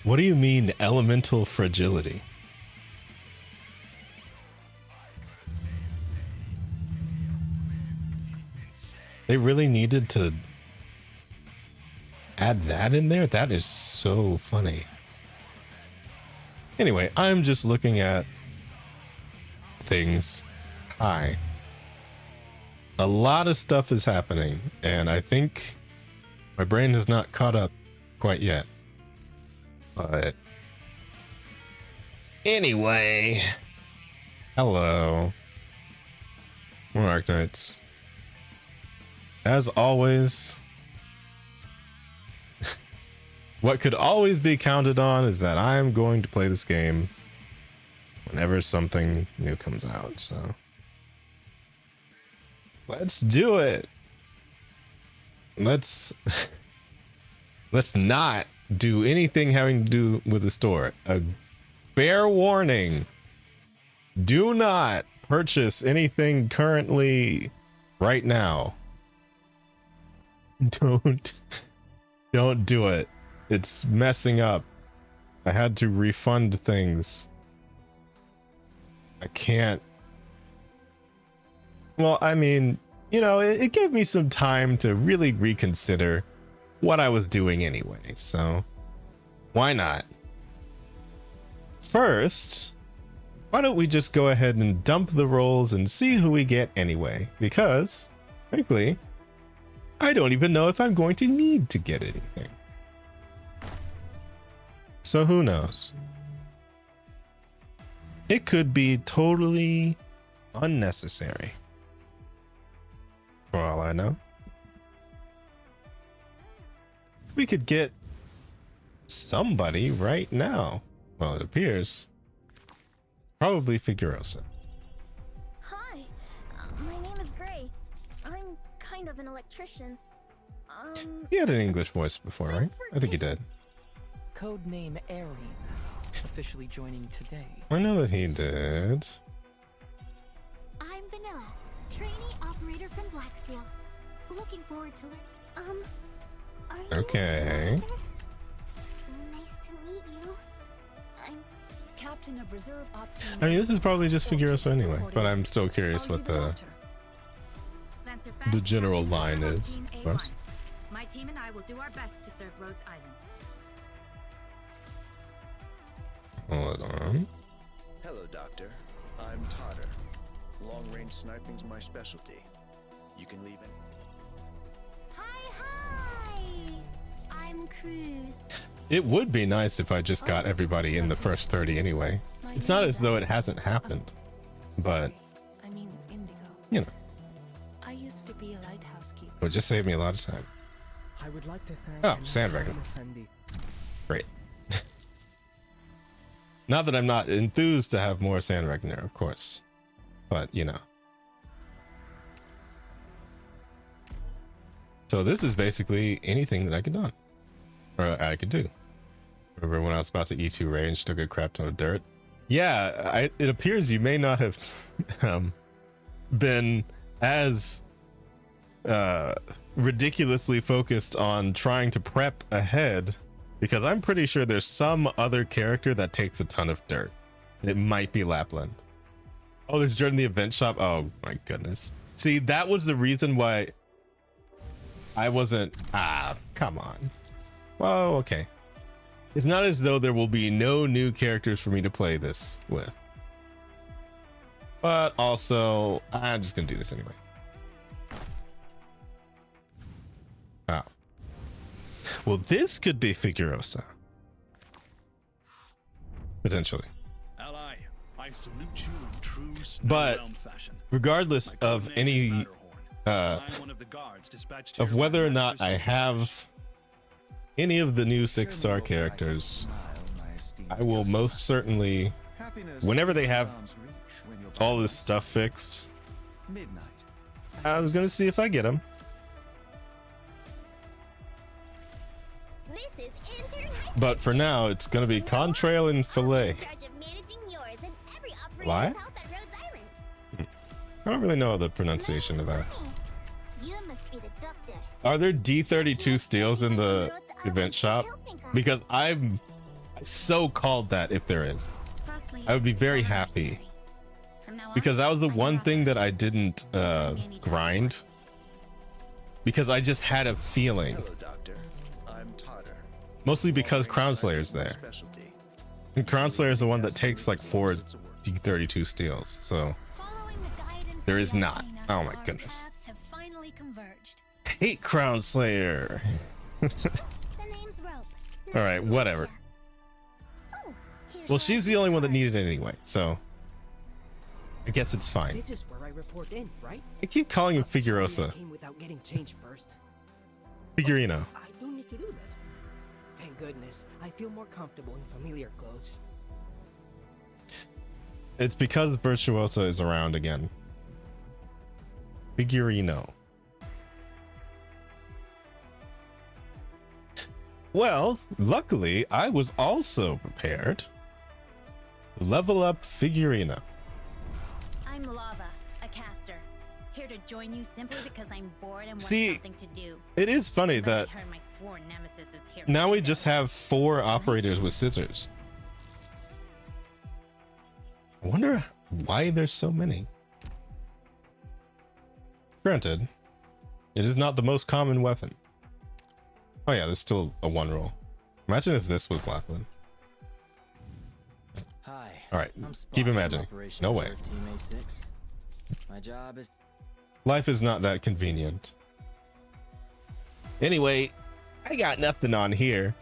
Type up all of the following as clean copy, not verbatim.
What do you mean elemental fragility? They really needed to add that in there? That is so funny. Anyway, I'm just looking at things. Hi. A lot of stuff is happening, and I think my brain has not caught up quite yet. But anyway, hello. More Arknights. As always, what could always be counted on is that I'm going to play this game whenever something new comes out, so let's do it. Let's not do anything having to do with the store. A fair warning. Do not purchase anything currently right now. Don't do it. It's messing up. I had to refund things. I can't. Well, I mean, you know, it gave me some time to really reconsider what I was doing anyway, so why not? First, why don't we just go ahead and dump the rolls and see who we get anyway? Because, frankly, I don't even know if I'm going to need to get anything. So who knows? It could be totally unnecessary, for all I know. We could get somebody right now. Well, it appears. Probably Figuerosa. Hi, my name is Gray. I'm kind of an electrician. He had an English voice before, right? I think he did. Codename Airy. Officially joining today. I know that he did. I'm Vanilla, trainee operator from Blacksteel. Looking forward to learn. Are you Okay. Nice to meet you. I'm Captain of Reserve Optim. I mean, this is probably just Figuerosa anyway, but I'm still curious what the general line is. Of course. My team and I will do our best to serve Rhodes Island. Hold on. Hello, Doctor. I'm Totter. Long-range sniping's my specialty. You can leave it. Hi. I'm Cruz. It would be nice if I just got everybody in the first 30 anyway. It's not as though it hasn't happened, but I mean, Indigo. you know, I used to be a lighthouse keeper. it would just save me a lot of time. I would like to thank Oh, Sanddragon. Great. Not that I'm not enthused to have more Sanddragon, of course, but you know. So this is basically anything that I could done, or I could do. Remember when I was about to E2 range, took a crap ton of dirt? Yeah, it appears you may not have been as ridiculously focused on trying to prep ahead, because I'm pretty sure there's some other character that takes a ton of dirt. And it might be Lappland. Oh, there's dirt in the event shop. Oh my goodness. See, that was the reason why I wasn't. Come on. Well, okay. It's not as though there will be no new characters for me to play this with. But also, I'm just gonna do this anyway. Oh. Well, this could be Figuerosa. Potentially. Ally, I salute you in true But realm fashion. regardless of any I'm one of the guards dispatched of here whether or by not I Master have any of the new 6-star characters, I will most certainly, whenever they have all this stuff fixed, I was gonna see if I get them. This is Intern. But for now, it's gonna be Contrail and Filet. Why? I don't really know the pronunciation of that. You must be the doctor. Are there D32 steals in the event shop? Because I I so called that if there is. Firstly, I would be very not happy. necessary. From now on, Because that was the I'm one your thing that I operator. didn't grind. Because I just had a feeling. Hello, Doctor. I'm Totter. Mostly because Long-range Crown sniping Slayer's is my there. specialty. And Crown Slayer is the one that Task takes like force 4 it's a work. D32 steals. So Following the guidance there of is the not. arena, Oh my our goodness. paths have finally converged. hate Crown Slayer. The name's Rope. All right, whatever. Oh, here's Well, your she's the only one that card. needed it anyway, so I guess it's fine. This is where I report in, right? I keep calling him Sorry I Figuerosa. came without getting changed first. Figurino. I don't need to do that. Thank goodness. I feel more comfortable in familiar clothes. It's because Virtuosa is around again. Figurino. Well, luckily, I was also prepared. Level up Figurino. I'm Lava, a caster. Here to join you simply because I'm bored and want See, something to do. It is funny But I that heard my sworn nemesis is here. now we too. just have 4 operators with scissors. I wonder why there's so many. Granted, it is not the most common weapon. Oh yeah, there's still a 1 roll. Imagine if this was Lappland. Hi. All right, I'm Spot keep from imagining. Operation No way. Reserve Team A6. My job is Life is not that convenient. Anyway, I got nothing on here,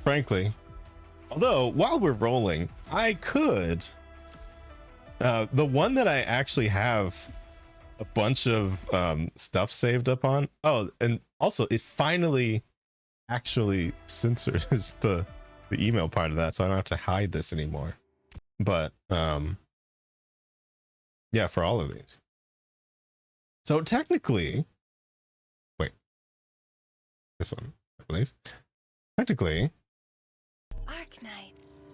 frankly. Although, while we're rolling, I could. The one that I actually have a bunch of stuff saved up on. Oh, and also it finally actually censors the email part of that, so I don't have to hide this anymore. But yeah, for all of these. So technically, wait, this one, I believe. Technically, Arknights.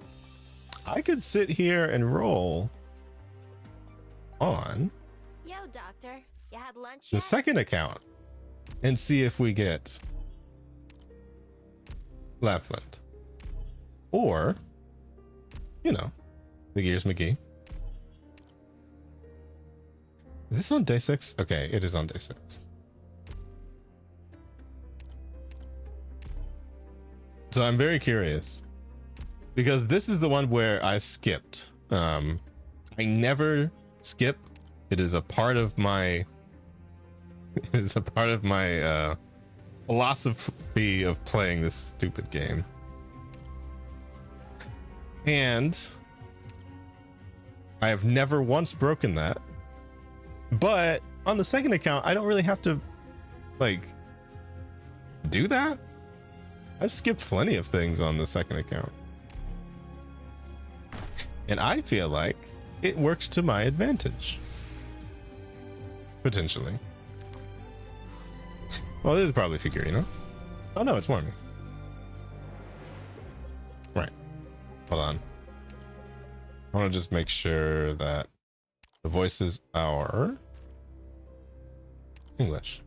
I could sit here and roll on Yo, Doctor, you had lunch the yet? second account and see if we get Lappland. Or, you know, Big Ears McGee. Is this on day 6? Okay, it is on day 6. So I'm very curious because this is the one where I skipped. I never skip. It is a part of my philosophy of playing this stupid game. And I have never once broken that. But on the second account, I don't really have to like do that. I've skipped plenty of things on the second account. And I feel like it works to my advantage. Potentially. Well, this is probably Figurino. Oh no, it's Mormon. Right. Hold on. I want to just make sure that the voices are English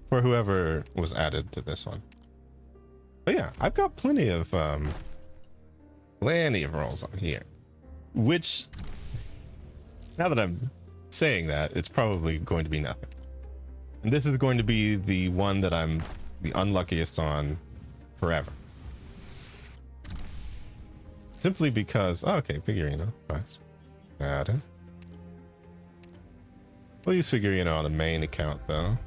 for whoever was added to this one. But yeah, I've got plenty of rolls on here, which now that I'm saying that, it's probably going to be nothing. And this is going to be the one that I'm the unluckiest on forever. Simply because, oh, okay, Figurino, nice. Add it. We'll use Figurino on the main account though.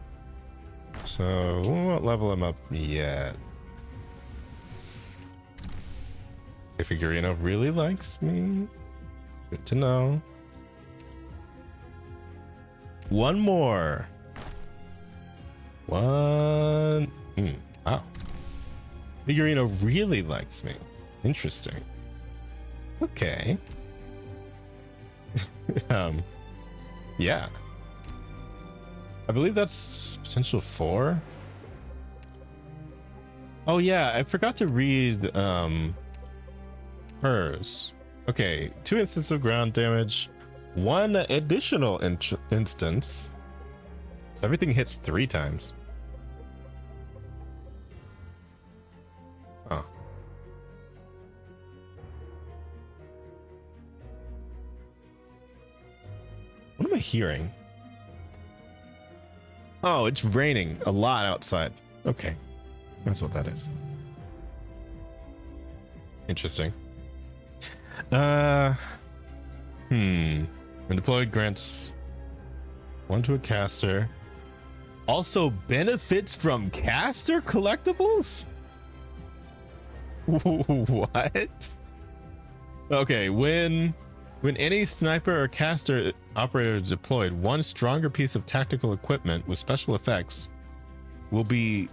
So we won't level him up yet. If Figurino really likes me, good to know. One more. One. Wow. Figurino really likes me. Interesting. Okay. Yeah. I believe that's potential 4. Oh yeah, I forgot to read hers. Okay, 2 instances of ground damage, 1 additional instance. So everything hits 3 times. Oh. What am I hearing? Oh, it's raining a lot outside. Okay. That's what that is. Interesting. When deployed, grants one to a caster. Also benefits from caster collectibles? What? Okay, when any sniper or caster operator is deployed, one stronger piece of tactical equipment with special effects will be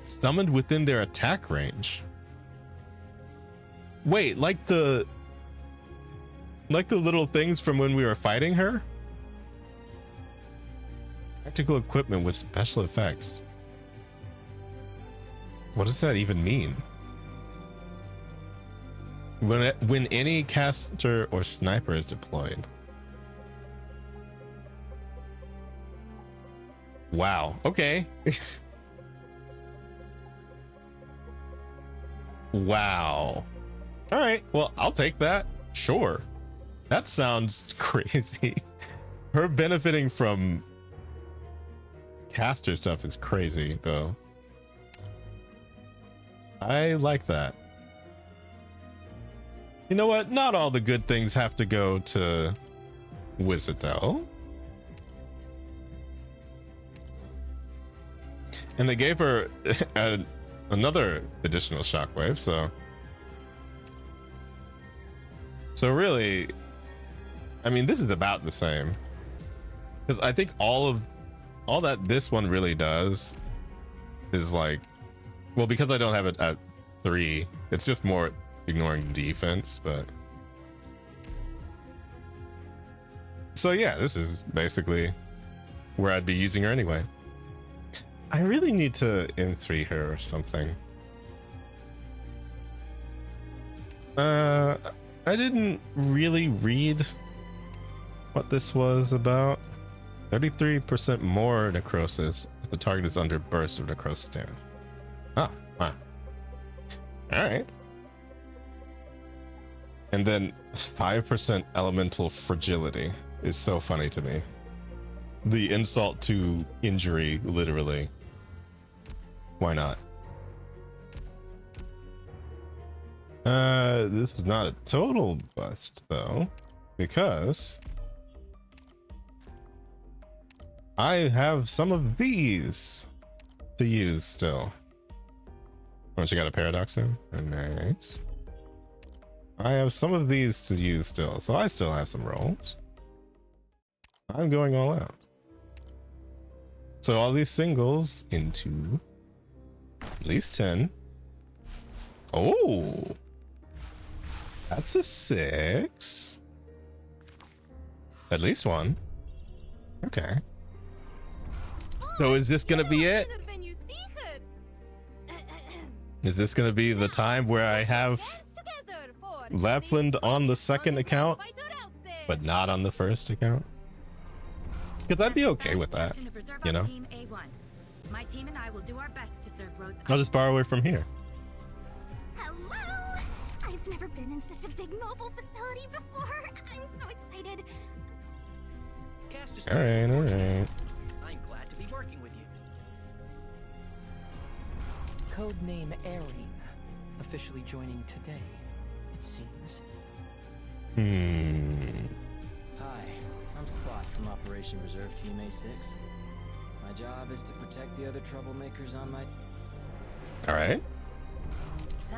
summoned within their attack range. Wait, like the little things from when we were fighting her? Tactical equipment with special effects. What does that even mean? When any caster or sniper is deployed. Wow. Okay. Wow. All right. Well, I'll take that. Sure. That sounds crazy. Her benefiting from caster stuff is crazy, though. I like that. You know what? Not all the good things have to go to Wizito. And they gave her another additional shockwave, so really, I mean, this is about the same. Because I think all that this one really does is like, well, because I don't have it at 3, it's just more ignoring defense, but so yeah, this is basically where I'd be using her anyway. I really need to M3 her or something. I didn't really read what this was about. 33% more necrosis if the target is under burst of necrosis damage. Oh, wow. All right. And then 5% elemental fragility is so funny to me. The insult to injury, literally. Why not? This is not a total bust though, because I have some of these to use still. Oh, she got a paradox in? Nice. I have some of these to use still, so I still have some rolls. I'm going all out. So all these singles into at least 10. Oh, that's a 6. At least 1. Okay. So is this gonna be it? Is this gonna be the time where I have Lappland on the second account, but not on the first account? Because I'd be okay with that, you know? My team and I will do our best to serve Rhodes. I'll just borrow it from here. Hello! I've never been in such a big mobile facility before. I'm so excited. Cast All right, all right. I'm glad to be working with you. Codename Erin, officially joining today, it seems. Hi, I'm Spot from Operation Reserve Team A6. My job is to protect the other troublemakers on my... All right. So,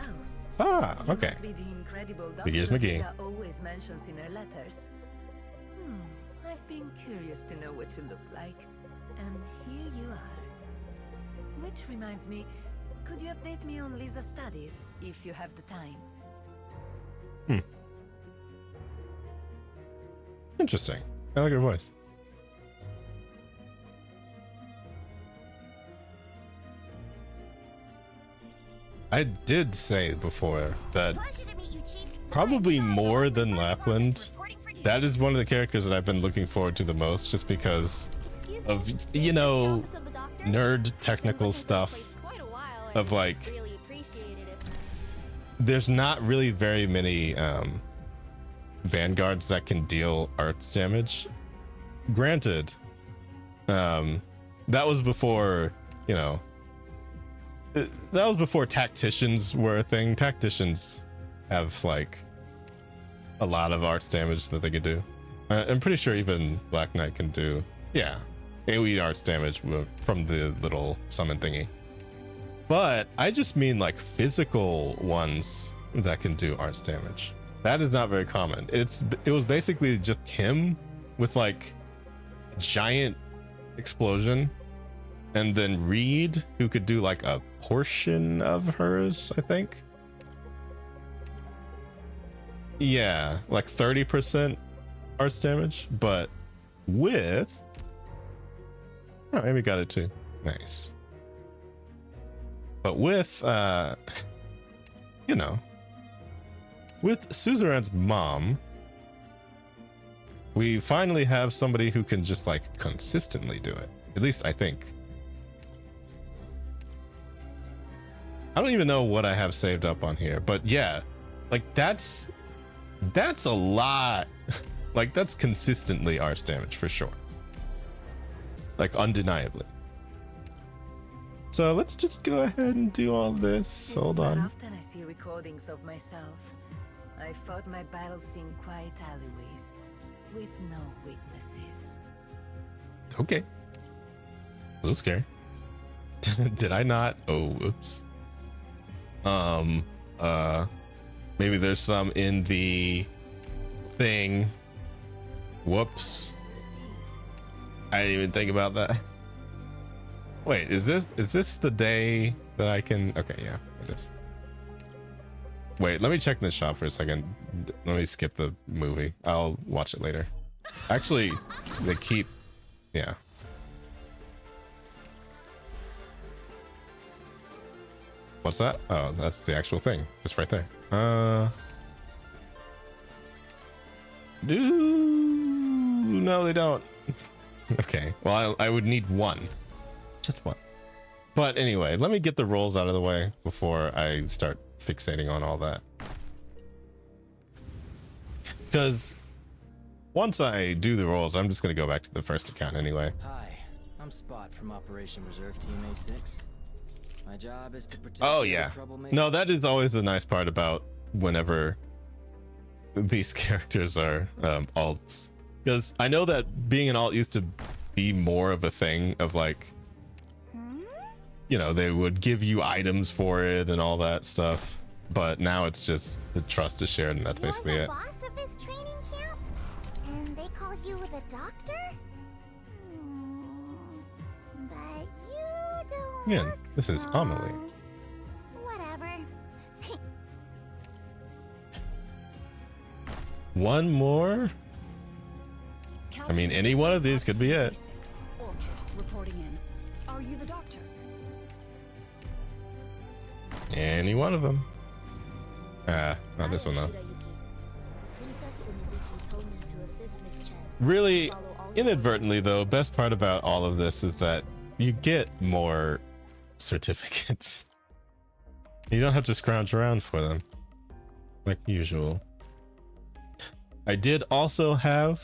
Ah, you okay. must be the incredible Here's doctor McGee. Lisa always mentions in her letters. I've been curious to know what you look like, and here you are. Which reminds me, could you update me on Lisa's studies, if you have the time? Interesting. I like her voice. I did say before that probably more than Lappland, that is one of the characters that I've been looking forward to the most, just because of, you know, nerd technical stuff of like, there's not really very many vanguards that can deal arts damage, granted, that was before, you know, that was before tacticians were a thing. Tacticians have like a lot of arts damage that they could do. I'm pretty sure even Black Knight can do, yeah, AoE arts damage from the little summon thingy. But I just mean like physical ones that can do arts damage. That is not very common. It was basically just him with like a giant explosion, and then Reed, who could do like a portion of hers, I think. Yeah, like 30% arts damage, but with, oh, maybe got it too. Nice. But with you know, with Suzerain's mom, we finally have somebody who can just like consistently do it. At least I think. I don't even know what I have saved up on here, but yeah, like that's a lot. Like that's consistently arts damage for sure. Like undeniably. So let's just go ahead and do all this. Hold on. Often I see recordings of myself. I fought my battles in quiet alleyways with no weaknesses. Okay. A little scary. Did I not? Oh, oops. Maybe there's some in the thing. Whoops. I didn't even think about that. Wait, is this the day that I can? Okay, yeah, it is. Wait, let me check in the shop for a second. Let me skip the movie. I'll watch it later. Actually, they keep, yeah. What's that? Oh, that's the actual thing. Just right there. No, they don't. Okay, well, I would need one. Just one. But anyway, let me get the rolls out of the way before I start fixating on all that. Because once I do the rolls, I'm just going to go back to the first account anyway. Hi, I'm Spot from Operation Reserve Team A6. My job is to protect Oh yeah. No, that is always the nice part about whenever these characters are alts. Because I know that being an alt used to be more of a thing of like, you know, they would give you items for it and all that stuff. But now it's just the trust is shared, and that's basically You're it. the boss of this training camp? And they call you the doctor? But you don't Yeah, look this is Amelie. strong. Whatever. One more? I mean, any one of these could be it. Orchid reporting in. Are you the doctor? Any one of them. Not this one though. Really, inadvertently though, best part about all of this is that you get more certificates. You don't have to scrounge around for them like usual. I did also have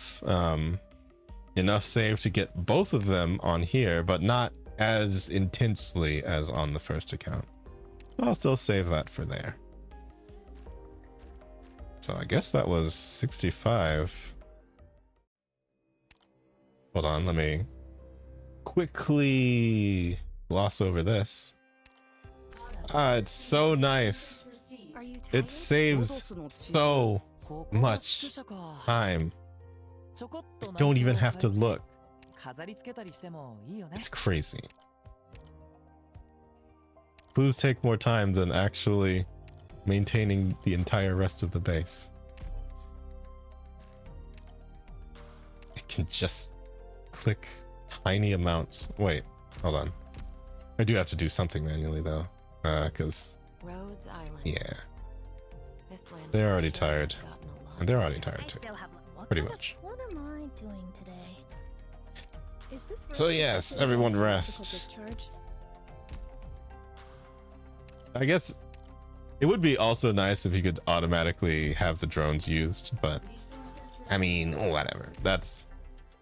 enough save to get both of them on here, but not as intensely as on the first account. I'll still save that for there. So I guess that was 65. Hold on, let me quickly gloss over this. It's so nice. Are you tired? It saves so much time. I don't even have to look. It's crazy. Clues take more time than actually maintaining the entire rest of the base. I can just click tiny amounts. Wait, hold on. I do have to do something manually though, because Rhodes Island. yeah, This land they're already has really tired, gotten a lot and they're already better. tired too, Still have pretty much. What am I doing today? Is this So road yes, protected everyone against rest. electrical discharge? I guess it would be also nice if you could automatically have the drones used, but I mean, whatever. That's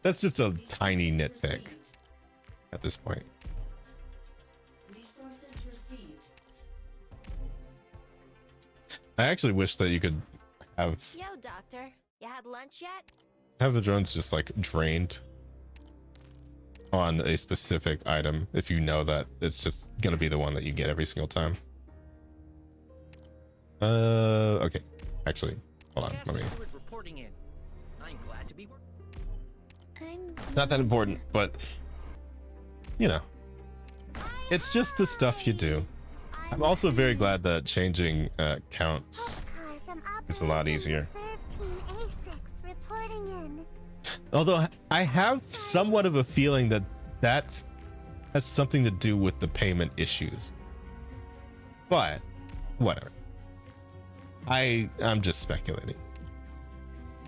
That's just a tiny nitpick at this point. I actually wish that you could have Yo, Doctor. You had lunch yet? the drones just like drained on a specific item if you know that it's just gonna be the one that you get every single time. Okay. Actually, hold on. Let me. Reporting in. I'm glad to be. Not that important, but you know, it's just the stuff you do. I'm also very glad that changing counts is a lot easier. Although I have somewhat of a feeling that that has something to do with the payment issues. But whatever. I'm just speculating.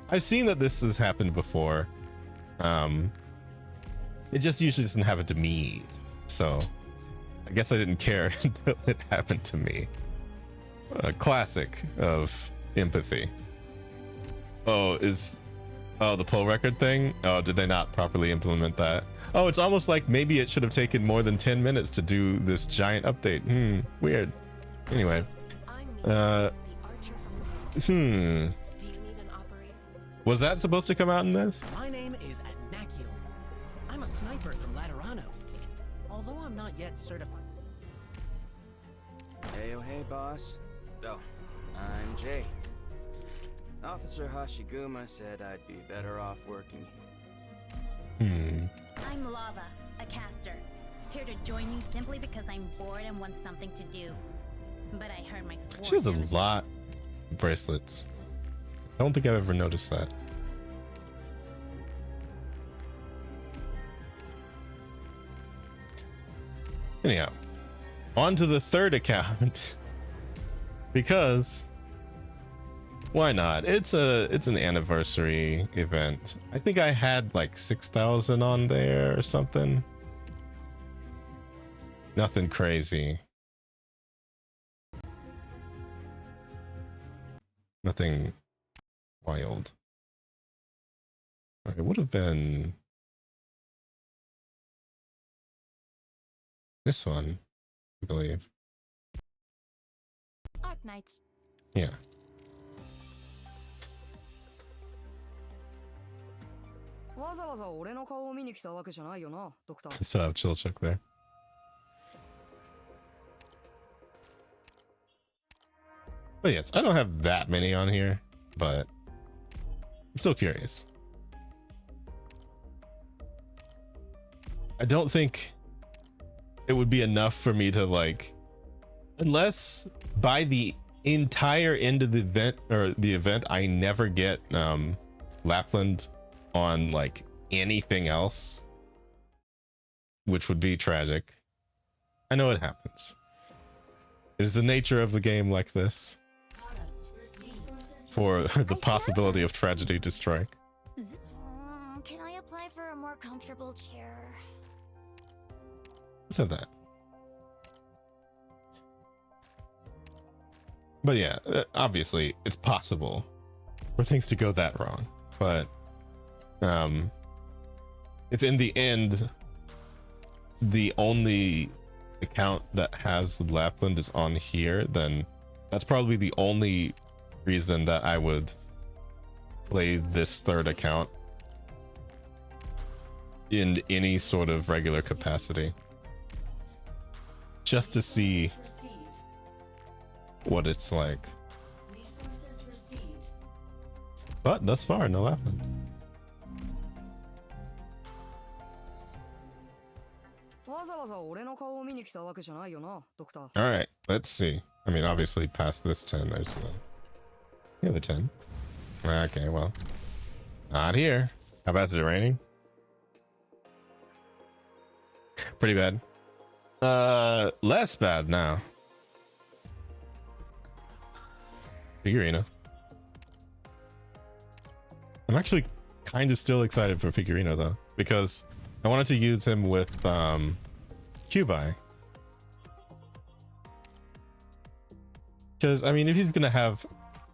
I've seen that this has happened before. It just usually doesn't happen to me. So I guess I didn't care until it happened to me. A classic of empathy. Oh, the pull record thing? Oh, did they not properly implement that? Oh, it's almost like maybe it should have taken more than 10 minutes to do this giant update. Weird. Anyway. Was that supposed to come out in this? My name is Adnakiel. I'm a sniper from Laterano. Although I'm not yet certified. Hey, oh hey, boss. Oh, I'm Jay. Officer Hashiguma said I'd be better off working here. I'm Lava, a caster. Here to join you simply because I'm bored and want something to do. But I heard my sworn She has a lot of bracelets. I don't think I've ever noticed that. Anyhow, on to the third account. Because why not? It's an anniversary event. I think I had like 6,000 on there or something. Nothing crazy. Nothing wild. It would have been this one, I believe. Arknights. Yeah. Still have chill check there. But yes, I don't have that many on here, but I'm still curious. I don't think it would be enough for me to like, unless by the entire end of the event or the event, I never get Lappland on like anything else, which would be tragic. I know it happens. It is the nature of the game like this. For the possibility of tragedy to strike. Can I apply for a more comfortable chair? Who said that? But yeah, obviously it's possible for things to go that wrong. But if in the end the only account that has Lappland is on here, then that's probably the only reason that I would play this third account in any sort of regular capacity, just to see what it's like. But thus far, no Lappland. All right, let's see. I mean, obviously past this 10, there's the other 10. Okay, well, not here. How bad is it raining? Pretty bad. Less bad now. Figurino. I'm actually kind of still excited for Figurino though, because I wanted to use him with Cubi. Because I mean, if he's gonna have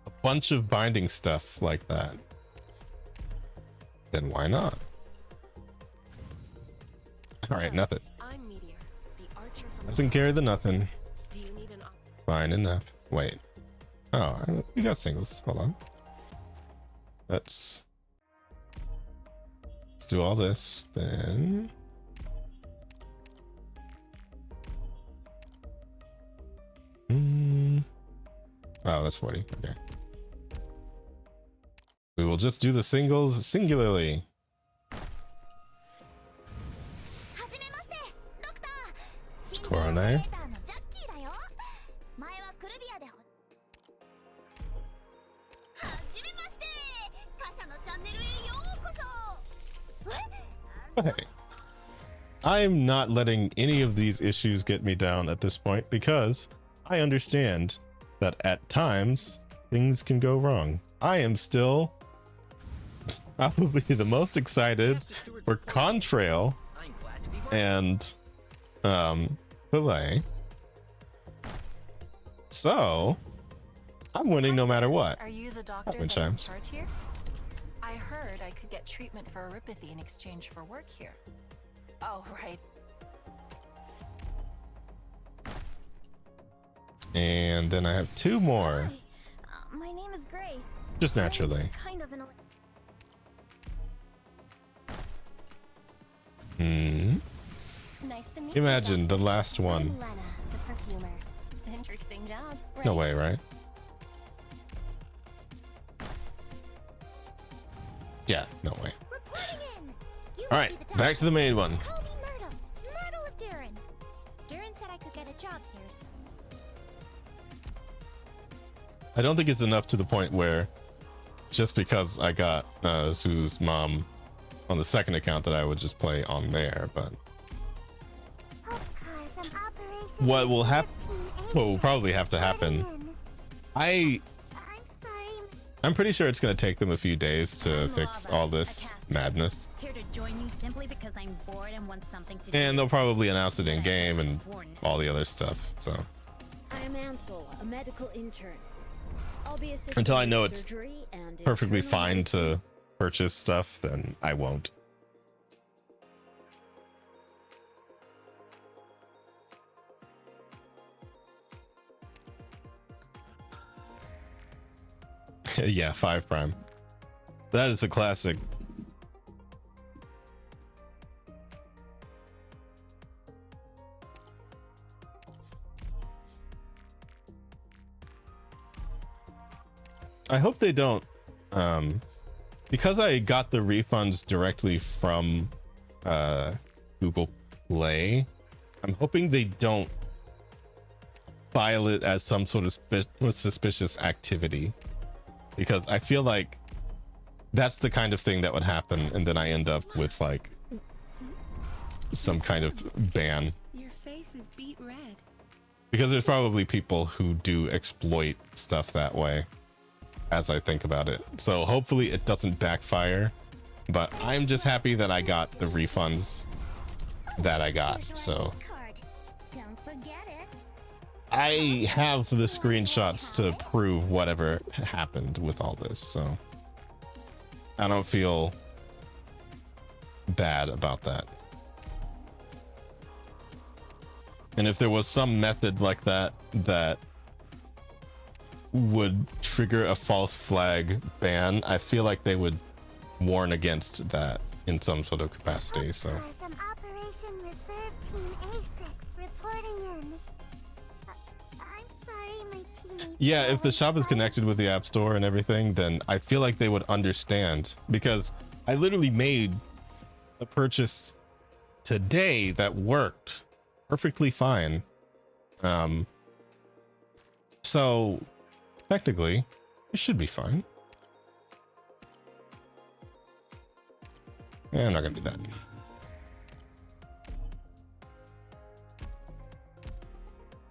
a bunch of binding stuff like that, then why not? All right, nothing. I'm Meteor, the archer from Doesn't carry the nothing. Do you need an Fine enough. Wait. Oh, we got singles. Hold on. Let's do all this then. Oh, that's 40. Okay. We will just do the singles singularly. Coronet. Hey, I'm not letting any of these issues get me down at this point because I understand that at times things can go wrong. I am still probably the most excited for Contrail and Filet. So I'm winning no matter what. Are you the doctor Wind that's in chimes. charge here? I heard I could get treatment for erypathy in exchange for work here. Oh, right. And then I have two more. My name is Gray. Just naturally. Kind of an. Nice to meet Imagine the last you. one. I'm Lena, the perfumer. Interesting job. Right? No way, right? Yeah, no way. Reporting in. You All must right, be the back to the main one. Call me Myrtle. Myrtle of Durin. Durin said I could get a job here. So. I don't think it's enough to the point where just because I got Sue's mom on the second account that I would just play on there, but what will happen, what will probably have to happen, I'm pretty sure it's going to take them a few days to fix all this madness, Here to join you simply because I'm bored and want something to do. and they'll probably announce it in game and all the other stuff. So I'm Ansel, a medical intern. I'll be assisting until I know with it's surgery and perfectly internal fine medicine. to purchase stuff, then I won't. Yeah, 5 prime. That is a classic. I hope they don't, because I got the refunds directly from Google Play. I'm hoping they don't file it as some sort of suspicious activity, because I feel like that's the kind of thing that would happen, and then I end up with like some kind of ban, Your face is beet red. because there's probably people who do exploit stuff that way, as I think about it. So hopefully it doesn't backfire, but I'm just happy that I got the refunds that I got. So Don't forget it. I have the screenshots to prove whatever happened with all this, so I don't feel bad about that. And if there was some method like that that would trigger a false flag ban, I feel like they would warn against that in some sort of capacity. So From Operation Reserve Team A6 reporting in. I'm sorry, my teammate. yeah, if the shop is connected with the App Store and everything, then I feel like they would understand, because I literally made a purchase today that worked perfectly fine. So technically it should be fine. Yeah, I'm not gonna do that.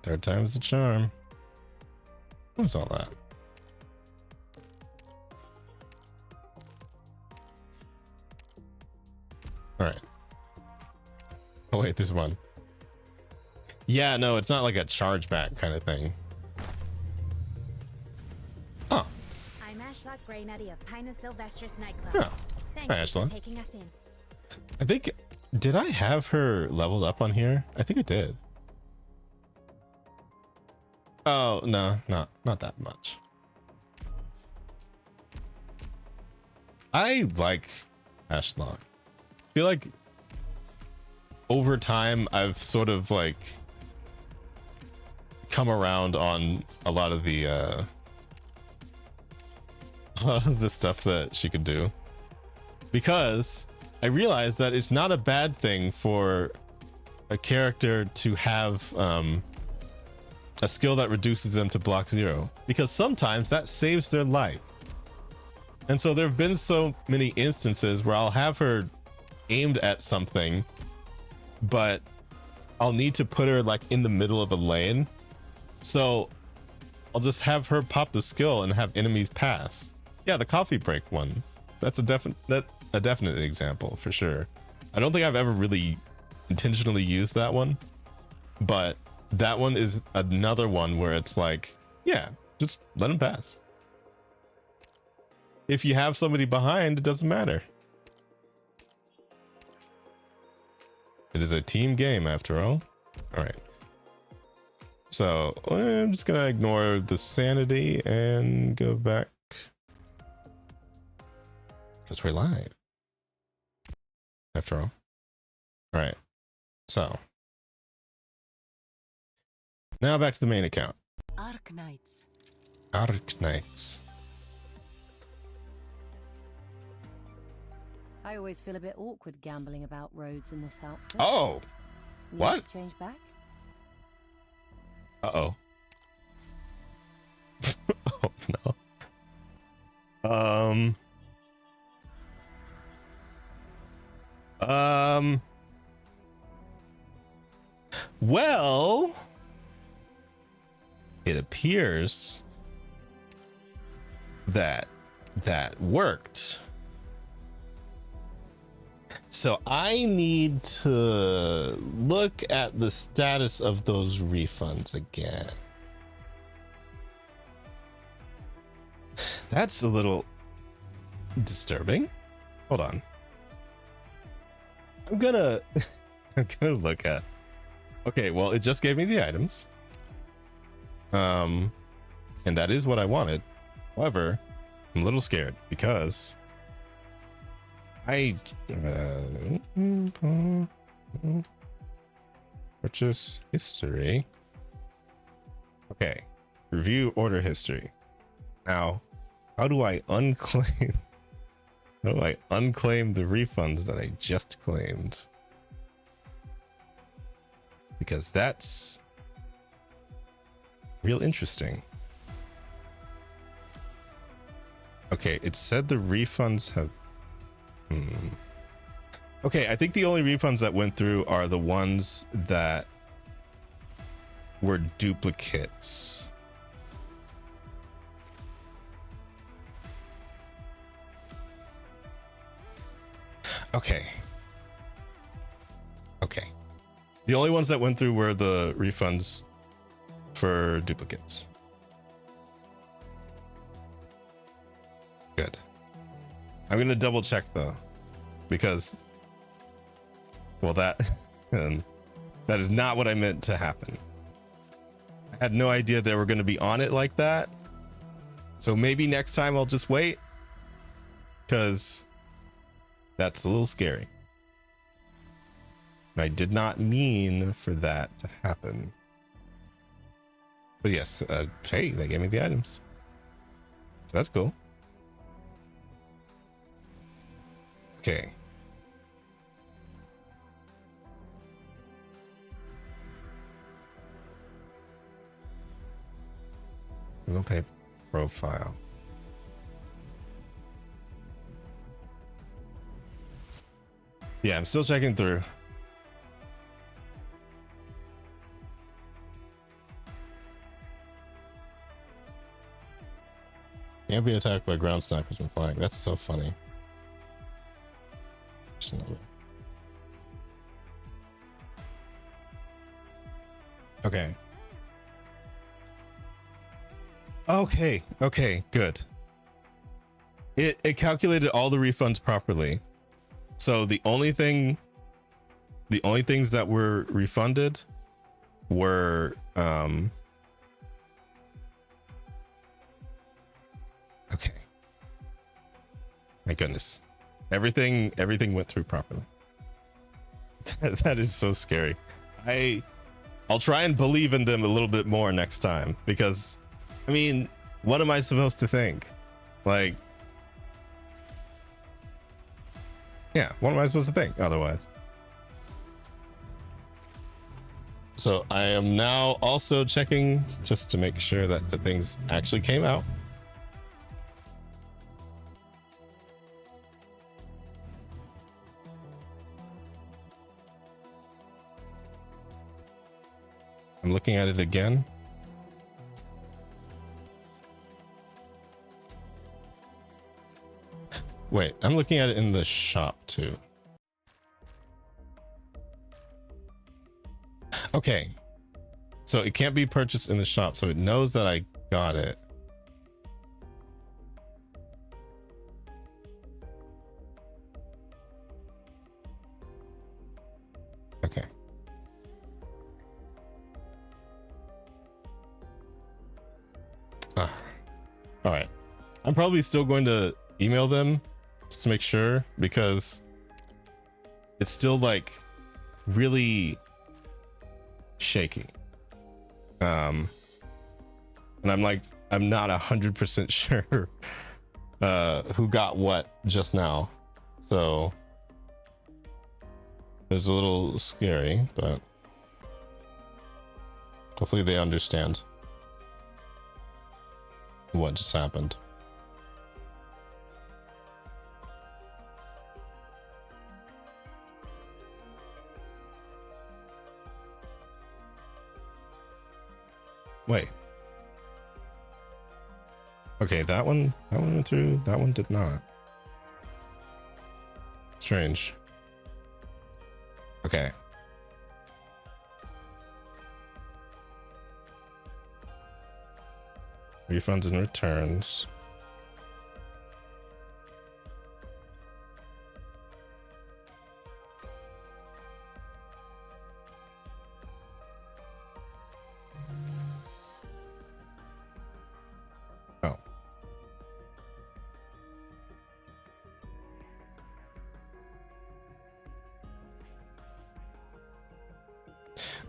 Third time's the charm. What's all that? All right. Oh wait, there's one. Yeah, no, it's not like a chargeback kind of thing. Huh. I'm Ashlock Grey Nutty of Pinus Sylvestris nightclub. Yeah. Thanks Hi, for Ashlock. taking us in. I think Did I have her leveled up on here? I think I did. Oh, no, not that much. I like Ashlong. I feel like over time I've sort of like come around on a lot of the stuff that she could do, because I realized that it's not a bad thing for a character to have a skill that reduces them to block 0, because sometimes that saves their life. And so there have been so many instances where I'll have her aimed at something, but I'll need to put her like in the middle of a lane. So I'll just have her pop the skill and have enemies pass. Yeah, the coffee break one. That's a definite example for sure. I don't think I've ever really intentionally used that one, but that one is another one where it's like, yeah, just let them pass. If you have somebody behind, it doesn't matter. It is a team game after all. All right. So I'm just gonna ignore the sanity and go back, because we're live after all. All right. So now back to the main account. Arknights. Arknights. I always feel a bit awkward gambling about roads in this outfit. Oh, Need what? to change back? Uh-oh. Oh no. Well, it appears that that worked. So I need to look at the status of those refunds again. That's a little disturbing. Hold on. I'm gonna look at. Okay, well, it just gave me the items. And that is what I wanted. However, I'm a little scared because I purchase history. Okay, review order history. Now, how do I unclaim? How do I unclaim the refunds that I just claimed? Because that's real interesting. Okay, it said the refunds have. Okay, I think the only refunds that went through are the ones that were duplicates. Okay. Okay. The only ones that went through were the refunds for duplicates. Good. I'm gonna double check though, because, well, that is not what I meant to happen. I had no idea they were gonna be on it like that. So maybe next time I'll just wait, because that's a little scary. I did not mean for that to happen. But yes, hey, they gave me the items. So that's cool. Okay. We'll pay profile. Yeah, I'm still checking through. Can't be attacked by ground snipers when flying. That's so funny. Okay. Okay, good. It calculated all the refunds properly. So the only thing the only things that were refunded were okay. My goodness. Everything went through properly. That is so scary. I'll try and believe in them a little bit more next time, because I mean, what am I supposed to think? Like, yeah, what am I supposed to think otherwise? So I am now also checking just to make sure that the things actually came out. I'm looking at it again. Wait, I'm looking at it in the shop too. Okay. So it can't be purchased in the shop, so it knows that I got it. Okay. All right. I'm probably still going to email them just to make sure, because it's still like really shaky. And I'm not 100% sure who got what just now. So it's a little scary, but hopefully they understand what just happened. Wait. Okay, that one went through, that one did not. Strange. Okay. Refunds and returns. Oh.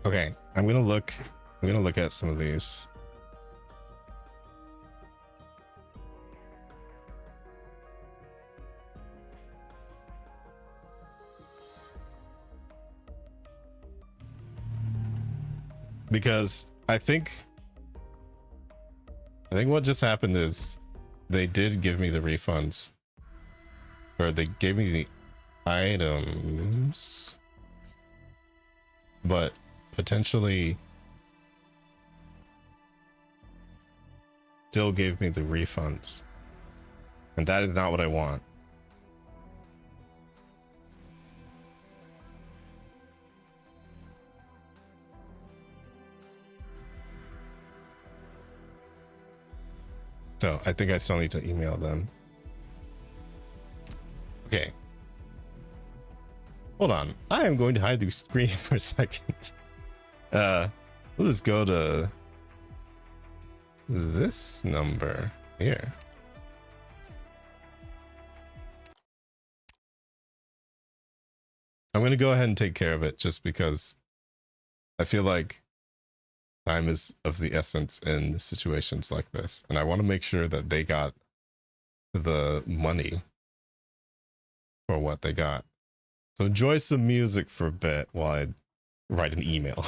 Okay, I'm gonna look at some of these. Because I think what just happened is they did give me the refunds, or they gave me the items, but potentially still gave me the refunds, and that is not what I want. So I think I still need to email them. Okay. Hold on. I am going to hide the screen for a second. We'll just go to this number here. I'm going to go ahead and take care of it just because I feel like time is of the essence in situations like this, and I want to make sure that they got the money for what they got. So enjoy some music for a bit while I write an email.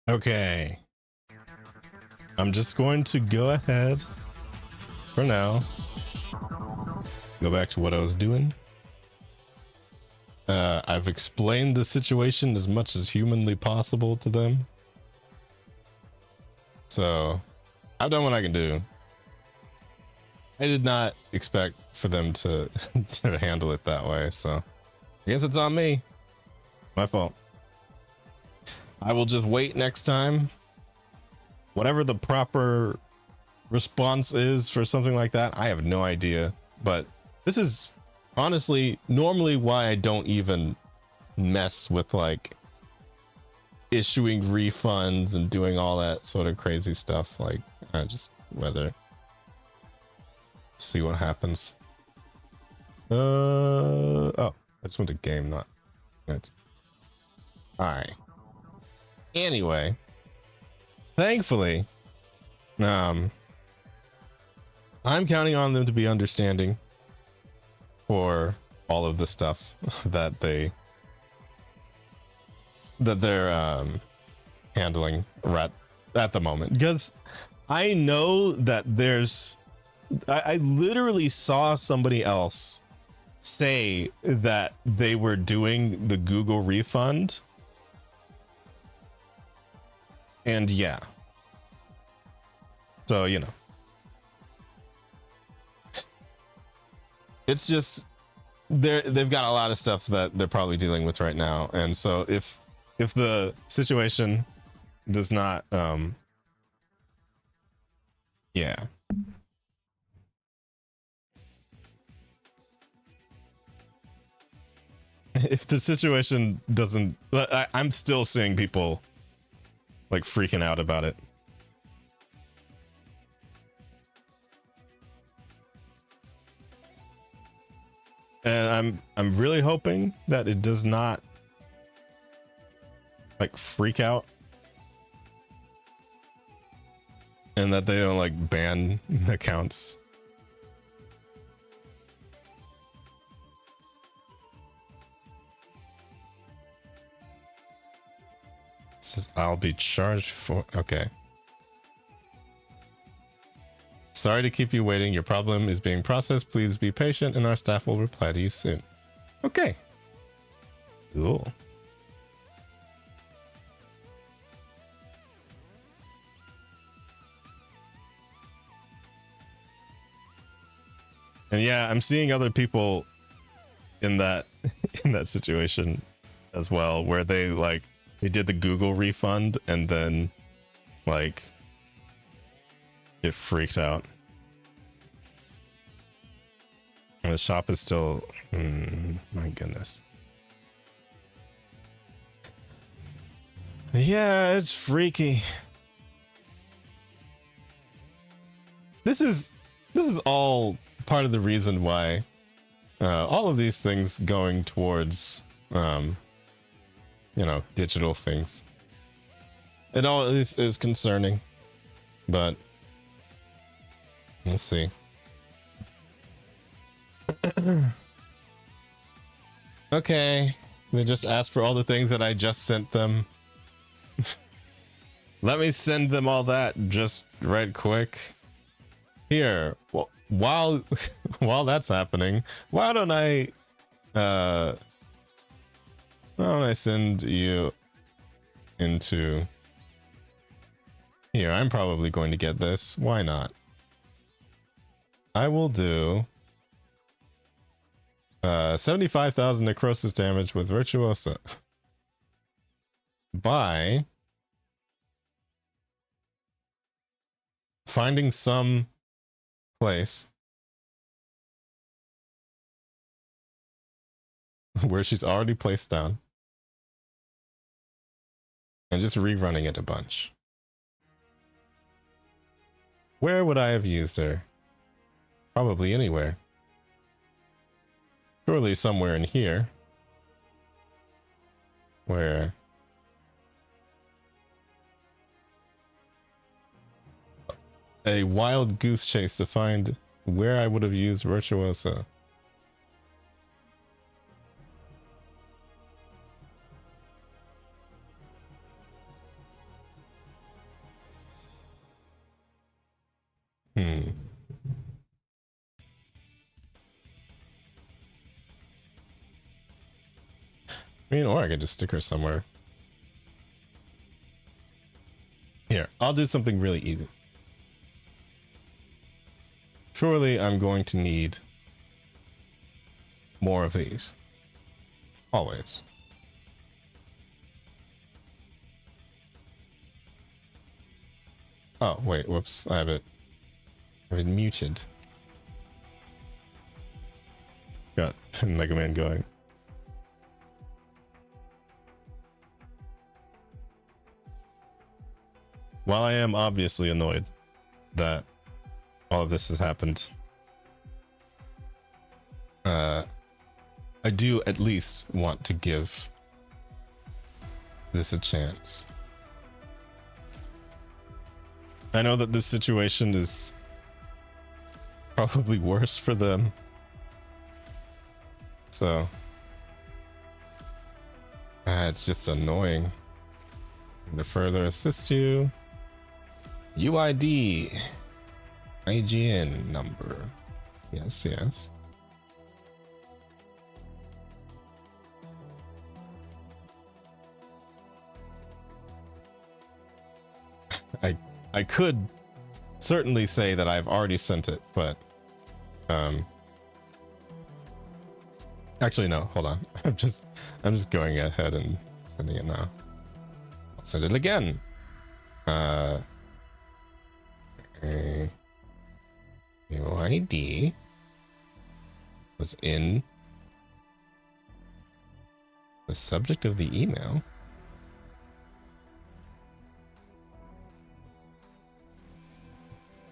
Okay. I'm just going to go ahead for now. Go back to what I was doing. I've explained the situation as much as humanly possible to them. So I've done what I can do. I did not expect for them to to handle it that way, so I guess it's on me. My fault. I will just wait next time. Whatever the proper response is for something like that, I have no idea. But this is honestly normally why I don't even mess with like issuing refunds and doing all that sort of crazy stuff. Like I just rather see what happens. Oh, I just went to game, not it. Alright. Anyway, thankfully, I'm counting on them to be understanding for all of the stuff that they're handling right at the moment, because I know that I literally saw somebody else say that they were doing the Google refund, and yeah, so you know, it's just they've got a lot of stuff that they're probably dealing with right now, and so if the situation does not yeah, if the situation doesn't, I'm still seeing people like freaking out about it. And I'm really hoping that it does not like freak out, and that they don't like ban accounts. It says I'll be charged for, okay. Sorry to keep you waiting. Your problem is being processed. Please be patient and our staff will reply to you soon. Okay. Cool. And yeah, I'm seeing other people in that in that situation as well, where they did the Google refund and then like it freaked out. And the shop is still, my goodness. Yeah, it's freaky. This is all part of the reason why all of these things going towards digital things. It all is concerning, but we'll see. Okay, they just asked for all the things that I just sent them. Let me send them all that just right quick. Here, while that's happening, why don't I send you into here? I'm probably going to get this. Why not? I will do 75,000 necrosis damage with Virtuosa by finding some place where she's already placed down and just rerunning it a bunch. Where would I have used her? Probably anywhere. Surely somewhere in here. Where? A wild goose chase to find where I would have used Virtuosa. I mean, or I could just stick her somewhere. Here, I'll do something really easy. Surely I'm going to need more of these. Always. Oh, wait, whoops. I have it muted. Got Mega Man going. While I am obviously annoyed that all of this has happened, I do at least want to give this a chance. I know that this situation is probably worse for them. So it's just annoying. And to further assist you, UID IGN number. Yes, yes. I could certainly say that I've already sent it, but actually no, hold on. I'm just going ahead and sending it now. I'll send it again. UID was in the subject of the email.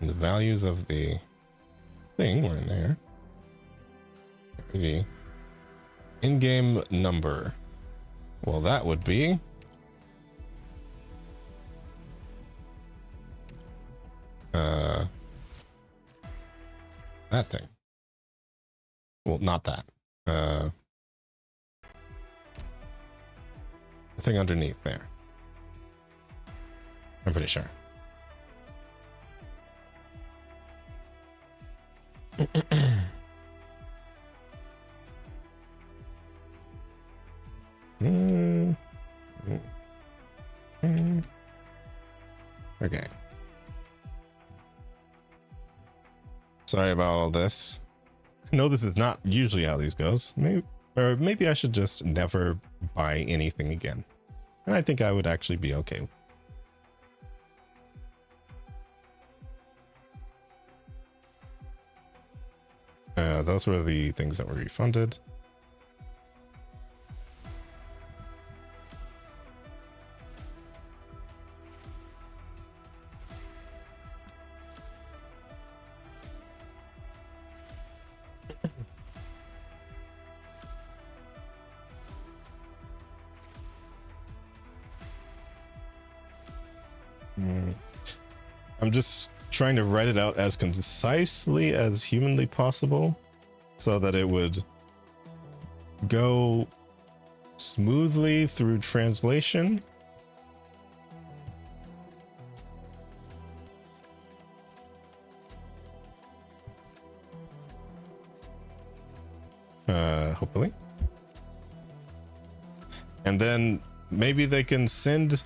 And the values of the thing were in there. UID. In-game number. Well, that would be that thing. Well, not that. The thing underneath there. I'm pretty sure. Okay. Sorry about all this. I know this is not usually how these goes. Maybe I should just never buy anything again. And I think I would actually be okay. Those were the things that were refunded. I'm just trying to write it out as concisely as humanly possible so that it would go smoothly through translation. Hopefully. And then maybe they can send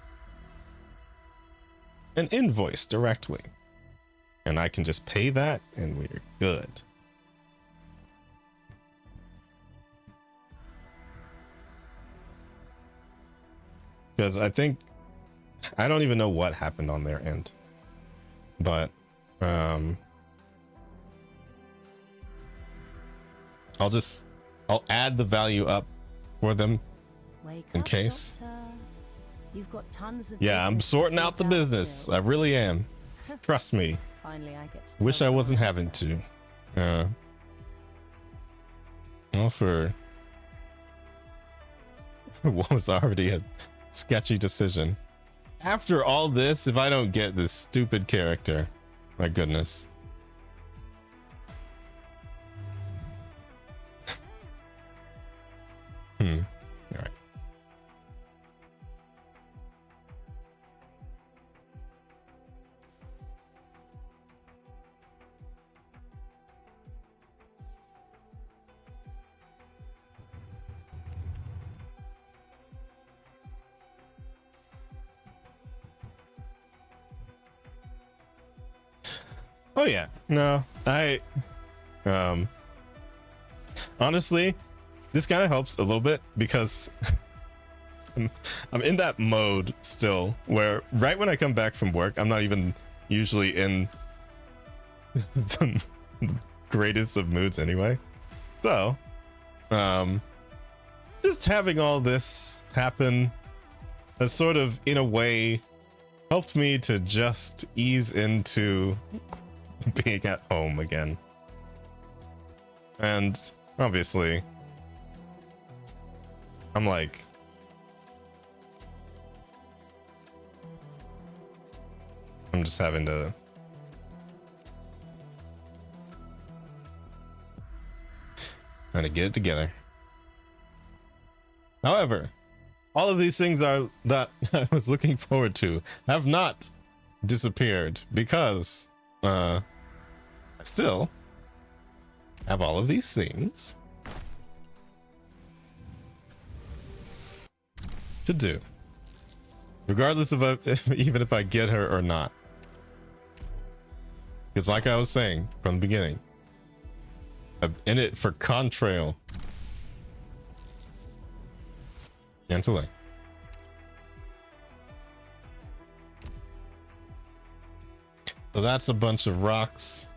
an invoice directly and I can just pay that and we're good. Because I don't even know what happened on their end, but I'll add the value up for them in case. You've got tons of I'm sorting out the business. I really am. Trust me. Finally, I get to Wish I wasn't having to. Well, for what was already a sketchy decision. After all this, if I don't get this stupid character, my goodness. All right. Oh yeah, no, honestly, this kind of helps a little bit because I'm in that mode still where right when I come back from work, I'm not even usually in the greatest of moods anyway. So, just having all this happen has sort of, in a way, helped me to just ease into being at home again. And obviously, I'm like, I'm just having to get it together. However, all of these things are that I was looking forward to have not disappeared because I still have all of these things to do, regardless of even if I get her or not. Because like I was saying from the beginning, I'm in it for Contrail and Filet. So that's a bunch of rocks.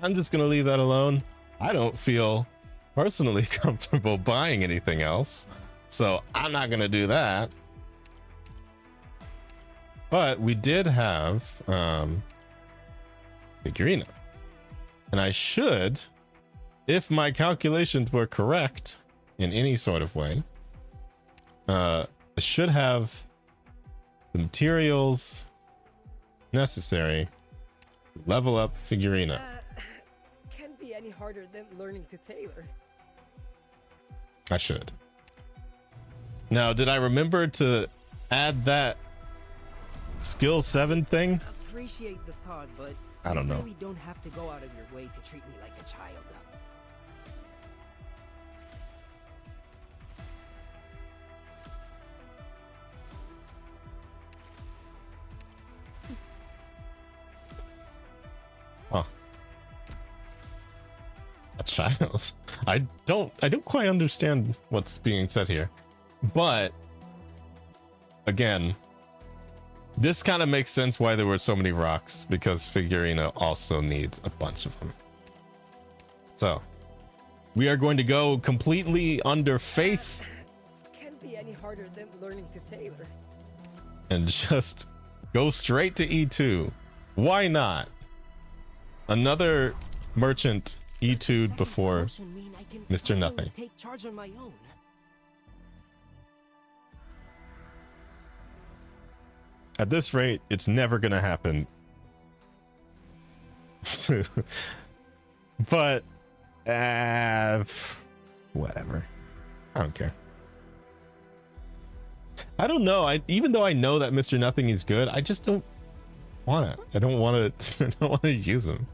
I'm just gonna leave that alone. I don't feel personally comfortable buying anything else, so I'm not gonna do that. But we did have Figurina, and I should, if my calculations were correct in any sort of way, I should have the materials necessary to level up Figurina. Can't be any harder than learning to tailor. I should. Now, did I remember to add that skill 7 thing? Appreciate the thought, but I don't know. You really don't have to go out of your way to treat me like a child. Huh. A child? I don't quite understand what's being said here. But again, this kind of makes sense why there were so many rocks, because Figurina also needs a bunch of them. So we are going to go completely under faith. Can't be any harder than learning to tailor. And just go straight to E2. Why not? Another merchant E2'd before Mr. Nothing. Take charge on my own. At this rate, it's never gonna happen. But whatever. I don't care. I don't know. Even though I know that Mr. Nothing is good, I just don't want it. I don't want to. I don't want to use him.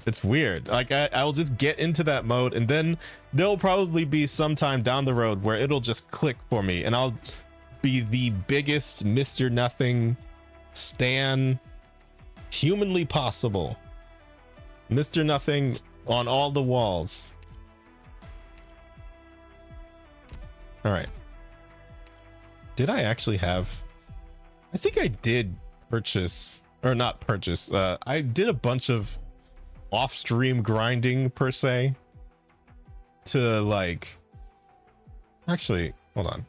It's weird. Like I'll just get into that mode, and then there'll probably be some time down the road where it'll just click for me, and I'll be the biggest Mr. Nothing stan humanly possible. Mr. Nothing on all the walls. All right. Did I actually have? I think I did purchase, or not purchase. I did a bunch of off-stream grinding per se to like. Actually, hold on.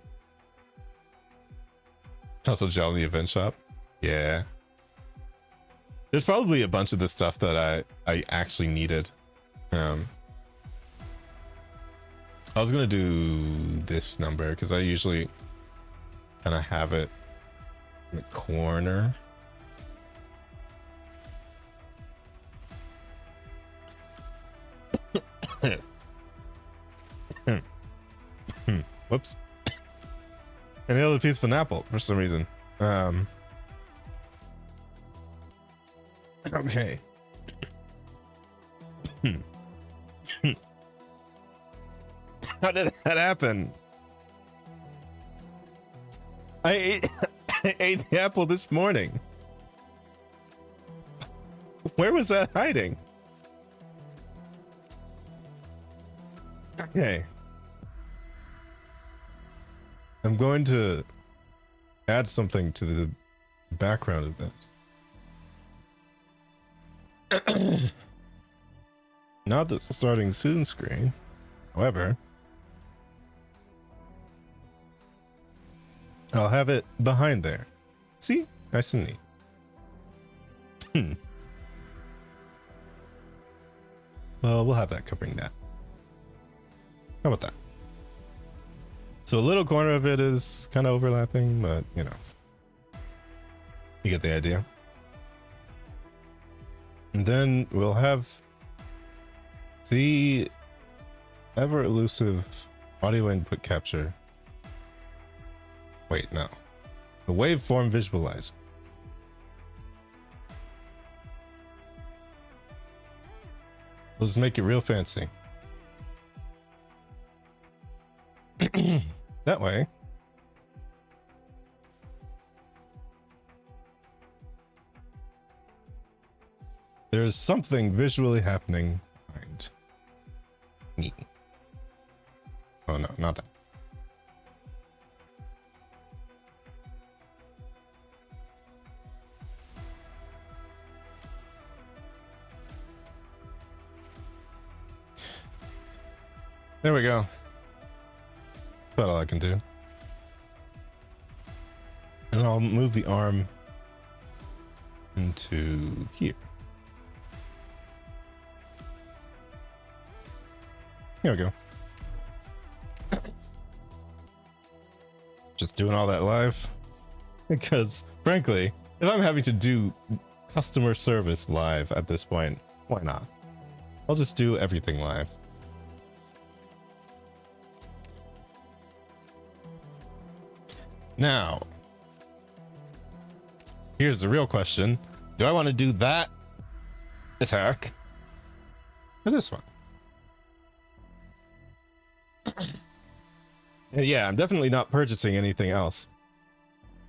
Also gel in the event shop. Yeah. There's probably a bunch of the stuff that I actually needed. I was gonna do this number because I usually kind of have it in the corner. Whoops. And the other piece of an apple for some reason. Okay. How did that happen? I ate the apple this morning. Where was that hiding? Okay. I'm going to add something to the background of this. Not the starting soon screen. However, I'll have it behind there. See? Nice and neat. Well, we'll have that covering that. How about that? So a little corner of it is kind of overlapping, but you know, you get the idea. And then we'll have the ever elusive audio input capture. Wait, no. The waveform visualizer. Let's make it real fancy. That way, there's something visually happening behind me. Oh no, not that. There we go. That's all I can do. And I'll move the arm into here. There we go. Just doing all that live. Because, frankly, if I'm having to do customer service live at this point, why not? I'll just do everything live. Now, here's the real question. Do I want to do that attack or this one? And yeah, I'm definitely not purchasing anything else.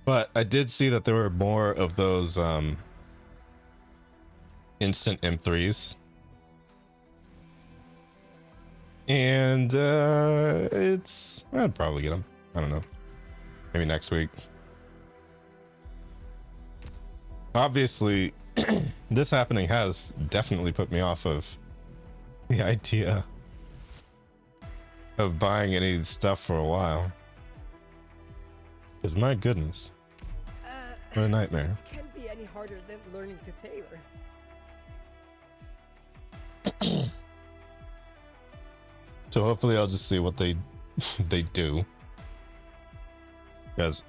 But I did see that there were more of those instant M3s. And I'd probably get them. I don't know. Maybe next week. Obviously, this happening has definitely put me off of the idea of buying any stuff for a while. Because my goodness, what a nightmare. Can't be any harder than learning to tailor. So hopefully I'll just see what they do. Because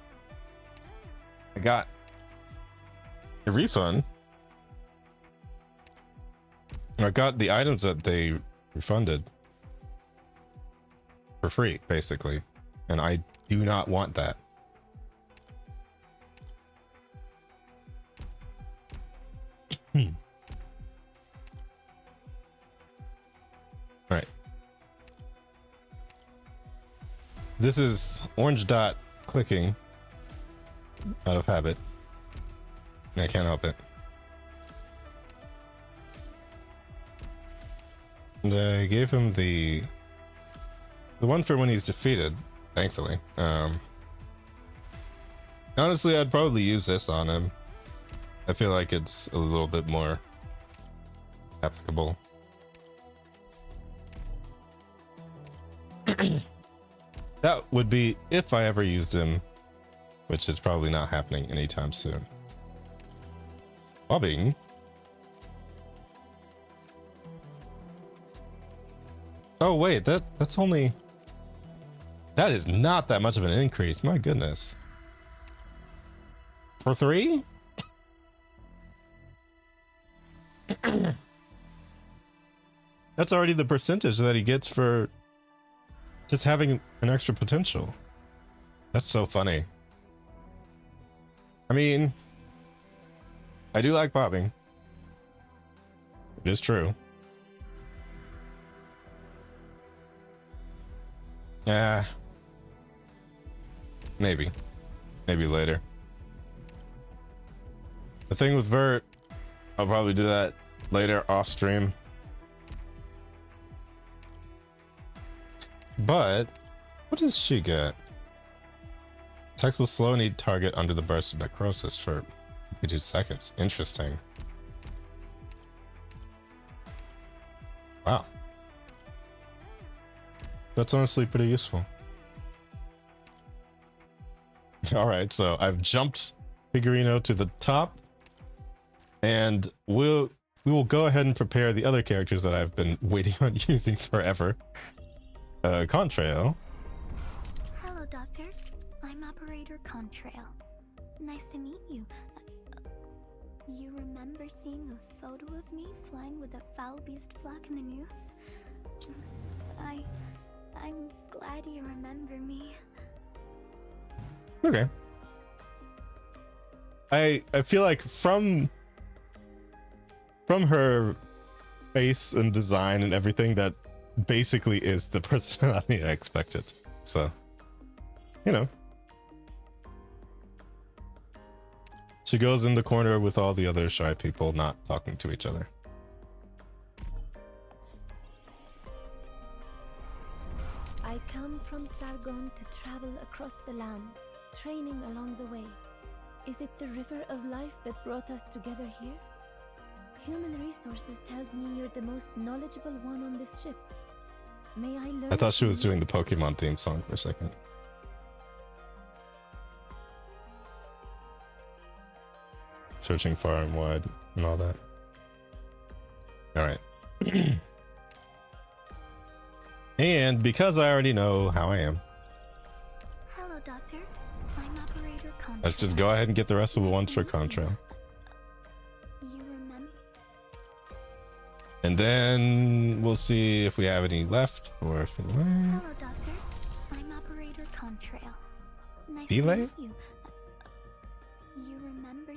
I got a refund. I got the items that they refunded for free, basically. And I do not want that. All right. This is orange dot clicking out of habit. I can't help it. They gave him the one for when he's defeated, thankfully. Honestly, I'd probably use this on him. I feel like it's a little bit more applicable. That would be if I ever used him, which is probably not happening anytime soon. Bobbing. Oh wait, that's only... That is not that much of an increase, my goodness. For 3? That's already the percentage that he gets for just having an extra potential. That's so funny. I mean, I do like bobbing. It is true. Yeah. Maybe later. The thing with Vert, I'll probably do that later off stream. But what does she get? Attacks will slow any target under the burst of necrosis for 2 seconds. Interesting. Wow. That's honestly pretty useful. All right, so I've jumped Figurino to the top, and we will go ahead and prepare the other characters that I've been waiting on using forever. Contrail. Hello, Doctor. I'm Operator Contrail. Nice to meet you. You remember seeing a photo of me flying with a foul beast flag in the news? I'm glad you remember me. Okay. I feel like from her face and design and everything, that basically is the personality I expected. So, you know. She goes in the corner with all the other shy people not talking to each other. I come from Sargon to travel across the land, training along the way. Is it the river of life that brought us together here? Human Resources tells me you're the most knowledgeable one on this ship. May I learn? I thought she was doing the Pokemon theme song for a second. Searching far and wide and all that. All right. And because I already know how I am, Hello, Doctor. I'm Operator Contrail. let's just go ahead and get the rest of the ones for Contrail. You remember? And then we'll see if we have any left for Philae. Hello, Doctor. I'm Operator Contrail. Nice to Philae? meet you. You remember?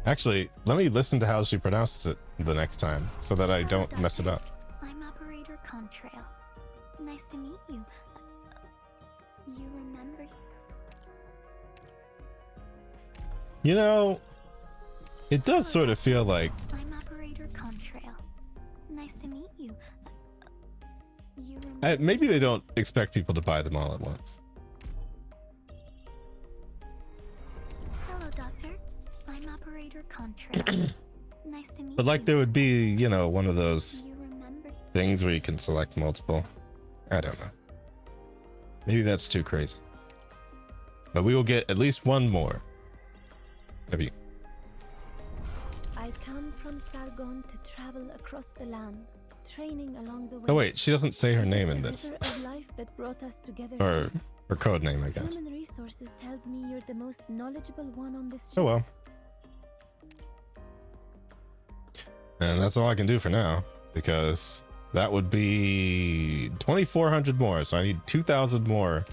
Actually, let me listen to how she pronounces it the next time so that I don't mess it up. I'm Operator Contrail. Nice to meet you. You remember? You know, it does sort of feel like I'm Operator Contrail. Nice to meet you. You remember? maybe they don't expect people to buy them all at once. Hello, Doctor. I'm Operator Contrail. Nice to meet But like you. there would be, you know, one of those You remember? things where you can select multiple. I don't know. Maybe that's too crazy. But we will get at least one more. Maybe. I come from Sargon to travel across the land, training along the way. Oh wait, she doesn't say her name in The this. river of life that brought us together Or here. her code name, I guess. Human Resources tells me you're the most knowledgeable one on this ship. Oh well. And that's all I can do for now, because that would be 2,400 more. So I need 2,000 more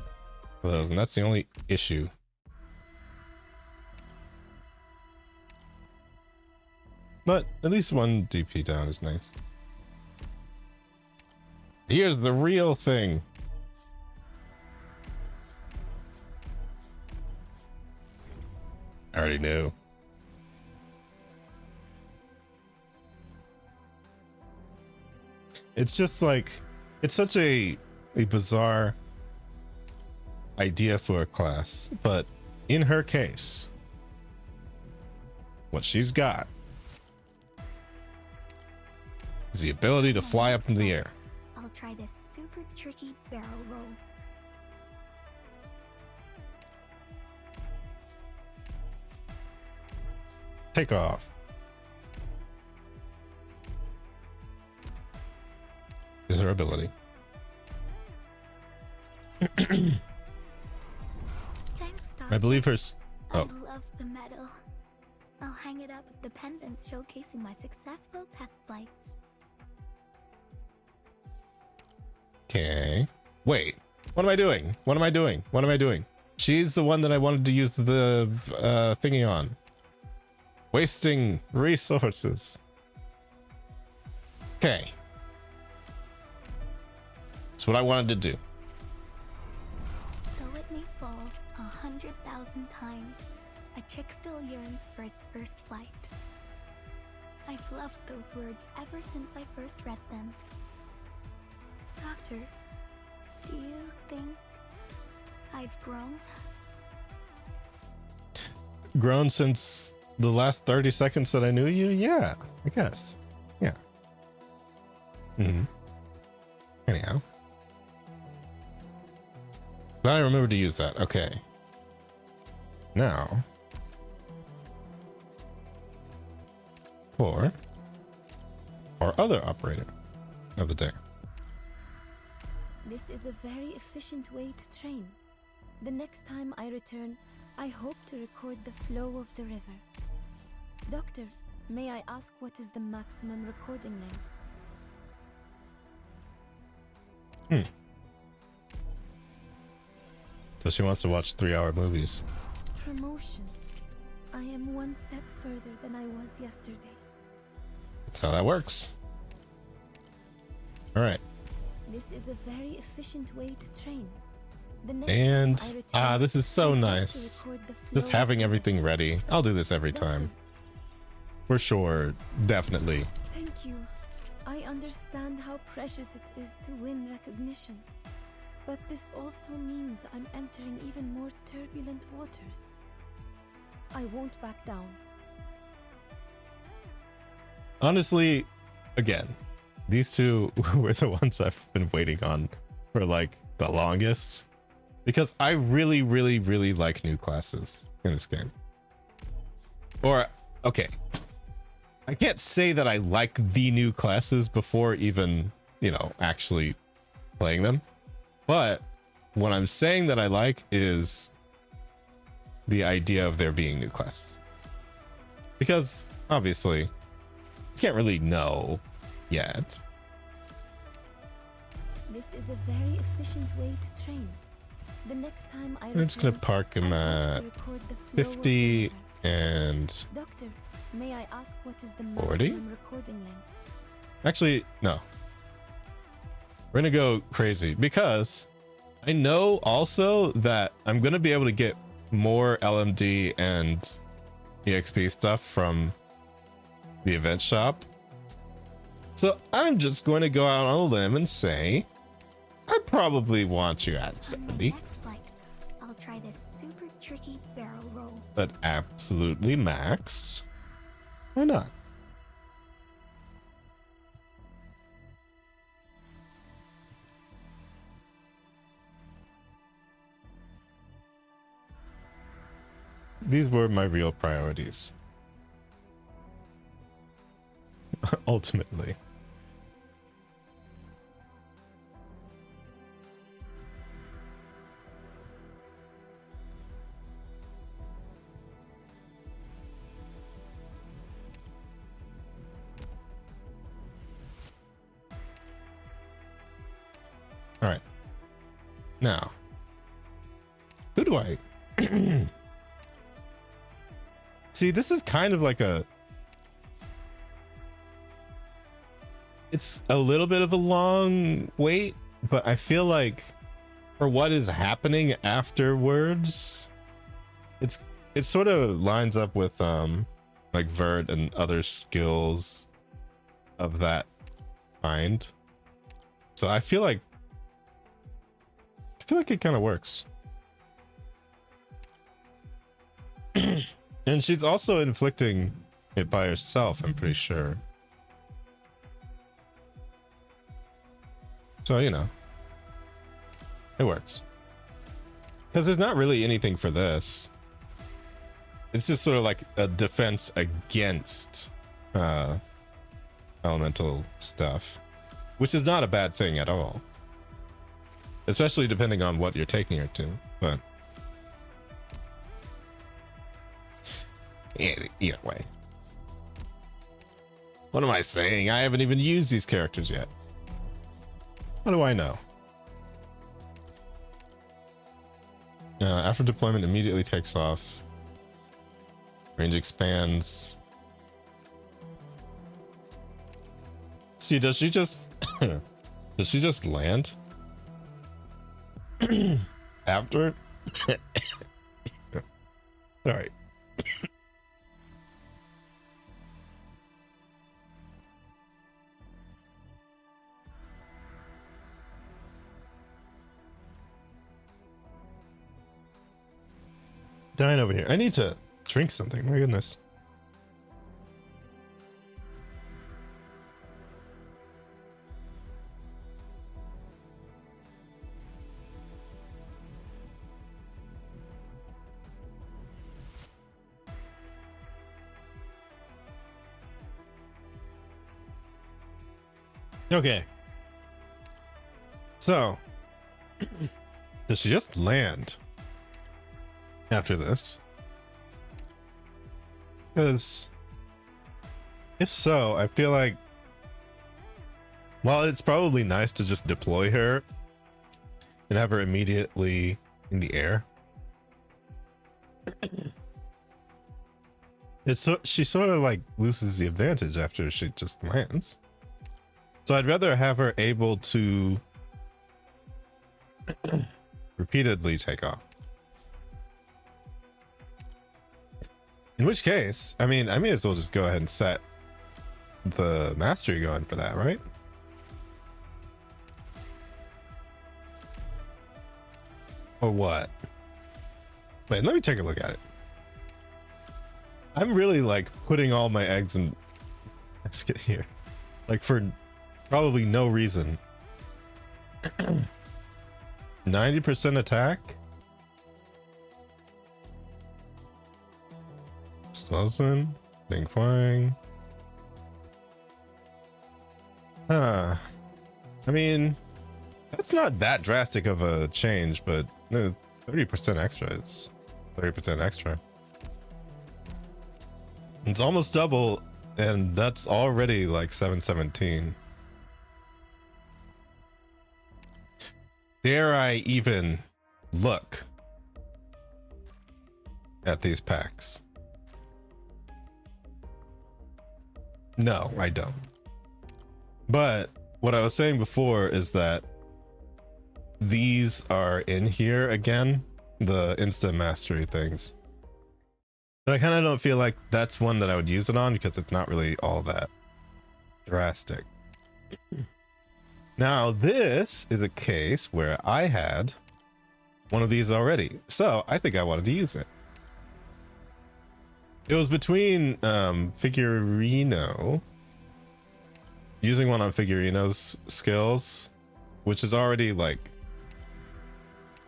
of those, and that's the only issue. But at least one DP down is nice. Here's the real thing. I already knew. It's just like, it's such a bizarre idea for a class, but in her case, what she's got is the ability to fly up in the air. I'll try this super tricky barrel roll. Take off. Is her ability. Thanks, Doctor. I believe her. I Oh, love the medal. I'll hang it up with the pendants showcasing my successful test flights. okay. Wait. What am I doing? What am I doing? What am I doing? She's the one that I wanted to use the thingy on. Wasting resources. Okay. That's what I wanted to do. Though it may fall 100,000 times, a chick still yearns for its first flight. I've loved those words ever since I first read them. Doctor, do you think I've grown? Grown since the last 30 seconds that I knew you? Yeah, I guess. Yeah. Anyhow. Glad I remembered to use that. Okay. Now. For our other operator of the day. This is a very efficient way to train. The next time I return, I hope to record the flow of the river. Doctor, may I ask what is the maximum recording length? So she wants to watch 3-hour movies. Promotion. I am one step further than I was yesterday. That's how that works. All right. This is a very efficient way to train. And this is so nice. Just having everything ready. I'll do this every time. For sure. Definitely. Thank you. I understand how precious it is to win recognition. But this also means I'm entering even more turbulent waters. I won't back down. Honestly, again, these two were the ones I've been waiting on for like the longest. Because I really, really, really like new classes in this game. Or, okay. I can't say that I like the new classes before even, actually playing them. But what I'm saying that I like is the idea of there being new classes. Because, obviously, you can't really know yet. This is a very efficient way to train. The next time I I'm just gonna park him at 50 and Doctor, may I ask what is the 40? maximum recording length? Actually, no. We're gonna go crazy because I know also that I'm gonna be able to get more LMD and EXP stuff from the event shop. So I'm just going to go out on a limb and say I probably want you at 70. Next flight, I'll try this super tricky barrel roll. But absolutely maxed. Why not? These were my real priorities. Ultimately. All right. Now, who do I see? This is kind of like it's a little bit of a long wait, but I feel like for what is happening afterwards, it sort of lines up with like Vert and other skills of that kind. So I feel like it kind of works. And she's also inflicting it by herself, I'm pretty sure. So, it works. Because there's not really anything for this. It's just sort of like a defense against elemental stuff, which is not a bad thing at all. Especially depending on what you're taking her to, but either way. What am I saying? I haven't even used these characters yet. What do I know? After deployment, immediately takes off. Range expands. See, does she just land? After? All right. Dying over here. I need to drink something. My goodness. Okay. So, does she just land after this? Because if so, I feel like, while it's probably nice to just deploy her and have her immediately in the air, she sort of like loses the advantage after she just lands. So I'd rather have her able to repeatedly take off. In which case, I mean, I may as well just go ahead and set the mastery going for that, right? Or what? Wait, let me take a look at it. I'm really like putting all my eggs in basket here, like for probably no reason. 90% attack. Slows in, being flying. I mean, that's not that drastic of a change, but 30% extra is 30% extra. It's almost double, and that's already like 717. Dare I even look at these packs? No, I don't. But what I was saying before is that these are in here again, the instant mastery things. But I kind of don't feel like that's one that I would use it on because it's not really all that drastic. Now, this is a case where I had one of these already, so I think I wanted to use it. It was between Figurino, using one on Figurino's skills, which is already like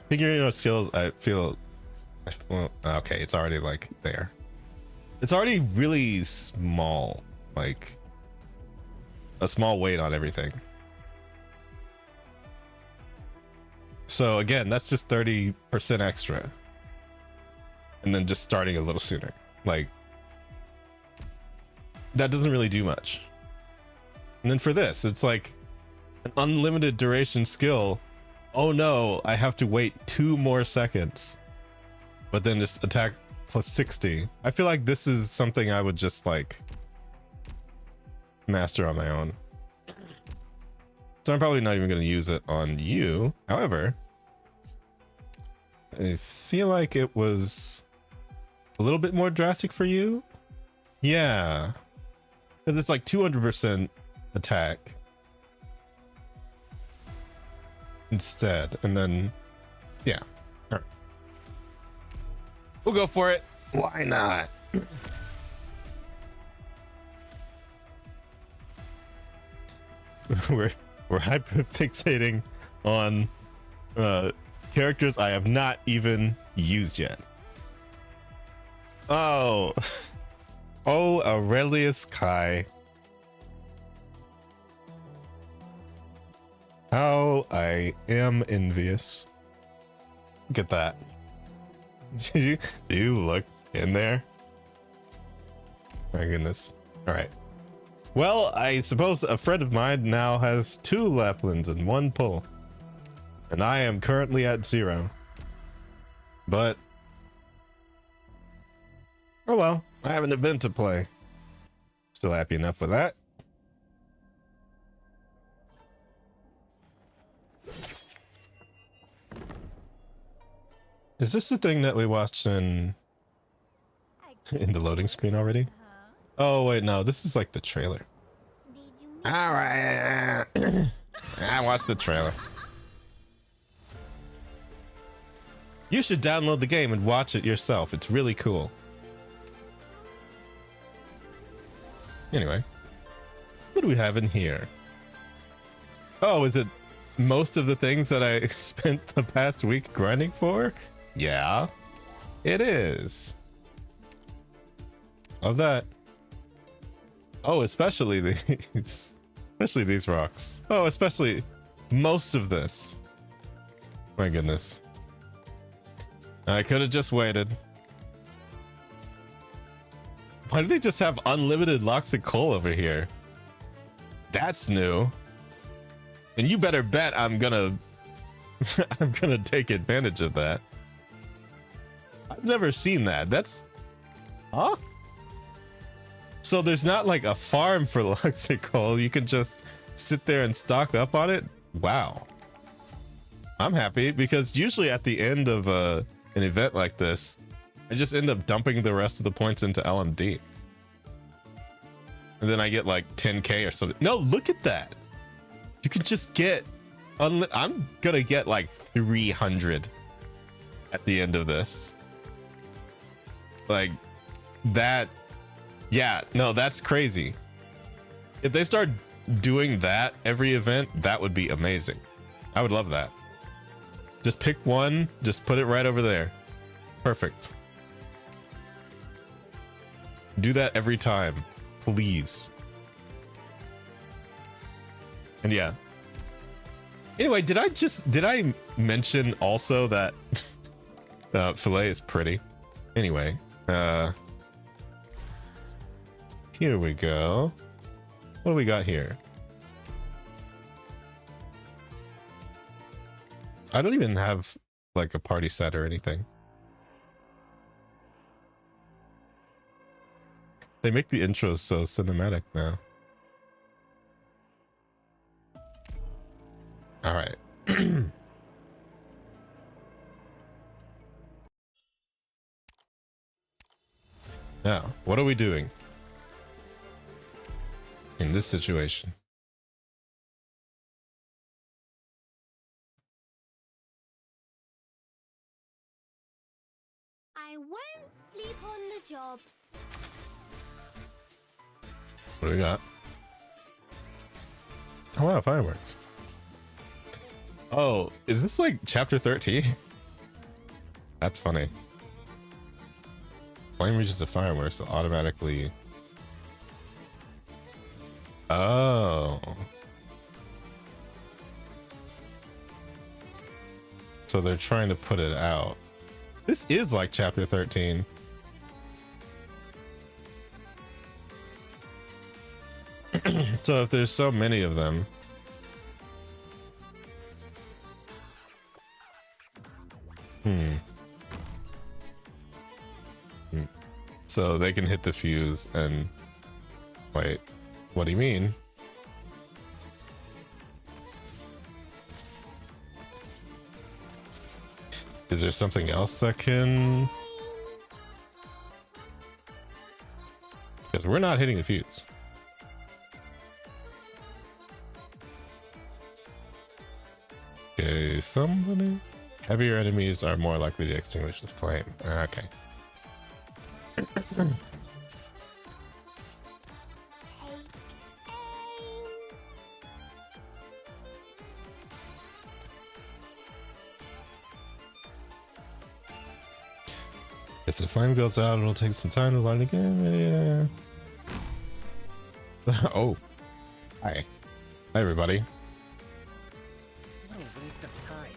Figurino's skills. I feel, well, okay, it's already like there. It's already really small, like a small weight on everything. So again, that's just 30% extra. And then just starting a little sooner. Like, that doesn't really do much. And then for this, it's like an unlimited duration skill. Oh no, I have to wait 2 more seconds. But then just attack plus 60. I feel like this is something I would just like master on my own. So I'm probably not even going to use it on you. However, I feel like it was a little bit more drastic for you. Yeah. It's like 200% attack instead. And then, yeah. All right. We'll go for it. Why not? We're hyperfixating on characters I have not even used yet. Oh, Aurelius Kai. How I am envious. Look at that. Do you look in there? My goodness. All right. Well, I suppose a friend of mine now has 2 Lapplands and 1 pull. And I am currently at 0. But, oh well, I have an event to play. Still happy enough with that. Is this the thing that we watched in the loading screen already? Oh wait, no, this is like the trailer. All right, I watched the trailer. You should download the game and watch it yourself. It's really cool. Anyway, what do we have in here? Oh, is it most of the things that I spent the past week grinding for? Yeah, it is. Love that. Oh, especially these. Especially these rocks. Oh, especially most of this. My goodness. I could have just waited. Why do they just have unlimited locks of coal over here? That's new. And you better bet I'm gonna I'm gonna take advantage of that. I've never seen that. That's huh? So there's not like a farm for locks of coal. You can just sit there and stock up on it. Wow. I'm happy because usually at the end of an event like this, I just end up dumping the rest of the points into LMD. And then I get like 10k or something. No, look at that. You could just get I'm gonna get like 300 at the end of this. Like that. Yeah, no, that's crazy. If they start doing that every event, that would be amazing. I would love that. Just pick one, just put it right over there. Perfect. Do that every time, please. And yeah. Anyway, did I mention also that filet is pretty? Anyway, here we go. What do we got here? I don't even have like a party set or anything. They make the intros so cinematic now. All right. Now, what are we doing in this situation? I won't sleep on the job. What do we got? Oh wow, fireworks. Oh, is this like chapter 13? That's funny. Flame reaches the fireworks, so automatically. Oh. So they're trying to put it out. This is like chapter 13. So if there's so many of them. So they can hit the fuse and wait, what do you mean? Is there something else that can? Because we're not hitting the fuse. Okay, somebody. Heavier enemies are more likely to extinguish the flame. Okay. If the flame goes out, it'll take some time to light again. Yeah. Oh. Hi. Hi, everybody. What a waste of time.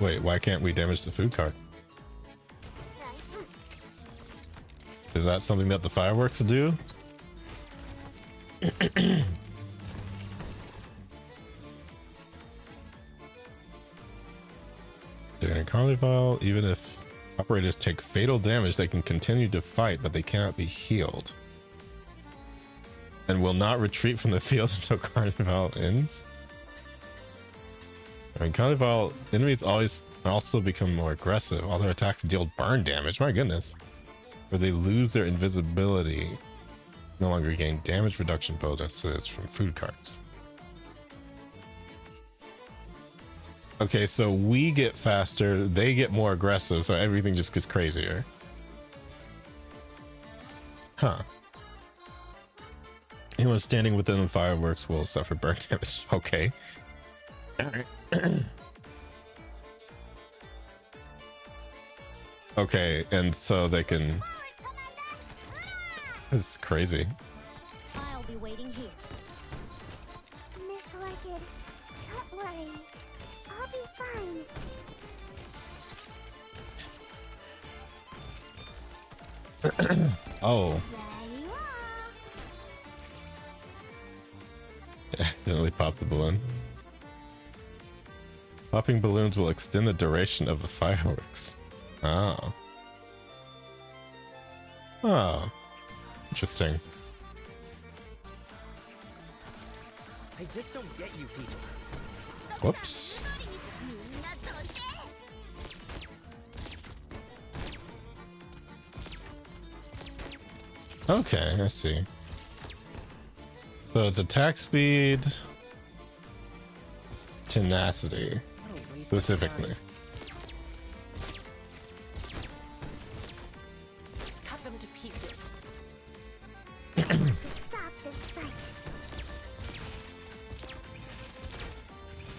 Wait, why can't we damage the food cart? Is that something that the fireworks do? During a carnival, even if operators take fatal damage, they can continue to fight, but they cannot be healed. And will not retreat from the field until carnival ends. I mean, carnival enemies also become more aggressive. All their attacks deal burn damage. My goodness. Or they lose their invisibility. No longer gain damage reduction bonuses from food carts. Okay, so we get faster, they get more aggressive, so everything just gets crazier. Huh. Anyone standing within the fireworks will suffer burn damage. Okay. Alright. Okay, and so they can... This is crazy. I'll be waiting here. Miss Wicked, don't worry. I'll be fine. Oh. There you are. Accidentally popped the balloon. Popping balloons will extend the duration of the fireworks. Oh. Oh. Interesting. I just don't get you people. Whoops. Okay, I see. So it's attack speed, tenacity, specifically. Cut them to pieces. Stop this fight.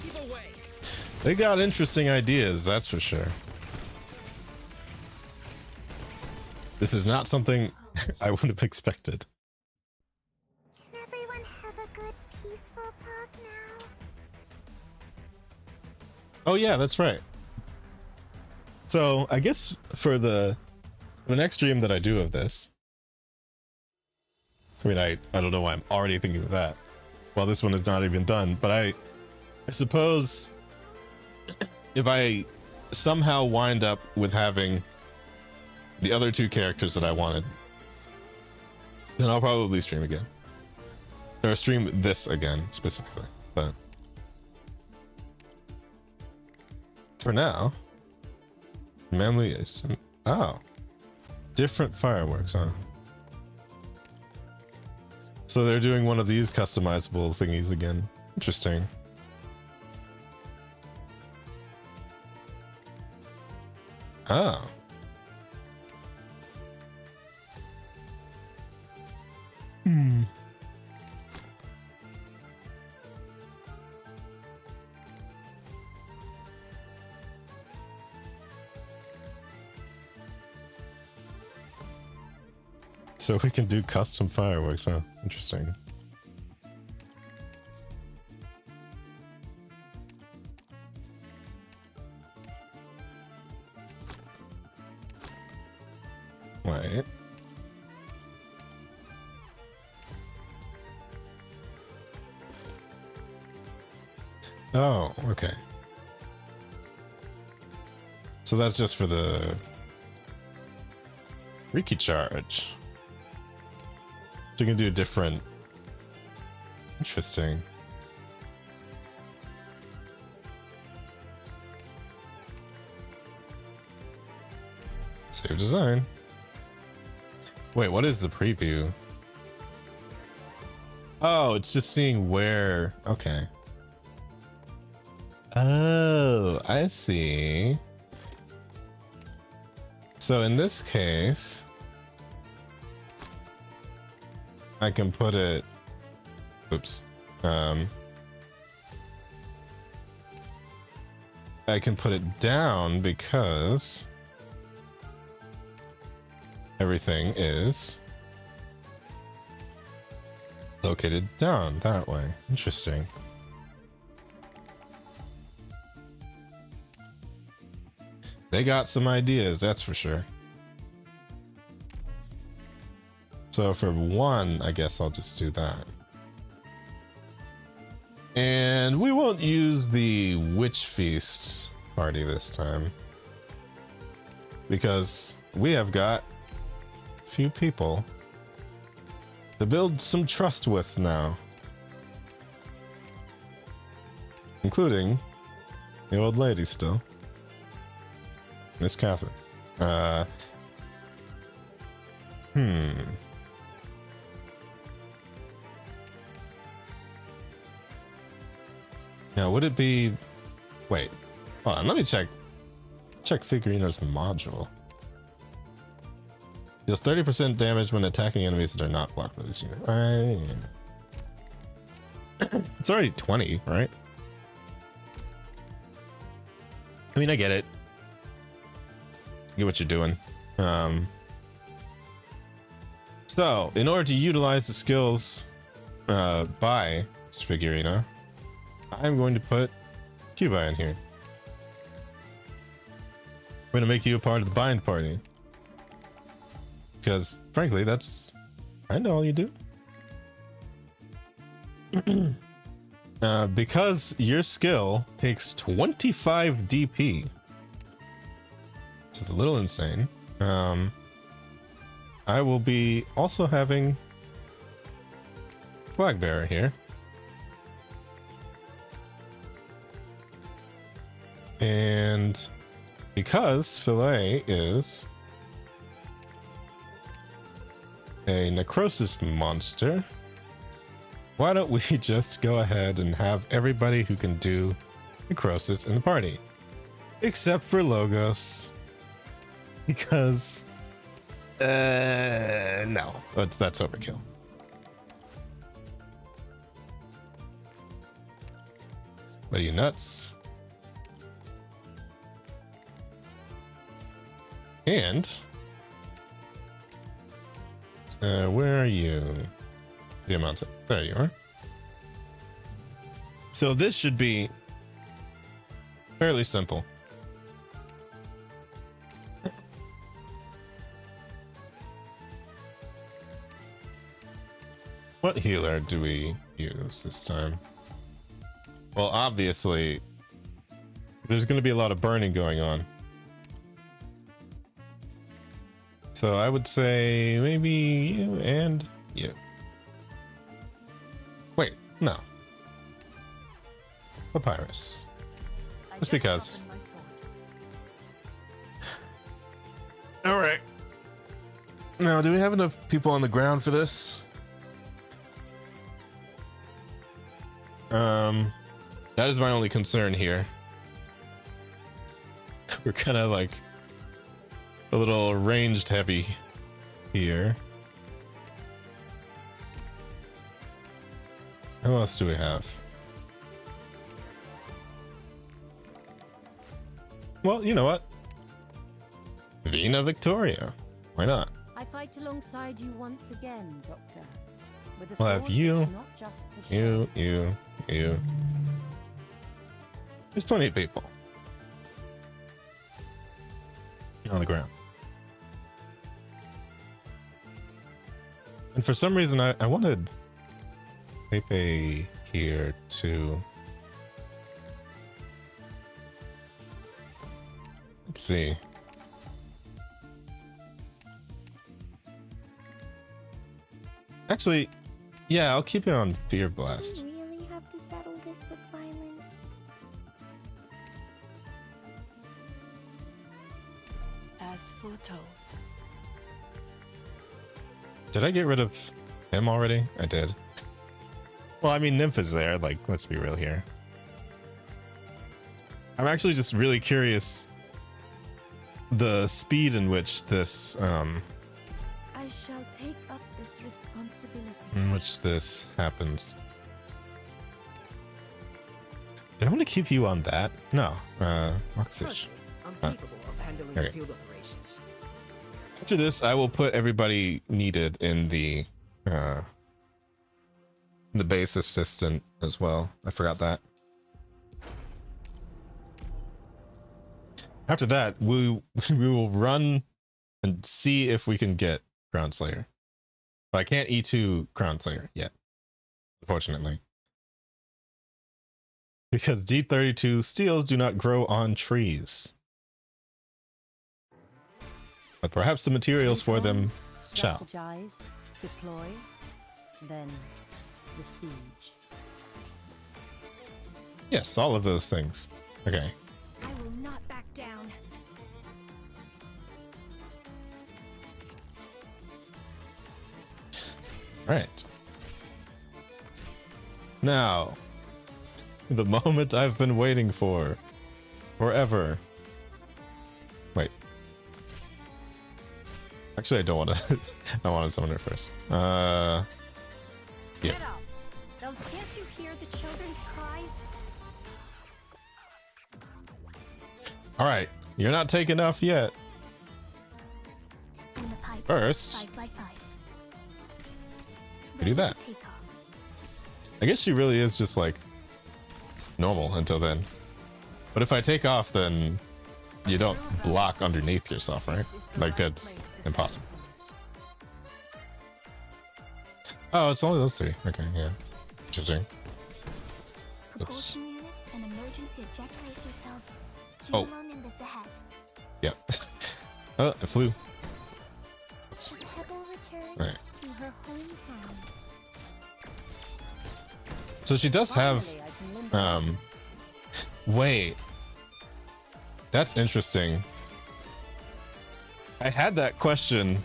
Keep away. They got interesting ideas, that's for sure. This is not something I would have expected. Can everyone have a good, peaceful talk now? Oh yeah, that's right. So I guess for the next stream that I do of this, I mean, I don't know why I'm already thinking of that. Well, this one is not even done, but I suppose if I somehow wind up with having the other two characters that I wanted, then I'll probably stream again. Or stream this again, specifically. But for now, memory is... Oh. Different fireworks, huh? So they're doing one of these customizable thingies again. Interesting. Oh. Hmm. So we can do custom fireworks, huh? Interesting. Wait. Oh, okay. So that's just for the Riki charge. So you can do different. Interesting. Save design. Wait, what is the preview? Oh, it's just seeing where. Okay. Oh, I see. So in this case, I can put it, oops, I can put it down because everything is located down that way. Interesting. They got some ideas, that's for sure. So for one, I guess I'll just do that. And we won't use the Witch Feast party this time, because we have got a few people to build some trust with now. Including the old lady still. Miss Catherine. Now, would it be... Wait. Hold on, let me check. Check Figurino's module. Deals 30% damage when attacking enemies that are not blocked by this unit. It's already 20, right? I mean, I get it. I get what you're doing. So, in order to utilize the skills by Figurino, I'm going to put Cuba in here. We're going to make you a part of the bind party. Because, frankly, that's kind of all you do. Because your skill takes 25 DP, which is a little insane, I will be also having Flag Bearer here. And because Filet is a necrosis monster, why don't we just go ahead and have everybody who can do necrosis in the party, except for Logos, because no, that's overkill. What are you, nuts? And where are you? Diamante. There you are. So this should be fairly simple. What healer do we use this time? Well, obviously, there's going to be a lot of burning going on. So I would say maybe you and you. Wait, no. Papyrus. Just because. All right. Now, do we have enough people on the ground for this? That is my only concern here. We're kind of like a little ranged heavy here. Who else do we have? Well, you know what? Vina Victoria. Why not? I fight alongside you once again, Doctor. With a We'll have sword you, that's not just for show. you. There's plenty of people on the ground. And for some reason, I wanted Pepe here too. Let's see. Actually, yeah, I'll keep it on Fear Blast. Do we really have to settle this with violence? As foretold. Did I get rid of him already? I did. Well, I mean, Nymph is there. Like, let's be real here. I'm actually just really curious the speed in which this, I shall take up this responsibility. in which this happens. Did I want to keep you on that? No. Rockstitch. I'm capable of handling okay. field operations. After this, I will put everybody needed in the base assistant as well. I forgot that. After that, we will run and see if we can get Crown Slayer. But I can't E2 Crown Slayer yet, unfortunately. Because D32 steels do not grow on trees. But perhaps the materials for them shall. Strategize, deploy, then the siege. Yes, all of those things. Okay. I will not back down. All right. Now, The moment I've been waiting for. Forever. Wait. Actually, I don't want to. I want to summon her first. Yeah. Can't you hear the children's cries? All right. You're not taking off yet. In the pipe. First. 5 by 5. We do that. Take off. I guess she really is just like normal until then. But if I take off, then you don't block underneath yourself, right? Like that's impossible. Oh, it's only those 3. Okay, yeah. Interesting. Let's... Propulsion units and emergency ejectors yourselves. Oh. Nimbus ahead. Yep. Oh, it flew. The Pebble returns Right. to her hometown. So she does have wait. That's interesting. I had that question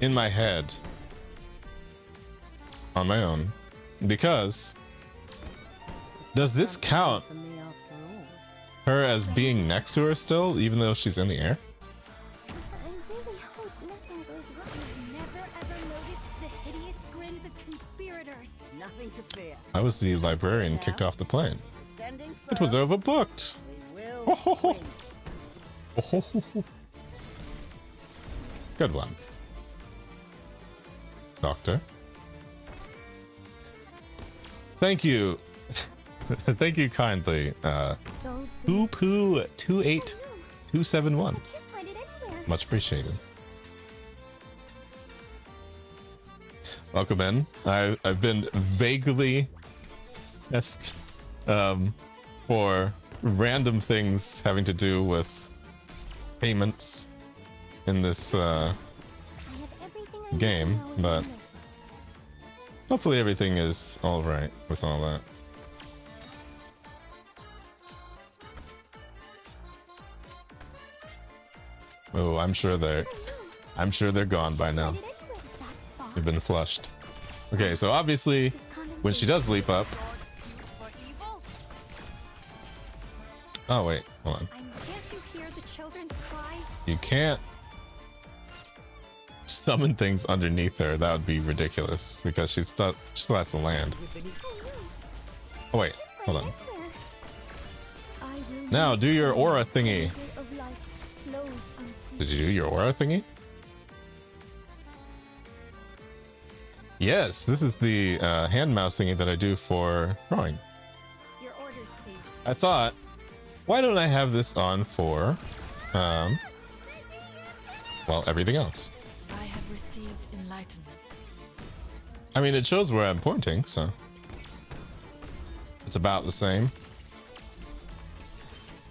in my head on my own because does this count her as being next to her still even though she's in the air? I really hope nothing goes wrong. Never ever noticed the hideous grins of conspirators. Nothing to fear. I was the librarian kicked off the plane. It was overbooked. Oh, ho, ho. Oh, ho, ho, ho. Good one. Doctor. Thank you. Thank you kindly. Poo 28271. Much appreciated. Welcome in. I've been vaguely test for random things having to do with payments in this game, but hopefully everything is all right with all that. Oh, I'm sure they're gone by now. They've been flushed. Okay, so obviously when she does leap up. Oh wait, hold on. Can't you hear the children's cries? You can't summon things underneath her. That would be ridiculous because she still has to land. Oh wait, hold on. Now do your aura thingy. Did you do your aura thingy? Yes, this is the hand mouse thingy that I do for drawing. Your orders, please. I thought, why don't I have this on for, well, everything else. I have received enlightenment. I mean, it shows where I'm pointing, so it's about the same.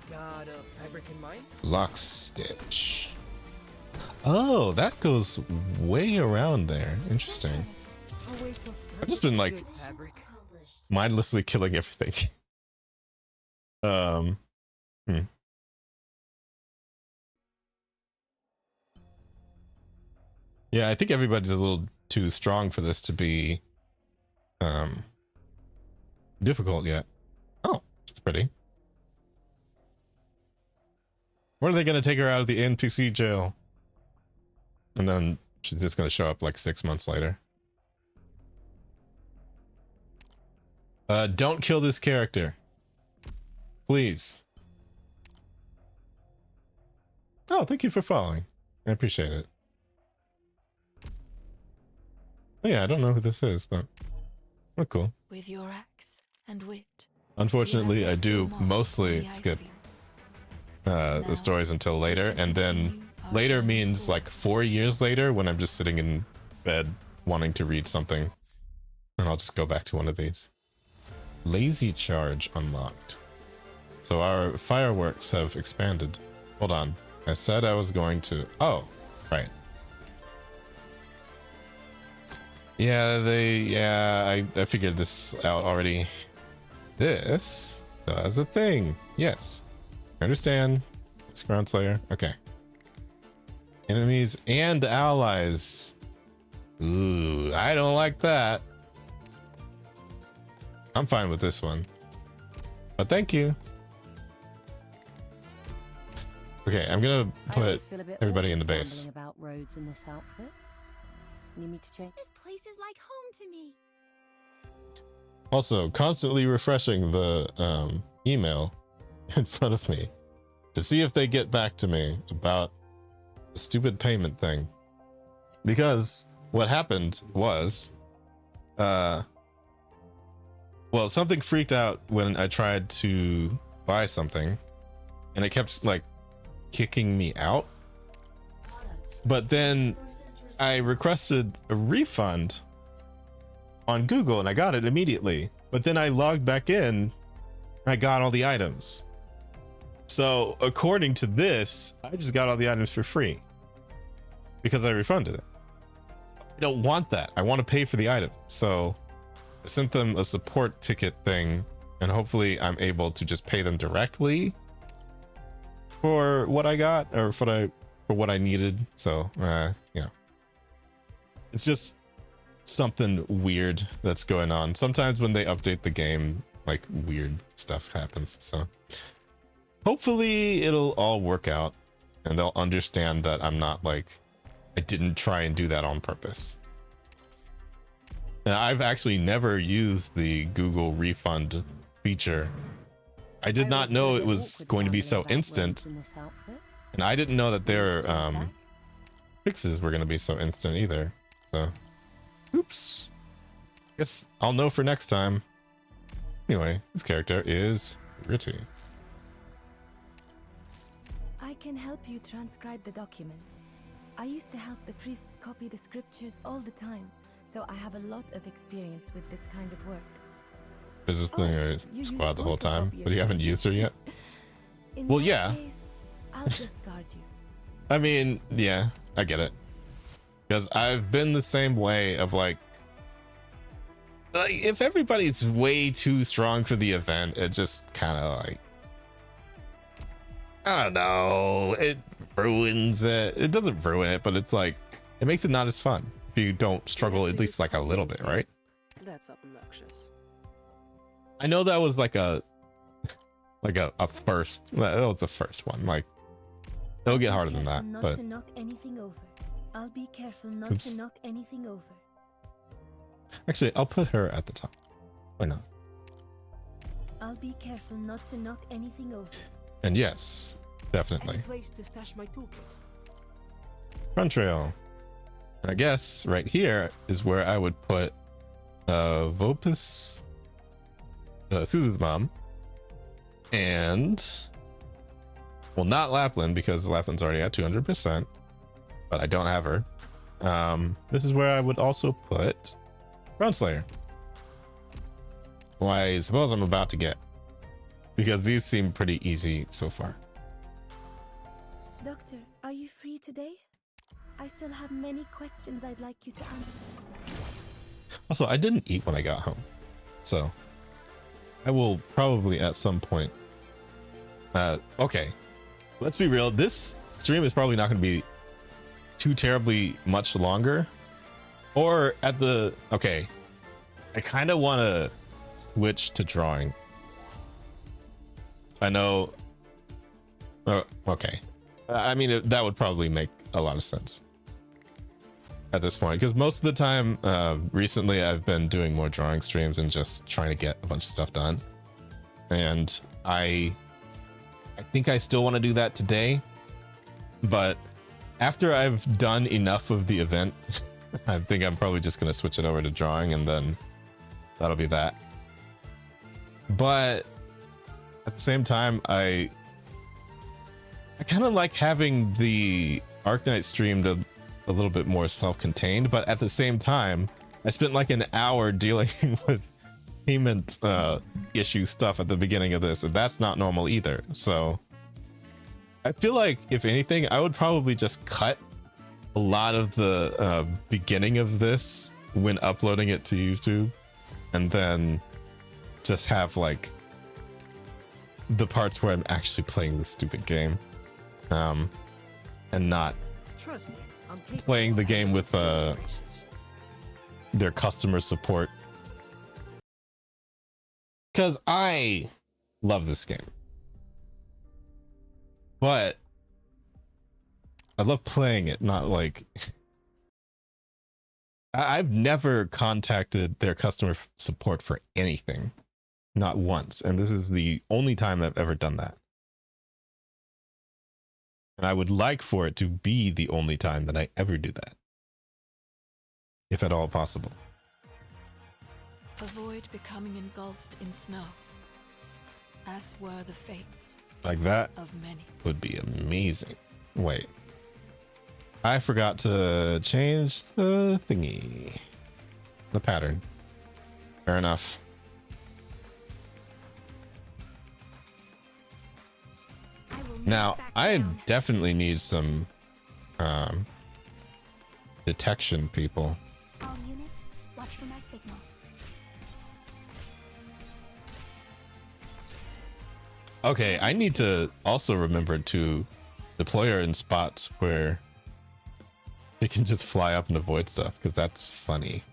Got a fabric in mind? Lock stitch. Oh, that goes way around there. Interesting. I've just been like mindlessly killing everything. Yeah, I think everybody's a little too strong for this to be difficult yet. Oh, it's pretty. When are they gonna take her out of the NPC jail? And then she's just gonna show up like 6 months later. Don't kill this character. Please. Oh, thank you for following. I appreciate it. Oh, yeah, I don't know who this is, but we're cool. With your axe and wit. Unfortunately, I do mostly skip the stories until later, and then later means like 4 years later when I'm just sitting in bed wanting to read something, and I'll just go back to one of these. Lazy charge unlocked. So our fireworks have expanded. Hold on. I said I was going to... Oh, right. Yeah, I figured this out already. This does a thing. Yes. I understand. It's Ground Slayer. Okay. Enemies and allies. Ooh, I don't like that. I'm fine with this one. But thank you. Okay, I'm gonna put everybody in the base. About roads in this outfit. Need me to change? This place is like home to me. Also, constantly refreshing the email in front of me to see if they get back to me about the stupid payment thing. Because what happened was, well, something freaked out when I tried to buy something, and it kept like kicking me out. But then I requested a refund on Google and I got it immediately. But then I logged back in and I got all the items. So according to this, I just got all the items for free because I refunded it. I don't want that. I want to pay for the item. So I sent them a support ticket thing, and hopefully I'm able to just pay them directly for what I got, or for what I needed. So you know, it's just something weird that's going on. Sometimes when they update the game, like weird stuff happens. So hopefully it'll all work out and they'll understand that I'm not like, I didn't try and do that on purpose. And I've actually never used the Google refund feature. I did not know it was going to be so instant, and I didn't know that their fixes were going to be so instant either. So oops, guess I'll know for next time. Anyway, this character is Ritty. I can help you transcribe the documents. I used to help the priests copy the scriptures all the time, so I have a lot of experience with this kind of work. Is this playing your squad the whole time, but you haven't used her yet? Well, yeah. I'll just guard you. I mean, yeah, I get it. Because I've been the same way of like if everybody's way too strong for the event, it just kind of like, I don't know, it ruins it. It doesn't ruin it, but it's like, it makes it not as fun if you don't struggle at least like a little bit, right? That's obnoxious. I know that was like a first. That was the first one. Like, it'll get harder than that. Not but to knock anything over. I'll be careful not oops. to knock anything over. Actually, I'll put her at the top. Why not? I'll be careful not to knock anything over. And yes, definitely. Any place to stash my toolkit? Front trail. And I guess right here is where I would put Vopus, Suzu's mom, and well, not Lappland, because Lappland's already at 200%, but I don't have her. This is where I would also put Groundslayer, who I suppose I'm about to get, because these seem pretty easy so far. Doctor, are you free today? I still have many questions I'd like you to answer. Also, I didn't eat when I got home, so I will probably at some point. Okay, let's be real. This stream is probably not going to be too terribly much longer. Or at the, okay, I kind of want to switch to drawing. I know. Okay. I mean, that would probably make a lot of sense at this point, because most of the time recently I've been doing more drawing streams and just trying to get a bunch of stuff done. And I think I still want to do that today, but after I've done enough of the event, I think I'm probably just going to switch it over to drawing, and then that'll be that. But at the same time, I kind of like having the Arknight streamed a little bit more self-contained, but at the same time, I spent like an hour dealing with payment issue stuff at the beginning of this, and that's not normal either. So I feel like, if anything, I would probably just cut a lot of the beginning of this when uploading it to YouTube, and then just have like the parts where I'm actually playing the stupid game, and not Trust me, I'm playing the game with their customer support because I love this game, but I love playing it, not like I've never contacted their customer support for anything, not once, and this is the only time I've ever done that. And I would like for it to be the only time that I ever do that, if at all possible. Avoid becoming engulfed in snow, as were the fates Like that of many. would be amazing. Wait, I forgot to change the thingy, the pattern. Fair enough. Now I definitely need some detection people. All units, watch for my signal. Okay, I need to also remember to deploy her in spots where they can just fly up and avoid stuff, because that's funny.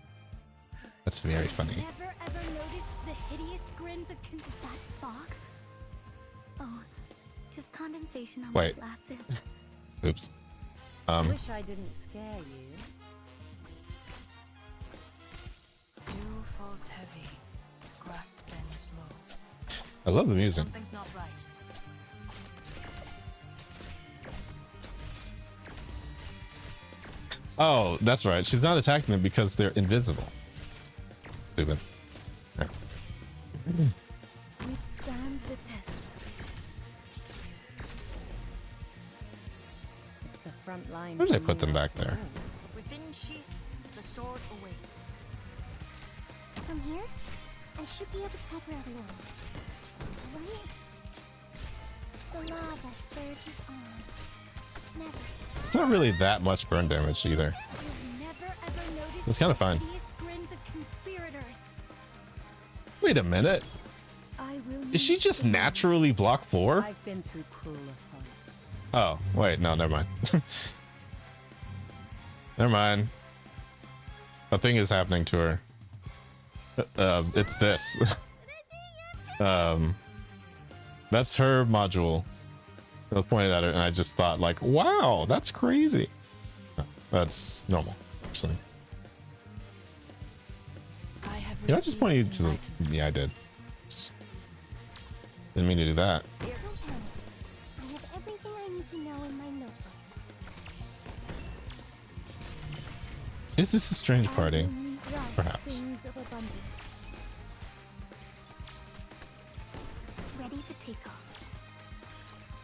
That's very funny. Never ever noticed the hideous grins of is that fog? Oh, just condensation on Wait. my glasses. Oops. Wish I didn't scare you. Dew falls heavy, grass bends low. I love the music. Something's not right. Oh, that's right. She's not attacking them because they're invisible. Stupid. Yeah. Withstand the test. It's the front line. Where did I put them back there? Within sheath, the sword awaits. From here, I should be able to help her out alone. Right? The lava surges on. Never. It's not really that much burn damage either. Never ever noticed It's kind of fine. hideous grins of conspirators. Wait a minute. I will Is she just naturally block 4? I've been through crueler fights. Oh, wait, no, never mind. Never mind. A thing is happening to her. It's this. That's her module. I was pointing at her and I just thought like, wow, that's crazy. No, that's normal, actually. Did I just point you to the... Yeah, I did. Oops. Didn't mean to do that. Don't panic. I have everything I need to know in my notebook. Is this a strange party? Perhaps. Things of abundance. Ready for takeoff.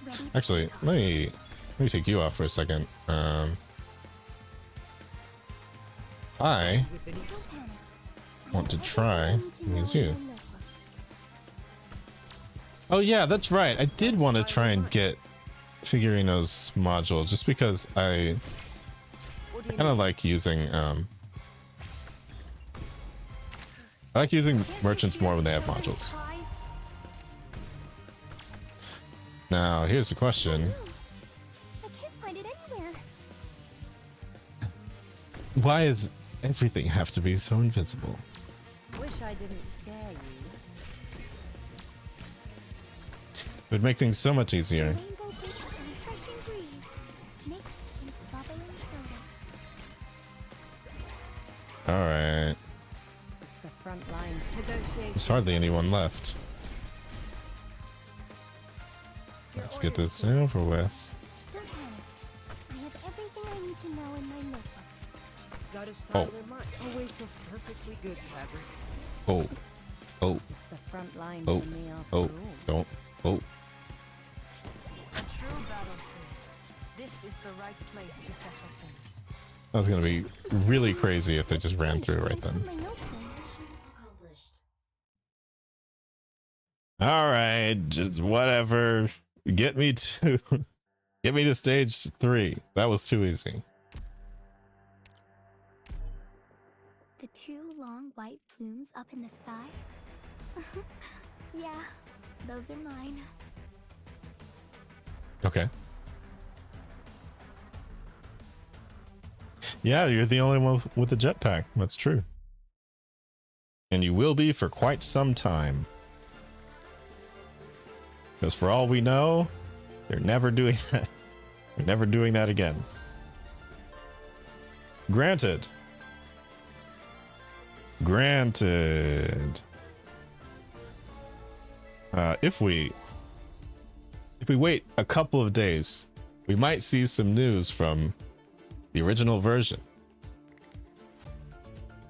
Ready for Actually, takeoff. let me take you off for a second. I want to try and use you. Oh yeah, that's right. I did want to try and get Figurino's module just because I kind of like using I like using merchants more when they have modules. Now, here's the question. I can't find it anywhere. Why does everything have to be so invincible? Wish I didn't scare you. It would make things so much easier. Rainbow Beach with a refreshing breeze, mixed with bubbling soda. Alright. It's the front line. Negotiation. There's hardly anyone left. Let's get this over with. Don't panic. I have everything I need to know in my notebook. Got a style Oh. in mind. Always look perfectly good, fabric. Oh. Oh. It's the front line Oh. for me after Oh. all. Don't. Oh. A true battlefield. This is the right place to settle things. That was gonna be really crazy if they just ran through right then. My notes in. Alright, just whatever. Get me to stage 3. That was too easy. The two long white plumes up in the sky? Yeah, those are mine. Okay. Yeah, you're the only one with the jetpack. That's true. And you will be for quite some time. Because for all we know, they're never doing that. They're never doing that again. Granted. Granted. If we wait a couple of days, we might see some news from the original version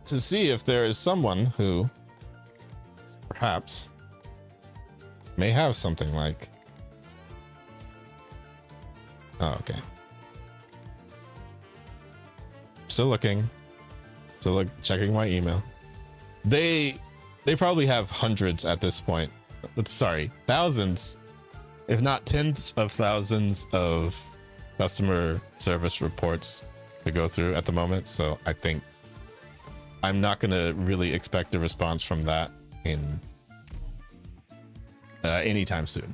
to see if there is someone who perhaps may have something like, oh, okay, still looking, checking my email. They probably have hundreds at this point. Sorry, thousands, if not tens of thousands of customer service reports to go through at the moment. So I think I'm not going to really expect a response from that in anytime soon.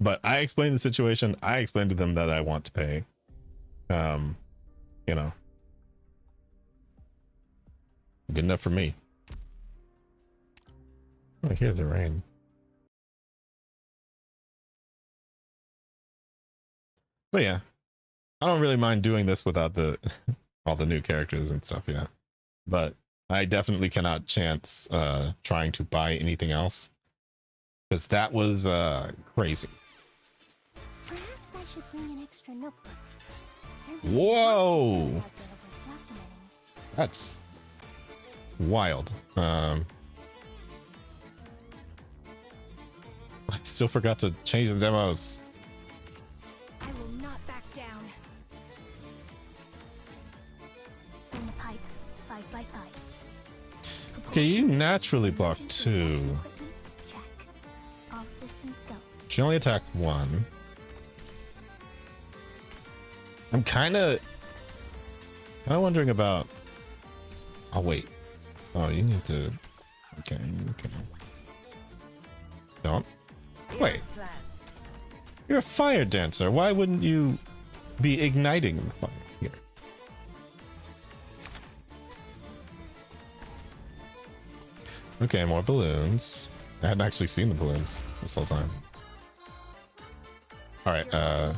But I explained the situation. I explained to them that I want to pay. You know, good enough for me. Oh, I hear the rain. But yeah, I don't really mind doing this without the all the new characters and stuff. Yeah, but I definitely cannot chance trying to buy anything else, because that was crazy. Perhaps I should bring an extra notebook. Whoa, that's wild. I still forgot to change the demos. I will not back down. In the pipe, 5 by 5. Okay, you naturally block 2. Check. All systems go. She only attacked 1. I'm kind of wondering about. Oh wait. Oh, you need to. Okay. Don't. Wait. You're a fire dancer. Why wouldn't you be igniting the fire here? Okay, more balloons. I hadn't actually seen the balloons this whole time. All right. Friends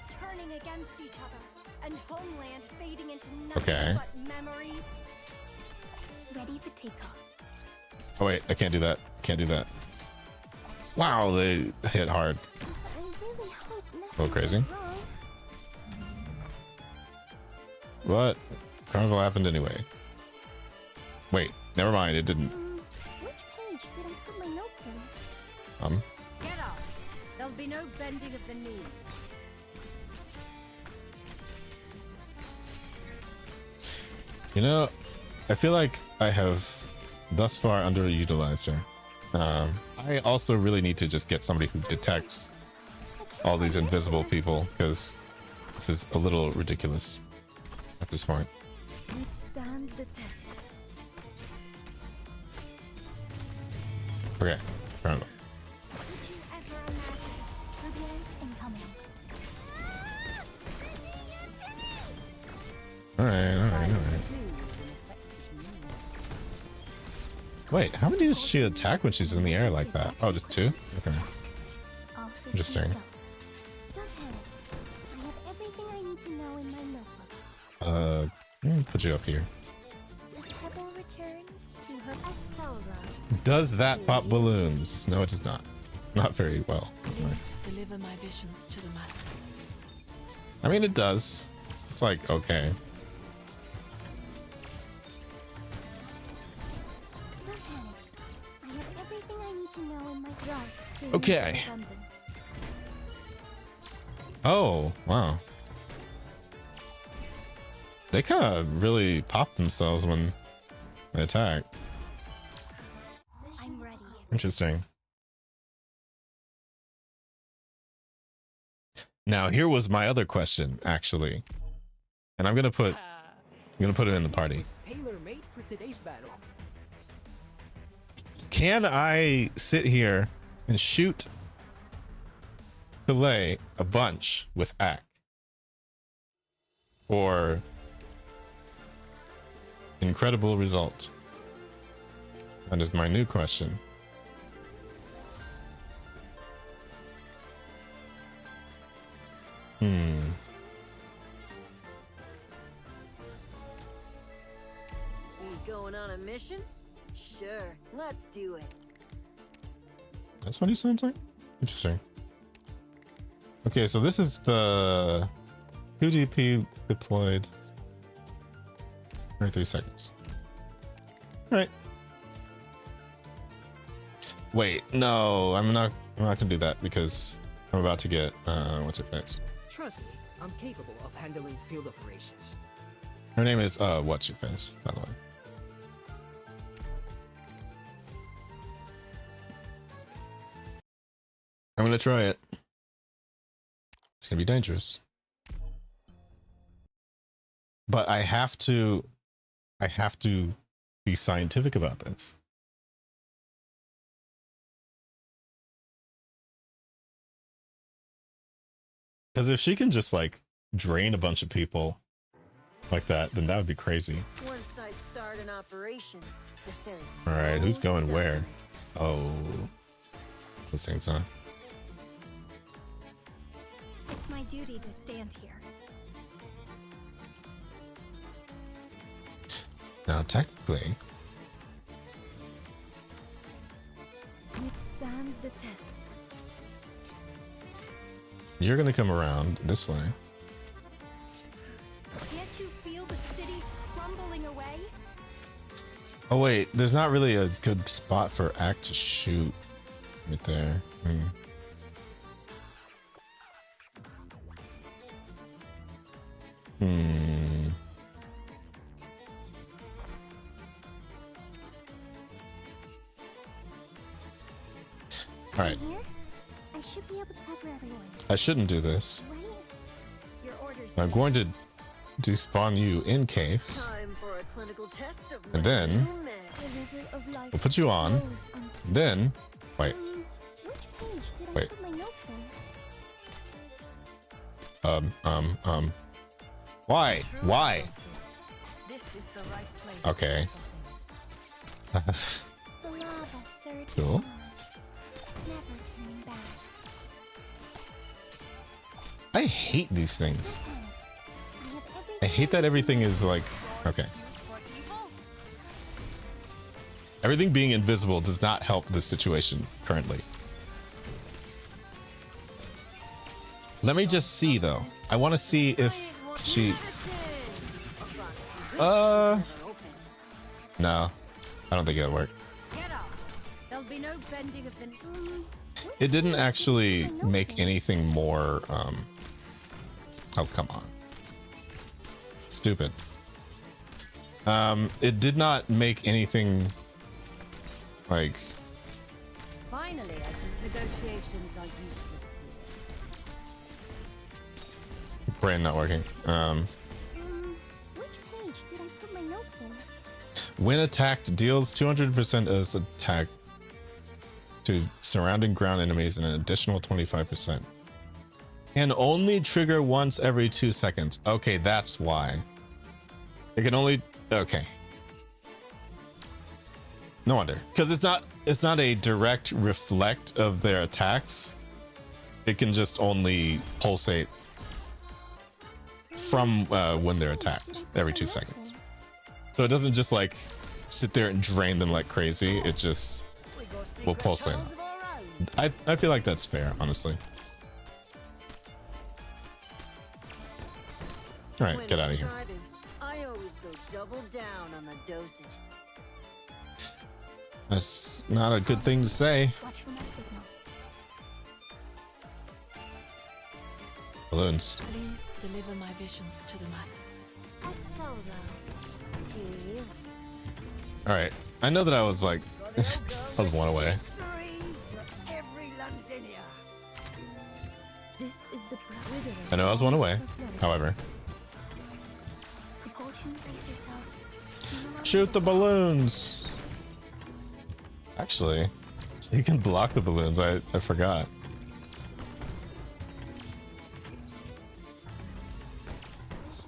turning against each other, and homeland fading into nothing Okay. but memories. Ready for takeoff. Oh wait, I can't do that. Can't do that. Wow, they hit hard. I really hope nothing A little crazy. went wrong. What? Carnival happened anyway. Wait, never mind. It didn't. Which page did I put my notes in? Get up. There'll be no bending of the knee. You know, I feel like I have thus far underutilized her. I also really need to just get somebody who detects all these invisible people, because this is a little ridiculous at this point. Stand the test. Okay, Carnival. Did you ever imagine turbulence incoming? Alright. Wait, how many does she attack when she's in the air like that? Oh, just 2? Okay. All systems Interesting. go. Don't panic. I have everything I need to know in my notebook. Let me put you up here. The pebble returns to her Asura. Does that pop balloons? No, it does not. Not very well. Please deliver my visions to the masses. I mean, it does. It's like, okay. Don't panic. I have everything I need to know in my dark. Okay. Oh, wow. They kind of really pop themselves when they attack. I'm ready. Interesting. Now, here was my other question, actually. And I'm gonna put it in the party. Tailor-made for today's battle. Can I sit here and shoot Filet a bunch with Ack? Or incredible result? That is my new question. We going on a mission? Sure, let's do it. That's what he sounds like? Interesting. Okay, so this is the 2DP deployed. 33 seconds. Alright. Wait, no, I'm not gonna do that because I'm about to get what's her face? Trust me, I'm capable of handling field operations. Her name is what's your face, by the way. I'm gonna try it. It's gonna be dangerous. But I have to be scientific about this. Because if she can just like drain a bunch of people like that, then that would be crazy. Once I start an operation, there's All right, who's no going stopping where? me. Oh, this thing's on. It's my duty to stand here. Now, technically, Withstand the test. you're gonna come around this way. Can't you feel the cities crumbling away? Oh wait, there's not really a good spot for Act to shoot right there. Hmm. All right, Here? I should be able to cover everyone. I shouldn't do this. Right? Your orders. I'm going to despawn you in case, Time for a clinical test of and my then new man. The river of life we'll put you on. flows unseen. Then, wait, Which page did I Wait. put my notes in? why? Why? This is the right place. Okay. The lava surges Cool. on, never turning back. I hate these things. I have every I hate that everything is like, okay. Everything being invisible does not help this situation currently. Let me just see though. I want to see if she, no, I don't think it'll work. Get off. There'll be no bending of the. It didn't actually make anything more, oh, come on. Stupid. It did not make anything like, Finally, I think negotiations are useless here. brain not working. Which page did I put my notes in? When attacked, deals 200% as attack to surrounding ground enemies and an additional 25%. Can only trigger once every 2 seconds. Okay, that's why. It can only, okay. No wonder, because it's not a direct reflect of their attacks. It can just only pulsate from when they're attacked every 2 seconds. So it doesn't just like sit there and drain them like crazy. It just will pulsate. I feel like that's fair, honestly. All right, When get out of here. prescribing, I always go double down on the dosage. That's not a good thing to say. Watch for my signal. Balloons. Please deliver my visions to the masses. A solo. To you. All right, I know that I was like, I was one away. This is the withering I know I was one away. However, Propulsion, brace yourselves. shoot the balloons. Actually, you can block the balloons. I forgot.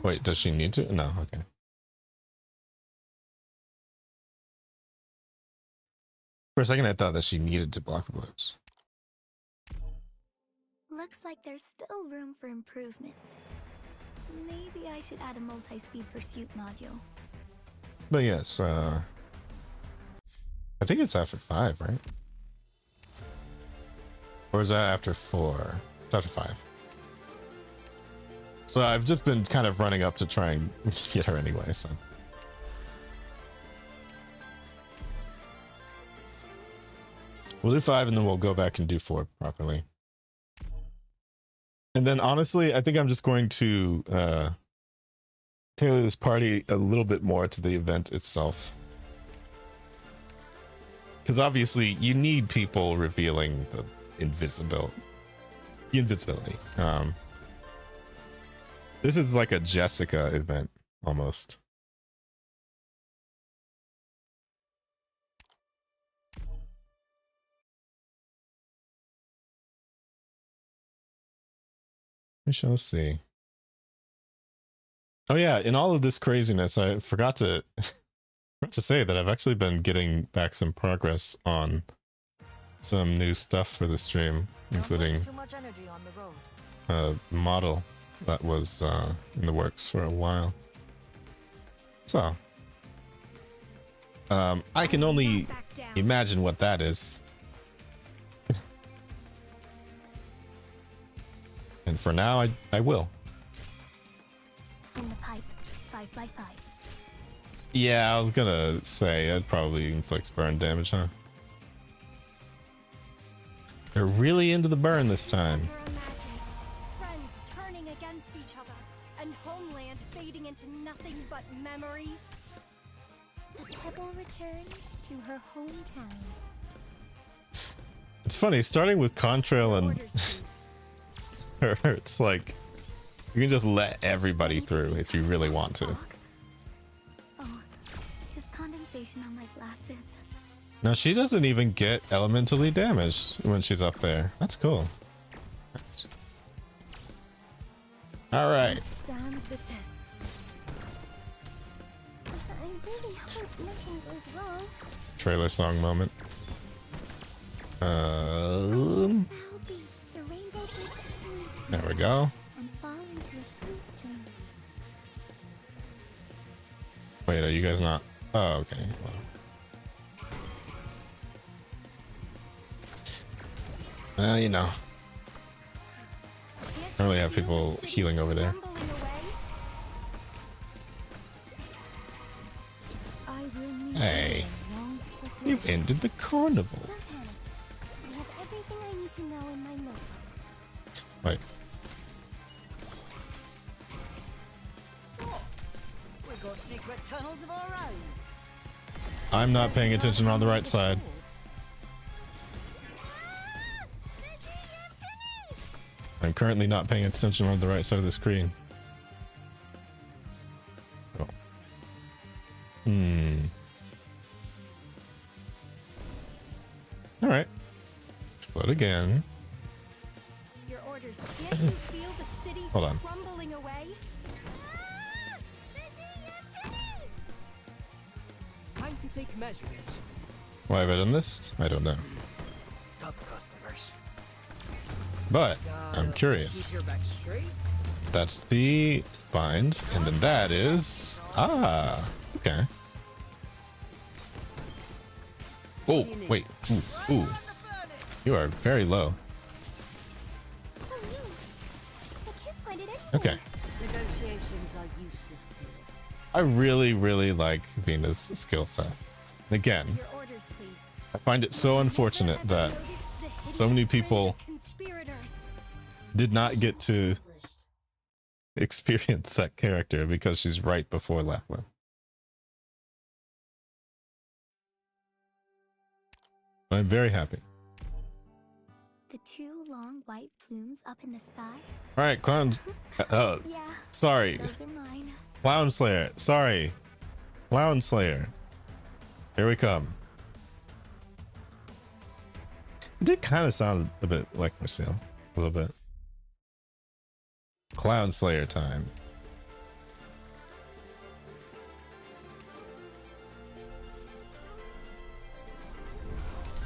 Wait, does she need to? No, okay. For a second, I thought that she needed to block the balloons. Looks like there's still room for improvement. Maybe I should add a multi-speed pursuit module. But yes, I think it's after 5, right? Or is that after 4? It's after 5. So I've just been kind of running up to try and get her anyway, so. We'll do 5 and then we'll go back and do 4 properly. And then honestly, I think I'm just going to tailor this party a little bit more to the event itself. Because obviously you need people revealing the invisibility. This is like a Jessica event almost. We shall see. Oh yeah, in all of this craziness, I forgot to say that I've actually been getting back some progress on some new stuff for the stream, including a model that was in the works for a while. So I can only imagine what that is. And for now, I will. In the pipe, 5 by 5. Yeah, I was gonna say it probably inflicts burn damage, huh? They're really into the burn this time. Friends turning against each other, and homeland fading into nothing but memories. The pebble returns to her hometown. It's funny, starting with Contrail and her, it's like you can just let everybody through if you really want to. Oh, just condensation on my glasses. No, she doesn't even get elementally damaged when she's up there. That's cool. Nice. All right. Stand the test. I really hope nothing goes wrong. Trailer song moment. Beasts, the rainbow breaks the sea, There we go. and fall into a sweet dream. Wait, are you guys not? Oh, okay. Well, you know. I really have people healing over there. Hey, you ended the carnival. I have everything I need to know in my notebook. Wait. We got secret tunnels of our own. I'm not paying attention on the right side. I'm currently not paying attention on the right side of the screen. Oh. All right. Explode again. Your orders. Can't you feel the cities Hold on. crumbling away? Time to take measurements. Why have I done this? I don't know. Tough customers. But I'm curious. Keep your back straight. That's the bind, and then that is okay. Oh wait, ooh. You are very low. Okay. Negotiations are useless here. I really like Vina's skill set. And again, I find it so unfortunate that so many people did not get to experience that character because she's right before Lappland. I'm very happy. The 2 long white plumes up in the sky. All right, clowns. Oh, Yeah, sorry. those are mine. Clown Slayer. Sorry. Clown Slayer. Here we come. It did kind of sound a bit like Marcel. A little bit. Clown Slayer time.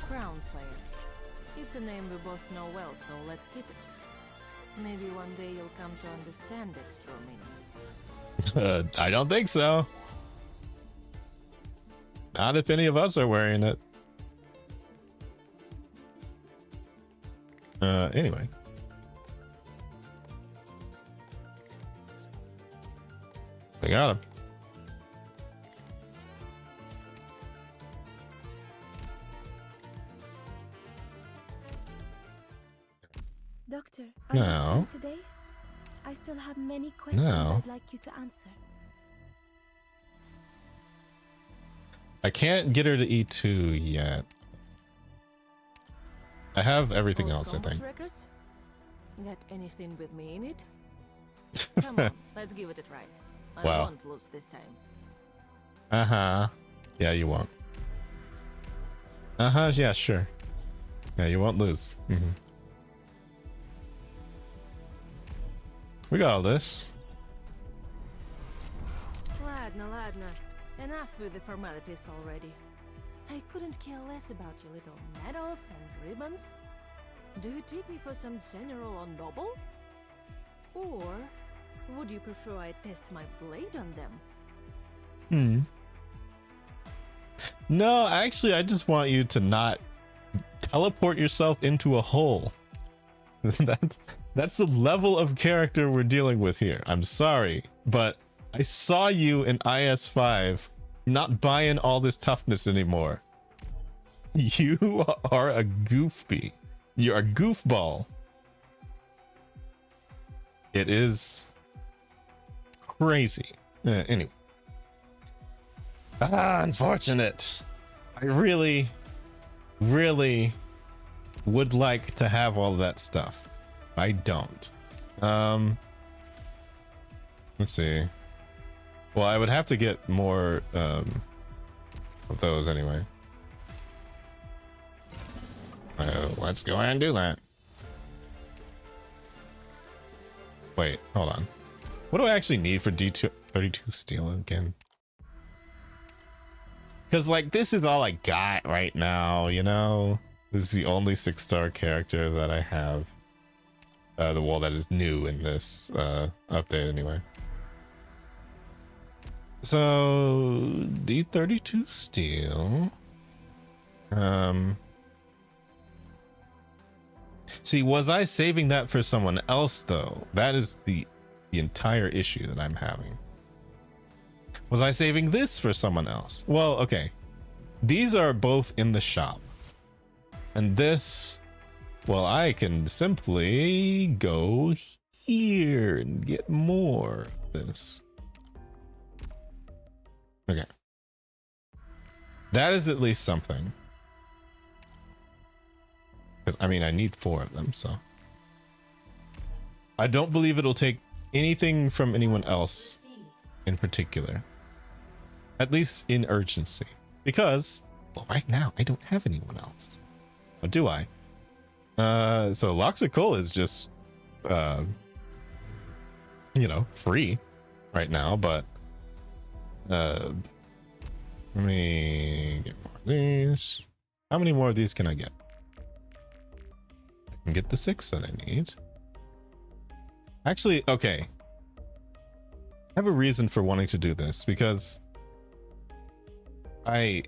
Crown Slayer. It's a name we both know well, so let's keep it. Maybe one day you'll come to understand its true meaning. I don't think so. Not if any of us are wearing it. Anyway. We got him. Doctor, are you No. free today? I still have many questions No. I'd like you to answer. I can't get her to E2 yet. I have everything Old else, I combat think. records? Got anything with me in it? Come on, let's give it a try. I Wow. won't lose this time. Uh-huh. Yeah, you won't. Uh-huh, yeah, sure. Yeah, you won't lose. We got all this. Ladna. Enough with the formalities already. I couldn't care less about your little medals and ribbons. Do you take me for some general or noble? Or would you prefer I test my blade on them? No, actually, I just want you to not teleport yourself into a hole. That's the level of character we're dealing with here. I'm sorry, but I saw you in IS5 not buying all this toughness anymore. You are a goofy. You're a goofball. It is crazy. Anyway. Unfortunate. I really would like to have all that stuff. I don't. Let's see. Well, I would have to get more of those anyway. Let's go ahead and do that. Wait, hold on. What do I actually need for D32 steel again? Because, like, this is all I got right now, you know? This is the only 6-star character that I have. The wall that is new in this update, anyway. So, D32 steel. See, was I saving that for someone else, though? That is the entire issue that I'm having. Was I saving this for someone else? Well, okay. These are both in the shop. And this, well, I can simply go here and get more of this. Okay. That is at least something. Because, I mean, I need 4 of them, so. I don't believe it'll take anything from anyone else in particular. At least in urgency. Because, well, right now, I don't have anyone else. Or do I? So Loxical is just, you know, free right now, but, let me get more of these. How many more of these can I get? I can get the 6 that I need. Actually, okay. I have a reason for wanting to do this because I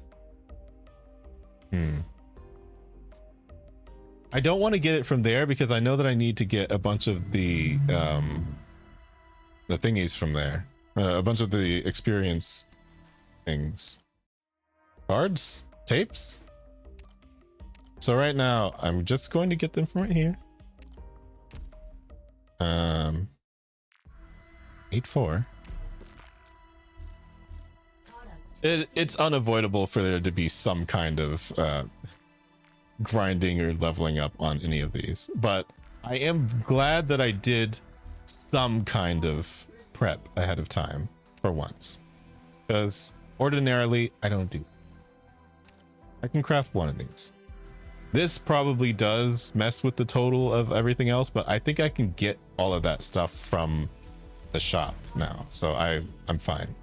don't want to get it from there because I know that I need to get a bunch of the thingies from there. A bunch of the experience things. Cards? Tapes? So right now, I'm just going to get them from right here. 8-4. It's unavoidable for there to be some kind of grinding or leveling up on any of these, but I am glad that I did some kind of prep ahead of time for once, because ordinarily I don't do that. I can craft one of these. This probably does mess with the total of everything else, but I think I can get all of that stuff from the shop now, so I'm fine.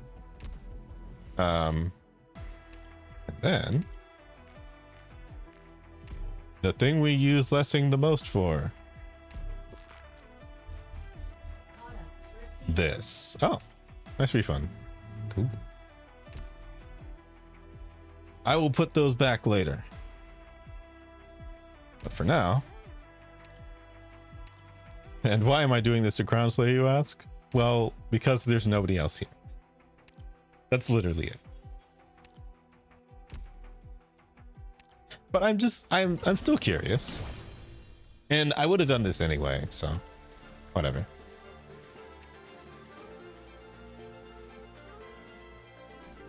And then the thing we use Lessing the most for. This. Oh, nice refund. Cool. I will put those back later. But for now. And why am I doing this to Crown Slayer, you ask? Well, because there's nobody else here. That's literally it. But I'm still curious. And I would have done this anyway, so whatever.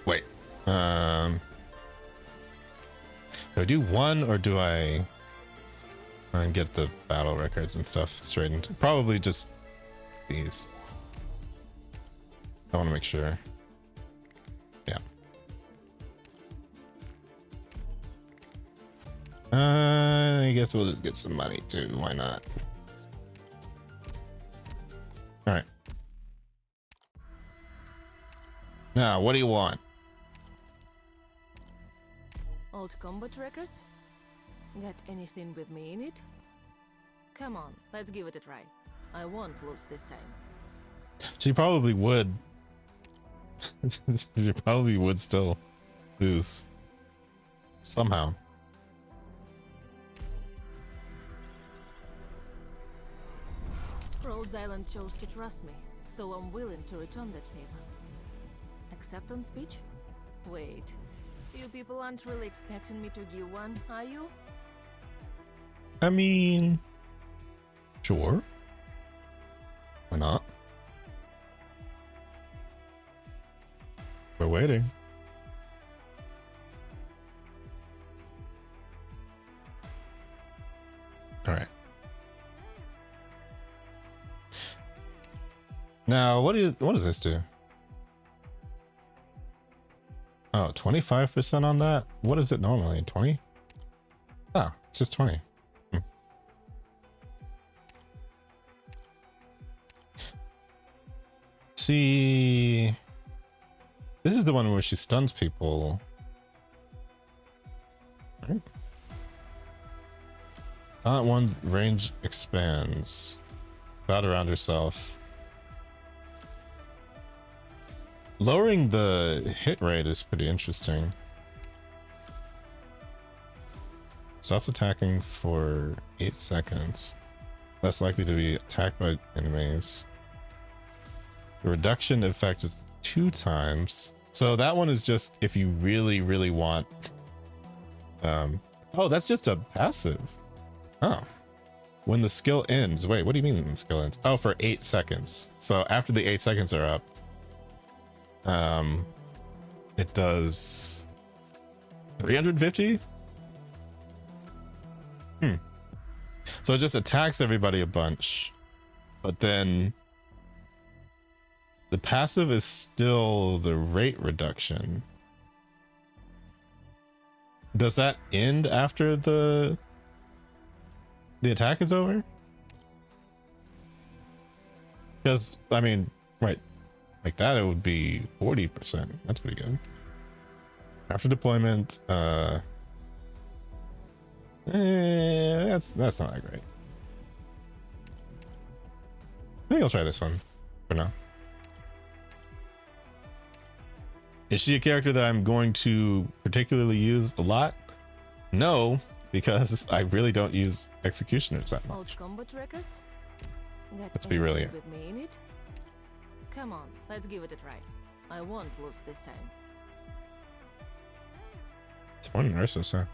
Wait. Do I do one or do I get the battle records and stuff straightened? Probably just these. I want to make sure. Yeah. I guess we'll just get some money too. Why not? All right. Now, what do you want? Old combat records? Got anything with me in it? Come on, let's give it a try. I won't lose this time. She probably would. She probably would still lose. Somehow. Rhodes Island chose to trust me, so I'm willing to return that favor. Acceptance speech? Wait, you people aren't really expecting me to give one, are you? I mean, sure. Why not? We're waiting. All right. Now, what does this do? Oh, 25% on that? What is it normally? 20? Oh, it's just 20. See, this is the one where she stuns people. Right. One range expands. Cloud around herself. Lowering the hit rate is pretty interesting. Stops attacking for 8 seconds. Less likely to be attacked by enemies. The reduction effect is 2 times. So that one is just if you really, really want. Oh, that's just a passive. Oh. When the skill ends. Wait, what do you mean when the skill ends? Oh, for 8 seconds. So after the 8 seconds are up, it does 350. So it just attacks everybody a bunch, but then the passive is still the rate reduction. Does that end after the attack is over? Because I mean, right, like that, it would be 40%. That's pretty good. After deployment, that's not that great. I think I'll try this one for now. Is she a character that I'm going to particularly use a lot? No, because I really don't use executioners that much. Old combat records? Let's be really. With me in it? Come on, let's give it a try. I won't lose this time. It's one Ursus, huh?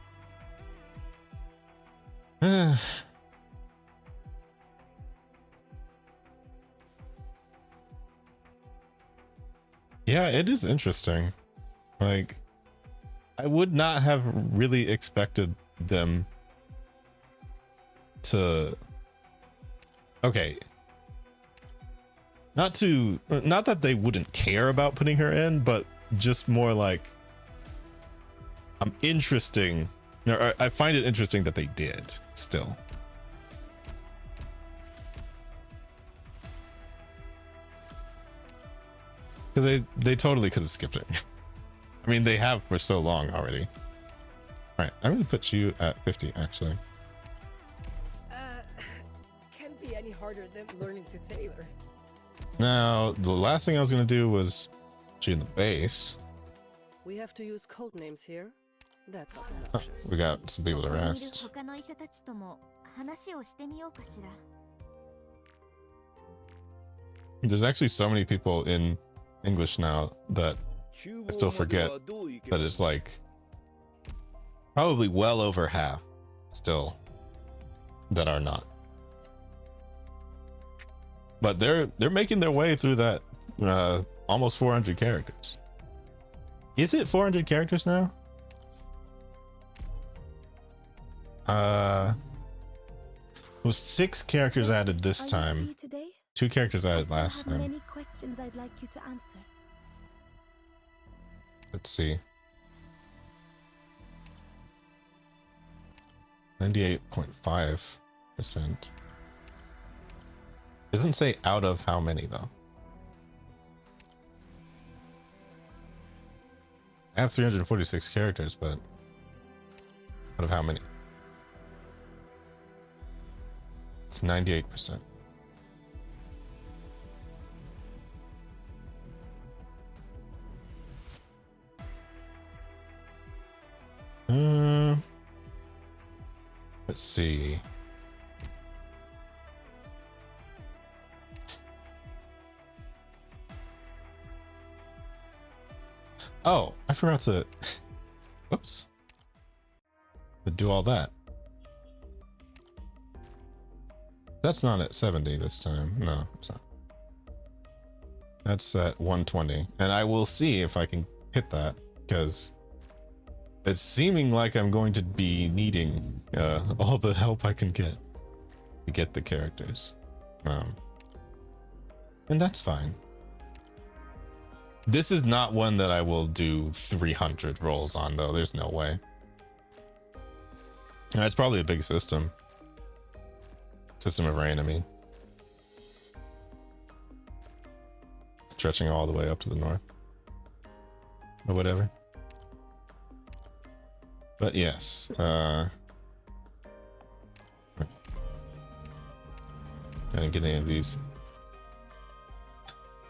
Yeah, it is interesting. Like, I would not have really expected them to. Okay. Not that they wouldn't care about putting her in, but just more like I find it interesting that they did still. Because they totally could have skipped it. I mean, they have for so long already. All right, I'm going to put you at 50, actually. Can't be any harder than learning to tailor. Now, the last thing I was going to do was shoot in the base. We have to use code names here. That's Oh, obnoxious. we got some people to ここにいる rest. 他の医者たちとも話をしてみようかしら。 There's actually so many people in English now that I still forget that it's like probably well over half still that are not. But they're making their way through that almost 400 characters. Is it 400 characters now? It was 6 characters added this time. 2 characters added last I have time. many questions I'd like you to answer. Let's see. 98.5%. Doesn't say out of how many though. I have 346 characters, but out of how many? It's 98%. Let's see. Oh, I forgot to whoops. To do all that. That's not at 70 this time. No, it's not. That's at 120. And I will see if I can hit that, because it's seeming like I'm going to be needing all the help I can get to get the characters. And that's fine. This is not one that I will do 300 rolls on, though. There's no way. And it's probably a big system. System of Rain, I mean. Stretching all the way up to the north. Or whatever. But yes, I didn't get any of these.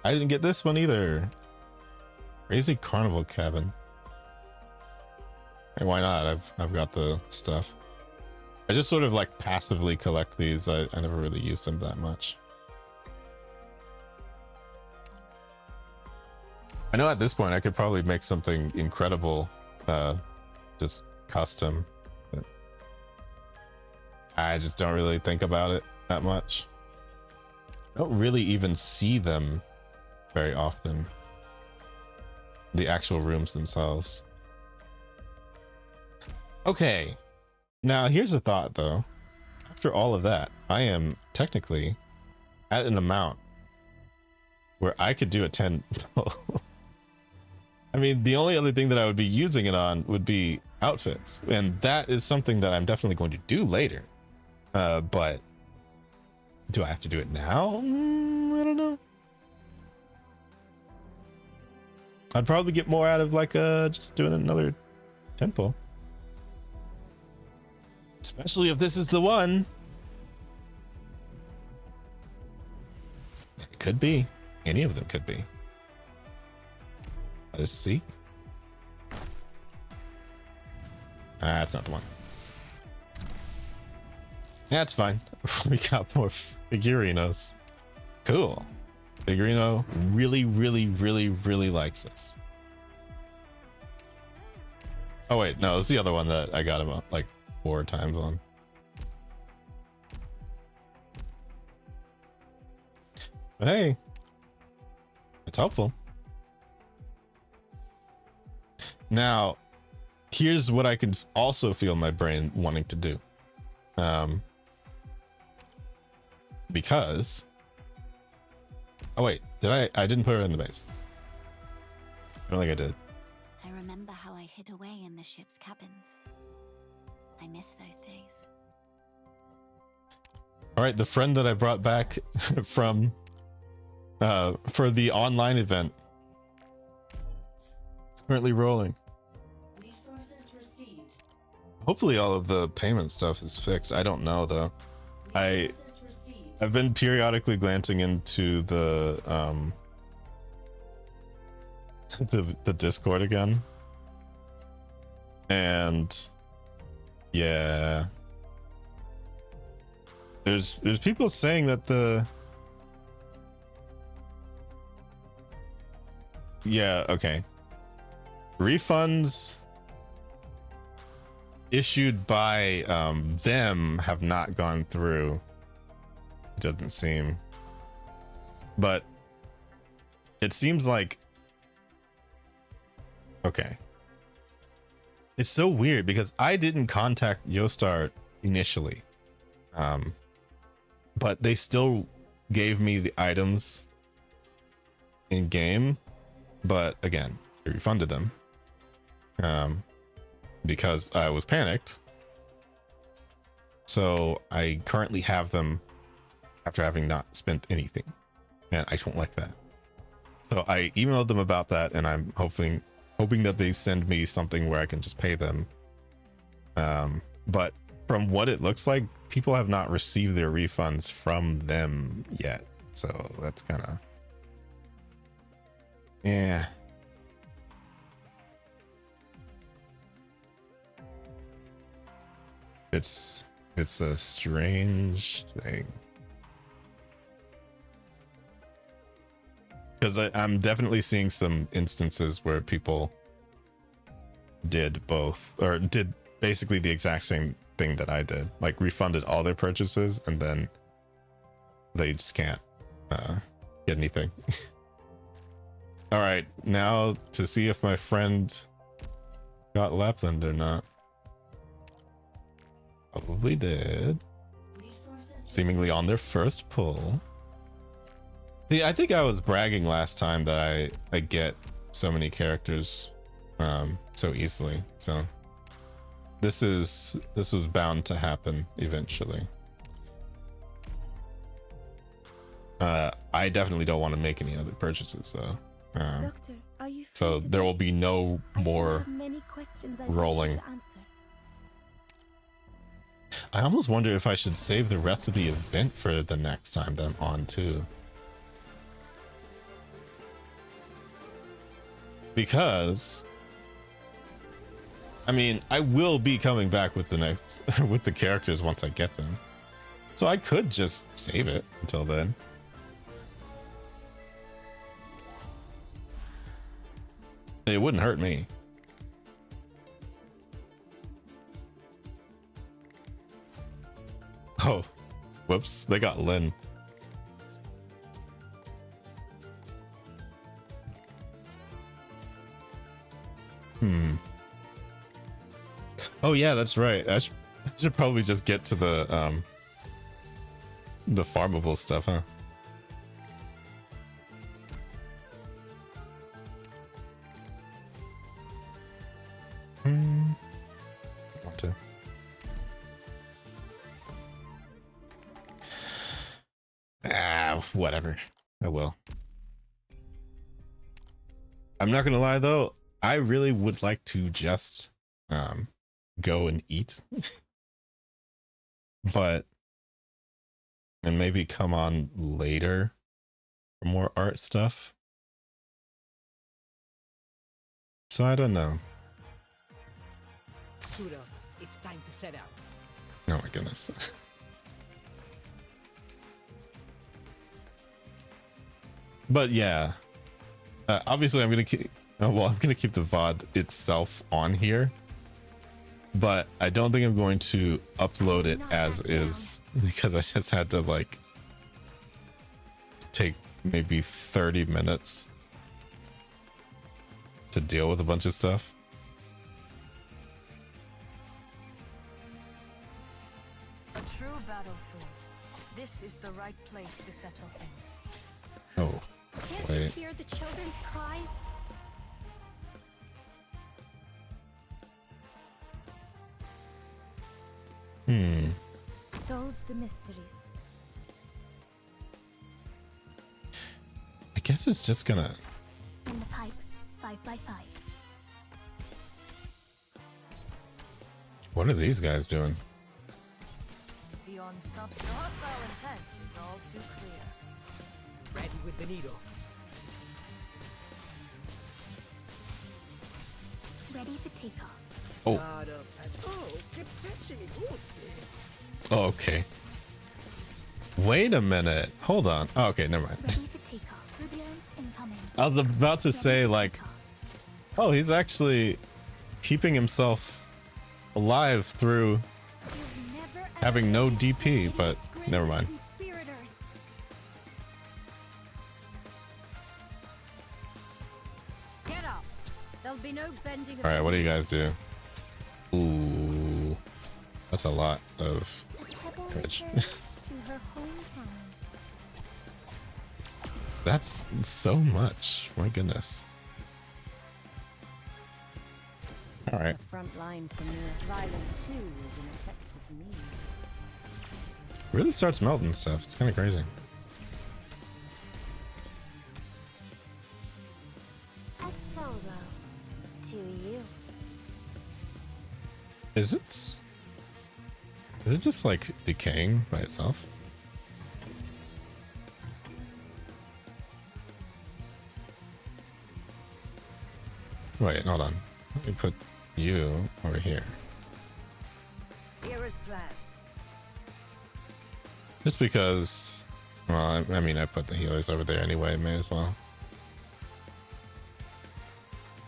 I didn't get this one either. Crazy Carnival Cabin. Hey, why not? I've got the stuff. I just sort of like passively collect these. I never really use them that much. I know at this point I could probably make something incredible, just custom, but I just don't really think about it that much. I don't really even see them very often. The actual rooms themselves. Okay. Now here's a thought though. After all of that, I am technically at an amount where I could do a 10. I mean, the only other thing that I would be using it on would be outfits, and that is something that I'm definitely going to do later. But do I have to do it now? I don't know. I'd probably get more out of like just doing another temple, especially if this is the one. It could be. Any of them could be. Let's see. That's not the one. That's fine. We got more figurinos. Cool. Figurino really, really, really, really likes this. Oh wait, no, it's the other one that I got him like 4 times on. But hey, it's helpful. Now, here's what I can also feel my brain wanting to do. Because... Oh wait, I didn't put her in the base. I don't think I did. I remember how I hid away in the ship's cabins. I miss those days. All right, the friend that I brought back from for the online event. It's currently rolling. Hopefully all of the payment stuff is fixed. I don't know though. I've been periodically glancing into the Discord again. And yeah, there's people saying that okay, refunds issued by them have not gone through. It doesn't seem, but it seems like, okay, it's so weird because I didn't contact Yostar initially, but they still gave me the items in game, but again, I refunded them because I was panicked. So I currently have them after having not spent anything, and I don't like that. So I emailed them about that, and I'm hoping that they send me something where I can just pay them. But from what it looks like, people have not received their refunds from them yet. So that's kind of, yeah. It's a strange thing. Because I'm definitely seeing some instances where people did both, or did basically the exact same thing that I did, like refunded all their purchases, and then they just can't get anything. All right, now to see if my friend got Lappland or not. Probably did. Seemingly on their first pull. See, I think I was bragging last time that I get so many characters so easily. So this was bound to happen eventually. I definitely don't want to make any other purchases though. Doctor, are you free So there will be no more many questions rolling. I almost wonder if I should save the rest of the event for the next time that I'm on too. Because I mean, I will be coming back with the next with the characters once I get them. So I could just save it until then. It wouldn't hurt me. Oh, whoops, they got Lynn. Oh yeah, that's right. I should probably just get to the farmable stuff, huh? Want to. Whatever. I will. I'm not gonna lie though, I really would like to just go and eat. And maybe come on later for more art stuff. So I don't know. Suit up. It's time to set out. Oh my goodness. But yeah, obviously I'm gonna keep the VOD itself on here, but I don't think I'm going to upload it as is, because I just had to like take maybe 30 minutes to deal with a bunch of stuff. A true battlefield. This is the right place to settle things. Oh, Can't you hear the children's cries? Solve the mysteries. I guess it's just gonna. In the pipe, 5x5. What are these guys doing? Beyond subtle hostile intent is all too clear. Ready with the needle. Ready for takeoff. Oh. Oh, okay. Wait a minute. Hold on. Oh, okay, never mind. Ready for takeoff. Turbulence incoming. I was about to say, like, oh, he's actually keeping himself alive through having no DP, but never mind. Get up. There'll be no bending. All right, what do you guys do? Ooh, that's a lot of damage. To her hometown. That's so much. My goodness. All right. The front line for mere violence too is an effective means. Really starts melting stuff. It's kind of crazy. A solo to you. Is it just like decaying by itself? Wait, hold on. Let me put you over here. Here is plan. Just because, well, I mean, I put the healers over there anyway, may as well.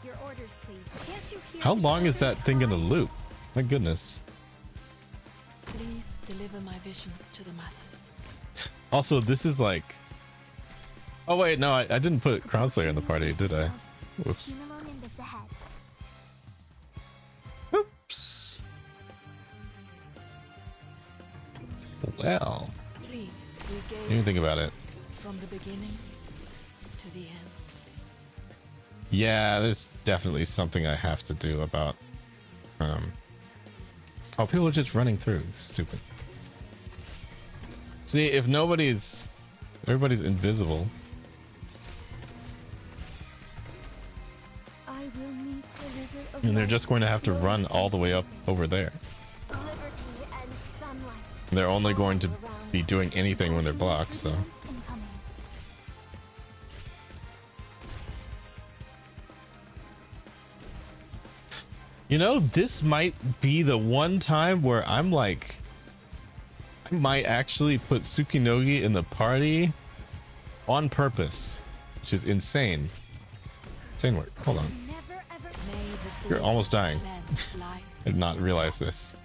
Your orders, please. Can't you hear How the long is that children's thing gonna cries? loop? My goodness. Please deliver my visions to the masses. Also, this is like... Oh wait, no, I didn't put Crownslayer in the party, did I? Whoops. Oops. Well, Please, we you gave didn't think about it. from the beginning to the end. Yeah, there's definitely something I have to do about... Oh, people are just running through. It's stupid. See, if everybody's invisible. I will meet the river of And they're life just going to have to flowing run all the way up over there. Liberty and sunlight. They're only going to be doing anything when they're blocked, so. Incoming. You know, this might be the one time where I'm like, I might actually put Tsukinogi in the party on purpose, which is insane. Insane work. Hold on. Never ever. You're almost dying. I did not realize this.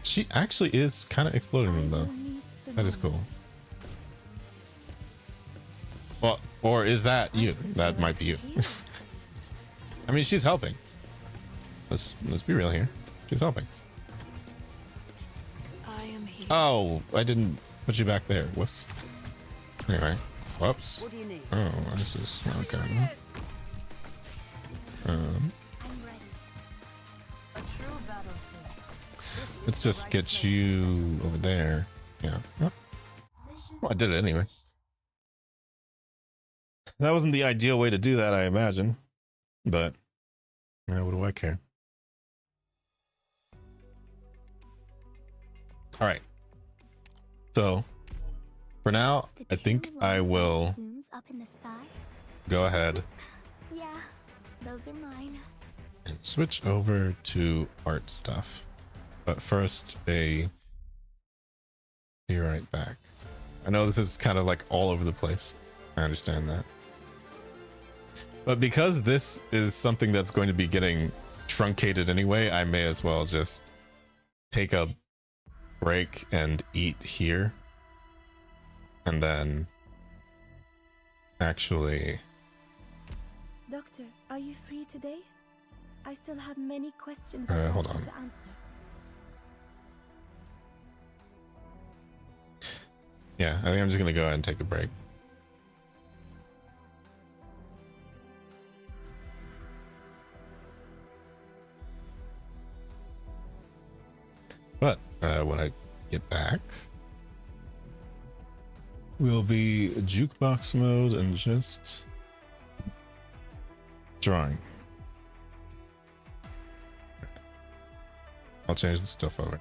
She actually is kind of exploding them though. That is cool. Well, or is that you? That might be you. I mean, she's helping. Let's be real here. She's helping. I am here. Oh, I didn't put you back there. Whoops. Anyway, whoops. What do you need? Oh, this is okay. I'm ready. A true battlefield. This is Let's the just right get place. you over there. Yeah. Oh. Well, I did it anyway. That wasn't the ideal way to do that, I imagine. But, yeah, what do I care? All right. So, for now, I think I will Plumes up in the sky. go ahead Yeah, those are mine. and switch over to art stuff. But first, be right back. I know this is kind of like all over the place. I understand that. But because this is something that's going to be getting truncated anyway, I may as well just take a break and eat here. And then actually... Doctor, are you free today? I still have many questions hold to on. answer. Yeah, I think I'm just going to go ahead and take a break. But when I get back, we'll be jukebox mode and just drawing. I'll change the stuff over.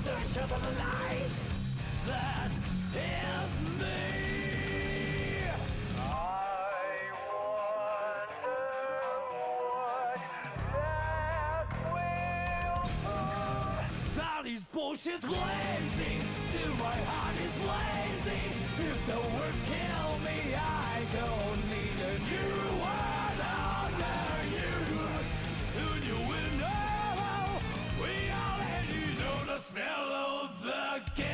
foundation of the light that is me. That is bullshit blazing, still my heart is blazing. If the words kill me, I don't need a new word under you. Soon you will know, we already know the smell of the game.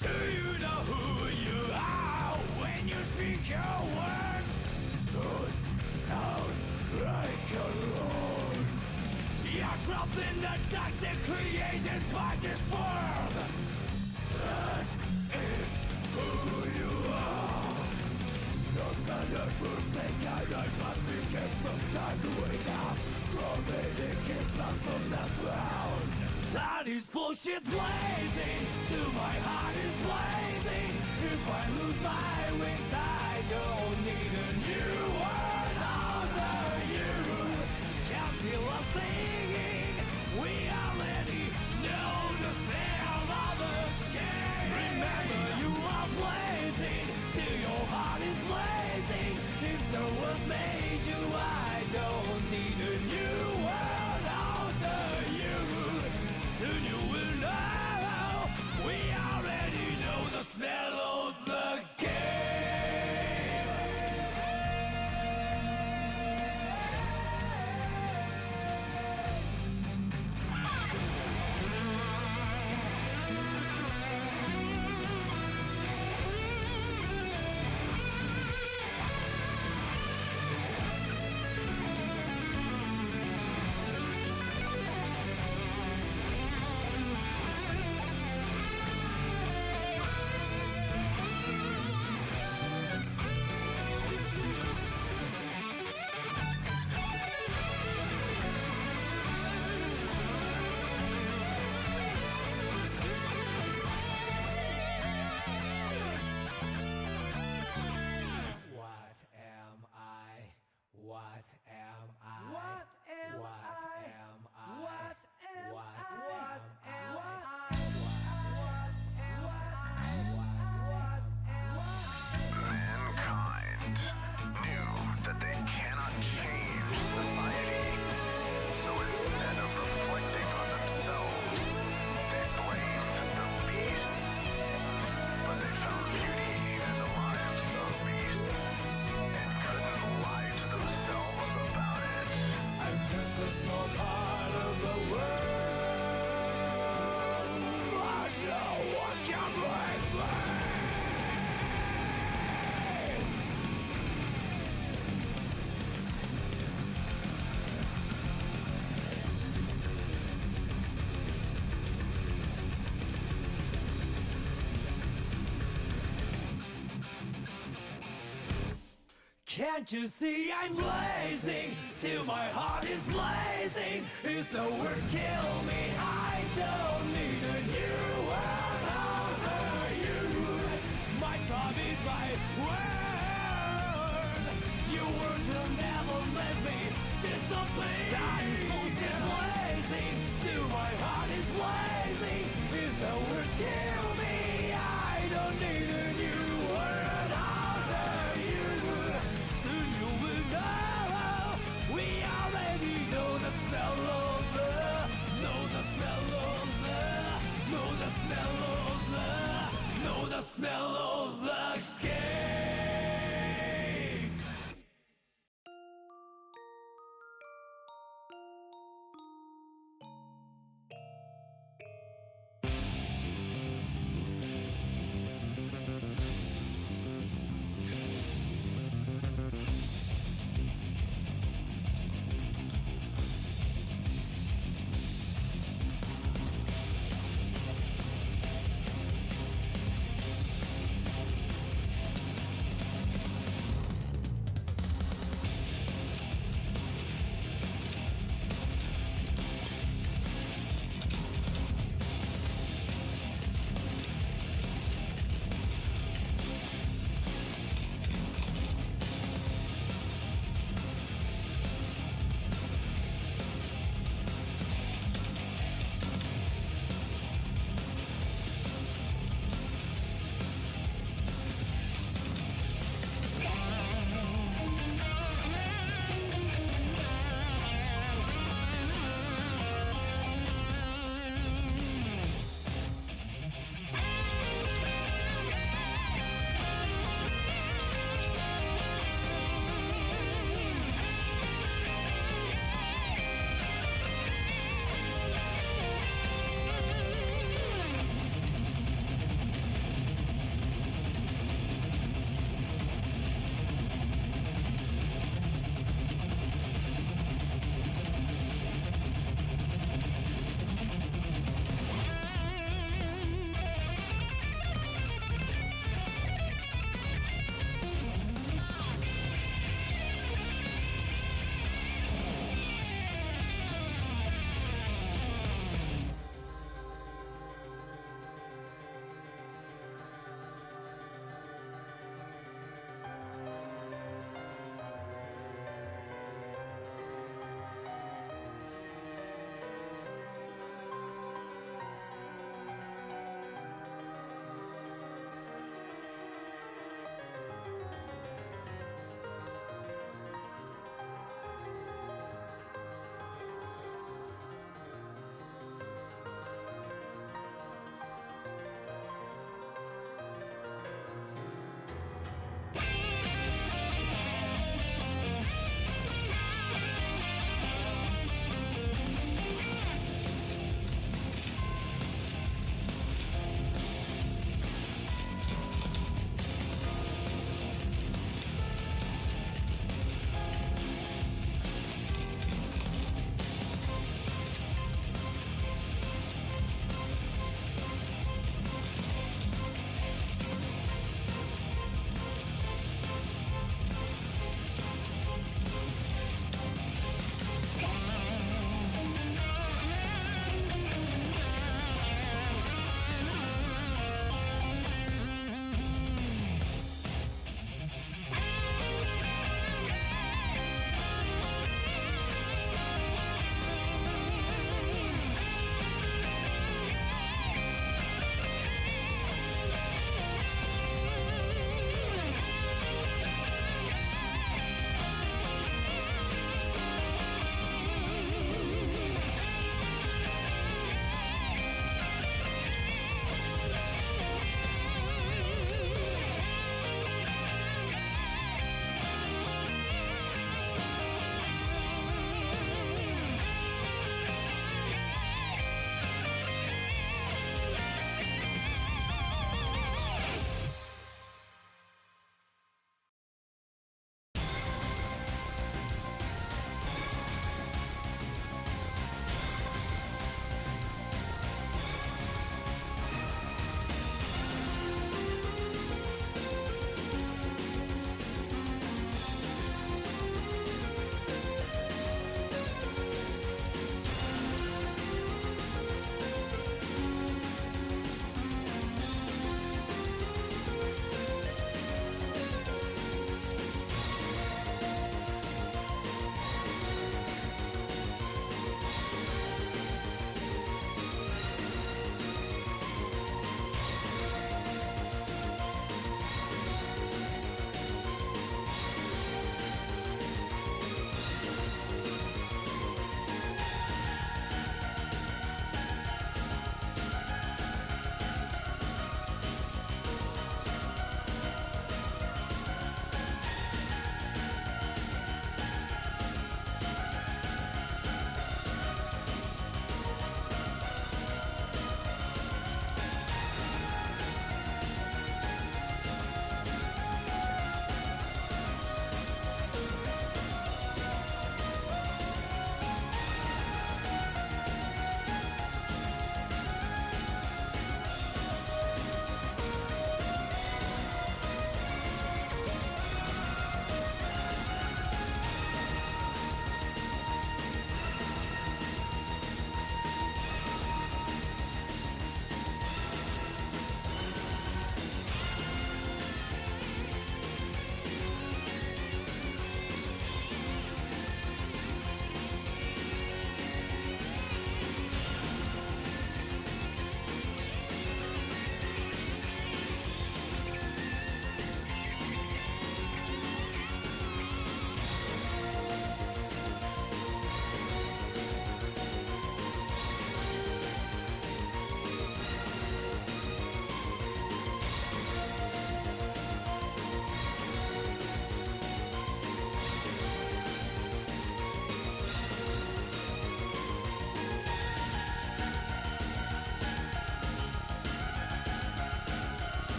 Do you know who you are when you speak your words? Don't sound like your own. You're trapped in the toxic created by this world. That is who you are. No standards will sink and I must begin some time to wake up. Gravity keeps us on the ground. That is bullshit blazing, still my heart is blazing. If I lose my wings, I don't need a new word under you. Can't feel a thing, we already know the smell of the game. Remember you are blazing, still your heart is blazing. If the world made you, I don't need a new word under you. Soon you will know, we already know the smell of the game. Mankind knew that they cannot change society. So instead of reflecting on themselves, they blamed the beasts. But they found beauty in the lives of beasts and couldn't lie to themselves about it. I'm just a small part of the world, but no one can break me. Can't you see I'm blazing? Still my heart is blazing. If the words kill me, I don't need a new word under you. My tribe is my word. Your words will never let me disobey. That is bullshit blazing. Still my heart is blazing. If the words kill me, I don't need a new word under you. Soon you will know, we already know the smell of the, know the smell of the, know the smell of the, know the smell of the game.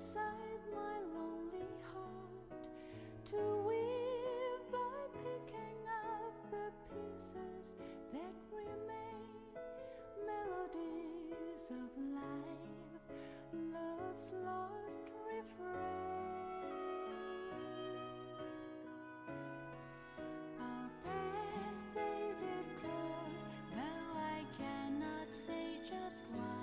inside my lonely heart to weave by picking up the pieces that remain, melodies of life, love's lost refrain. Our paths they did cross, though I cannot say just why.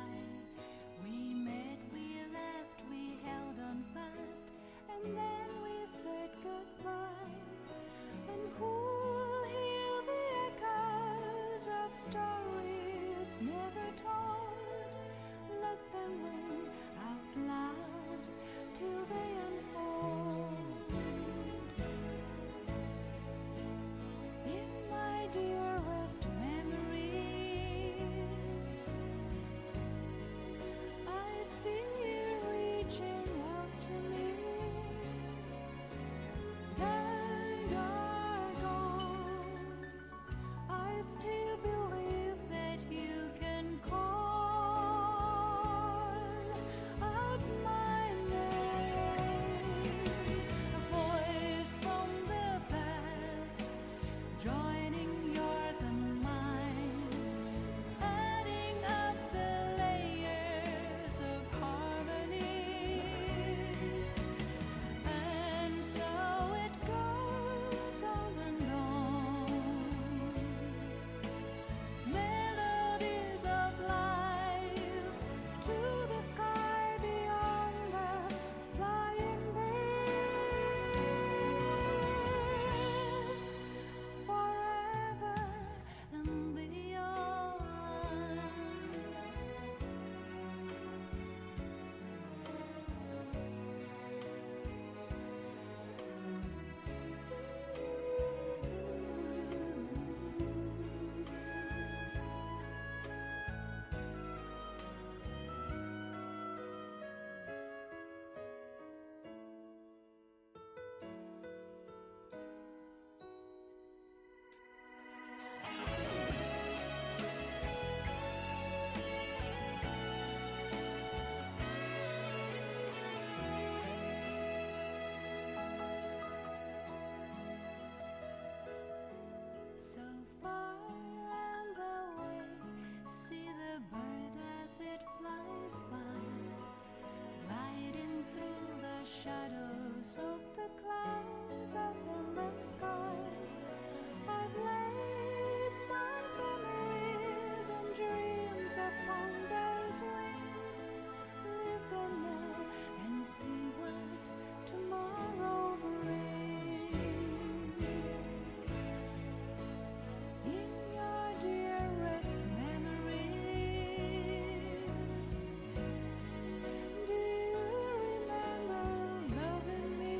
We met, we left, we held on fast, and then we said goodbye. And who'll hear the echoes of stories never told? Let them ring out loud till they unfold. In my dearest memories, I see you reaching out to me, and are gone. I still believe that you can call out my name, a voice from the past, joining yours and mine, adding up the layers of harmony. And so it goes on and on, melodies of life to the sky beyond the flying birds, forever and beyond. So far and away, see the bird as it flies by, gliding through the shadows of the clouds up in the sky. I've laid my memories and dreams upon those wings. Live them now and see what tomorrow brings. In your dearest memories, do you remember loving me?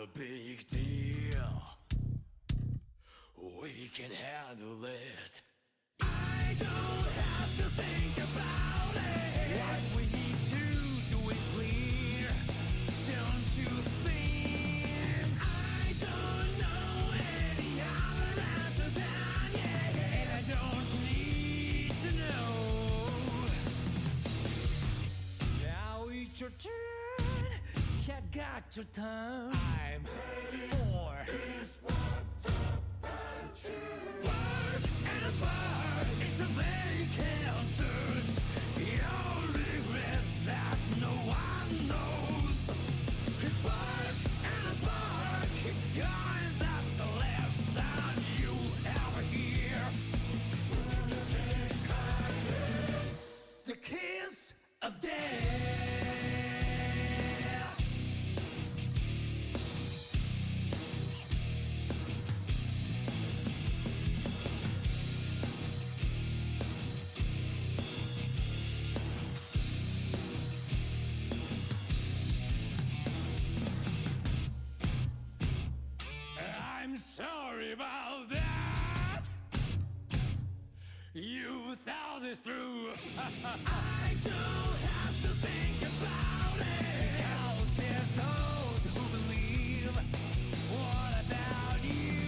a big deal. We can handle it. I don't have to think about it. What we need to do is clear. Don't you think? I don't know any other answer than yeah. And I don't need to know. Now it's your turn. Cat got your turn. I'm for this one to work and a bird. It's a vacant dirt. Your regret that no one knows. Bird and a bird. Keep going, that's the last sound you ever hear. The kiss of death. I'm sorry about that. You thought this through. I don't have to think about it. Out there's those who believe. What about you?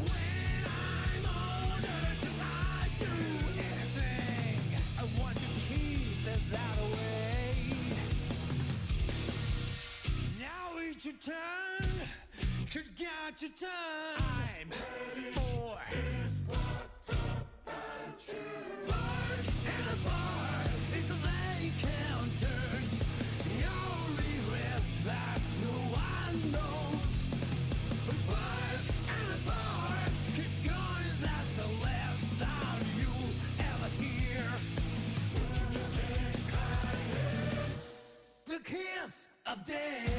When I'm older, do I do anything? I want to keep it that way. Now it's your turn. Could got your turn. I'm for this bird and a bird is a vacant dirt. Your regret that no one knows. A bird and a bird keep going. That's the last sound you ever hear. The kiss of death.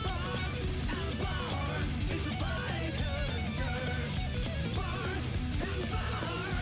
Bird and bird is a vacant dirt. Bird and bird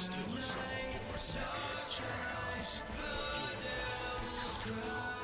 Still a song for a second chance. The devil's cry.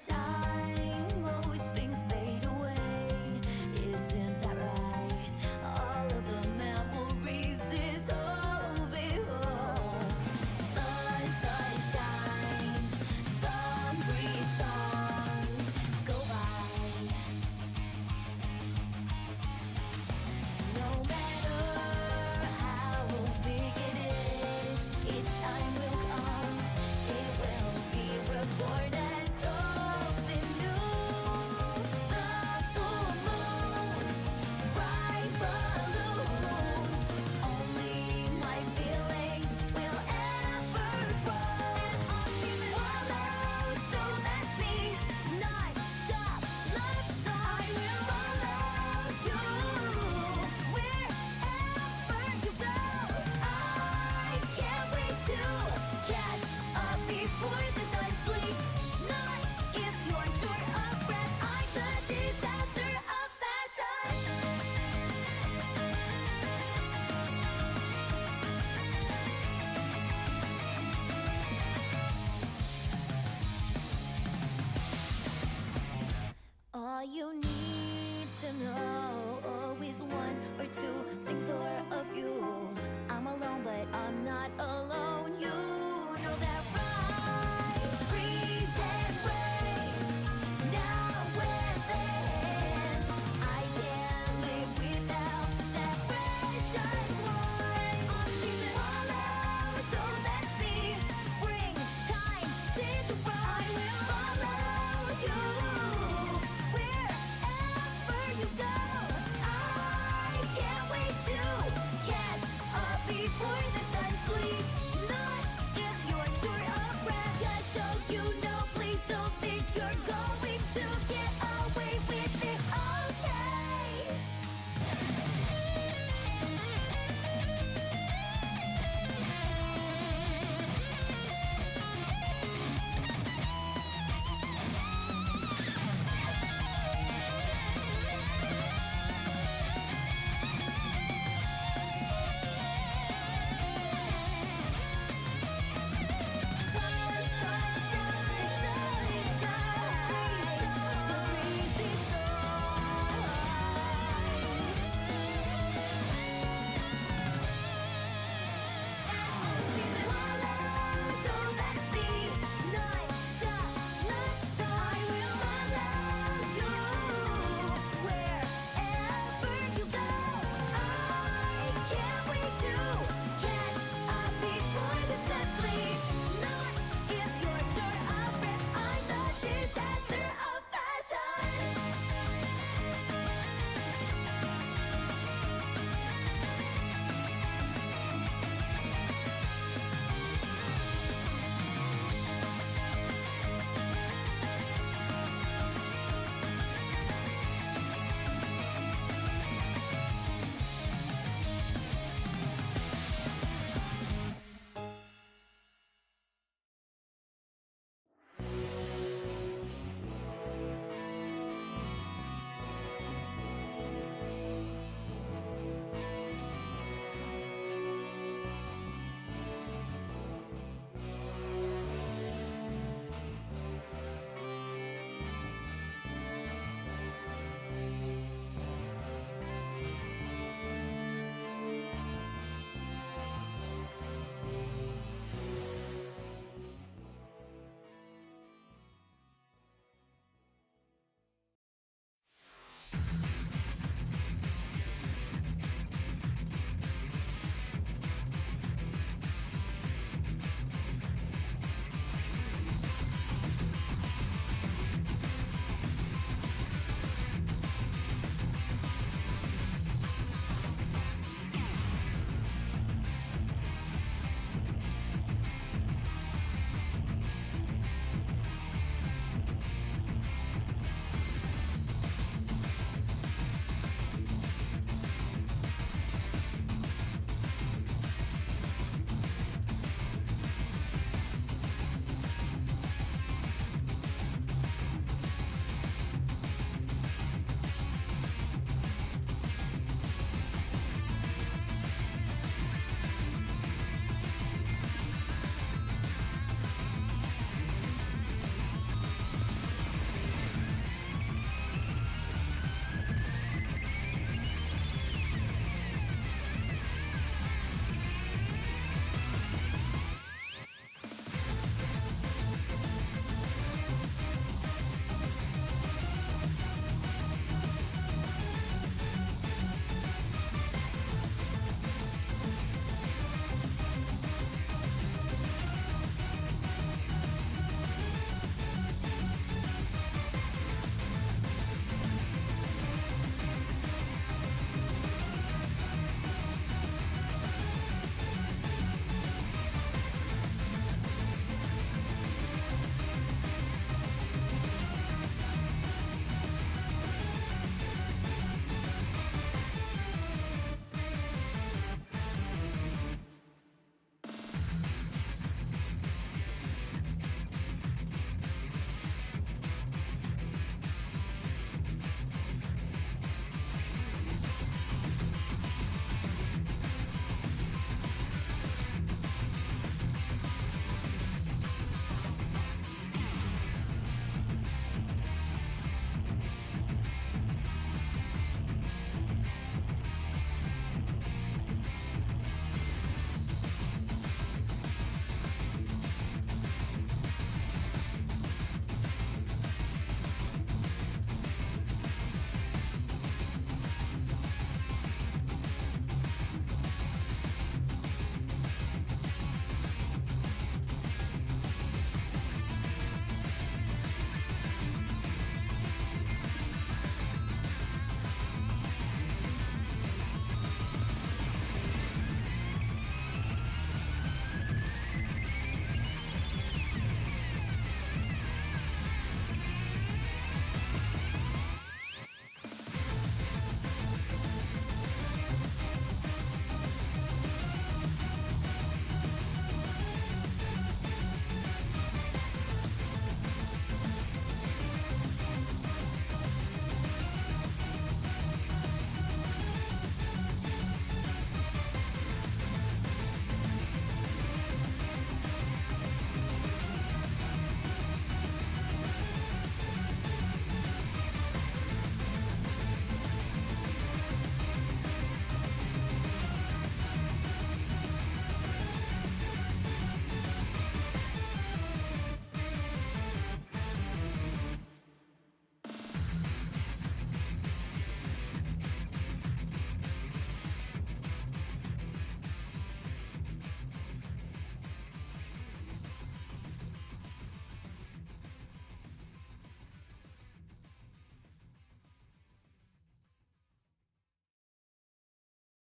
time.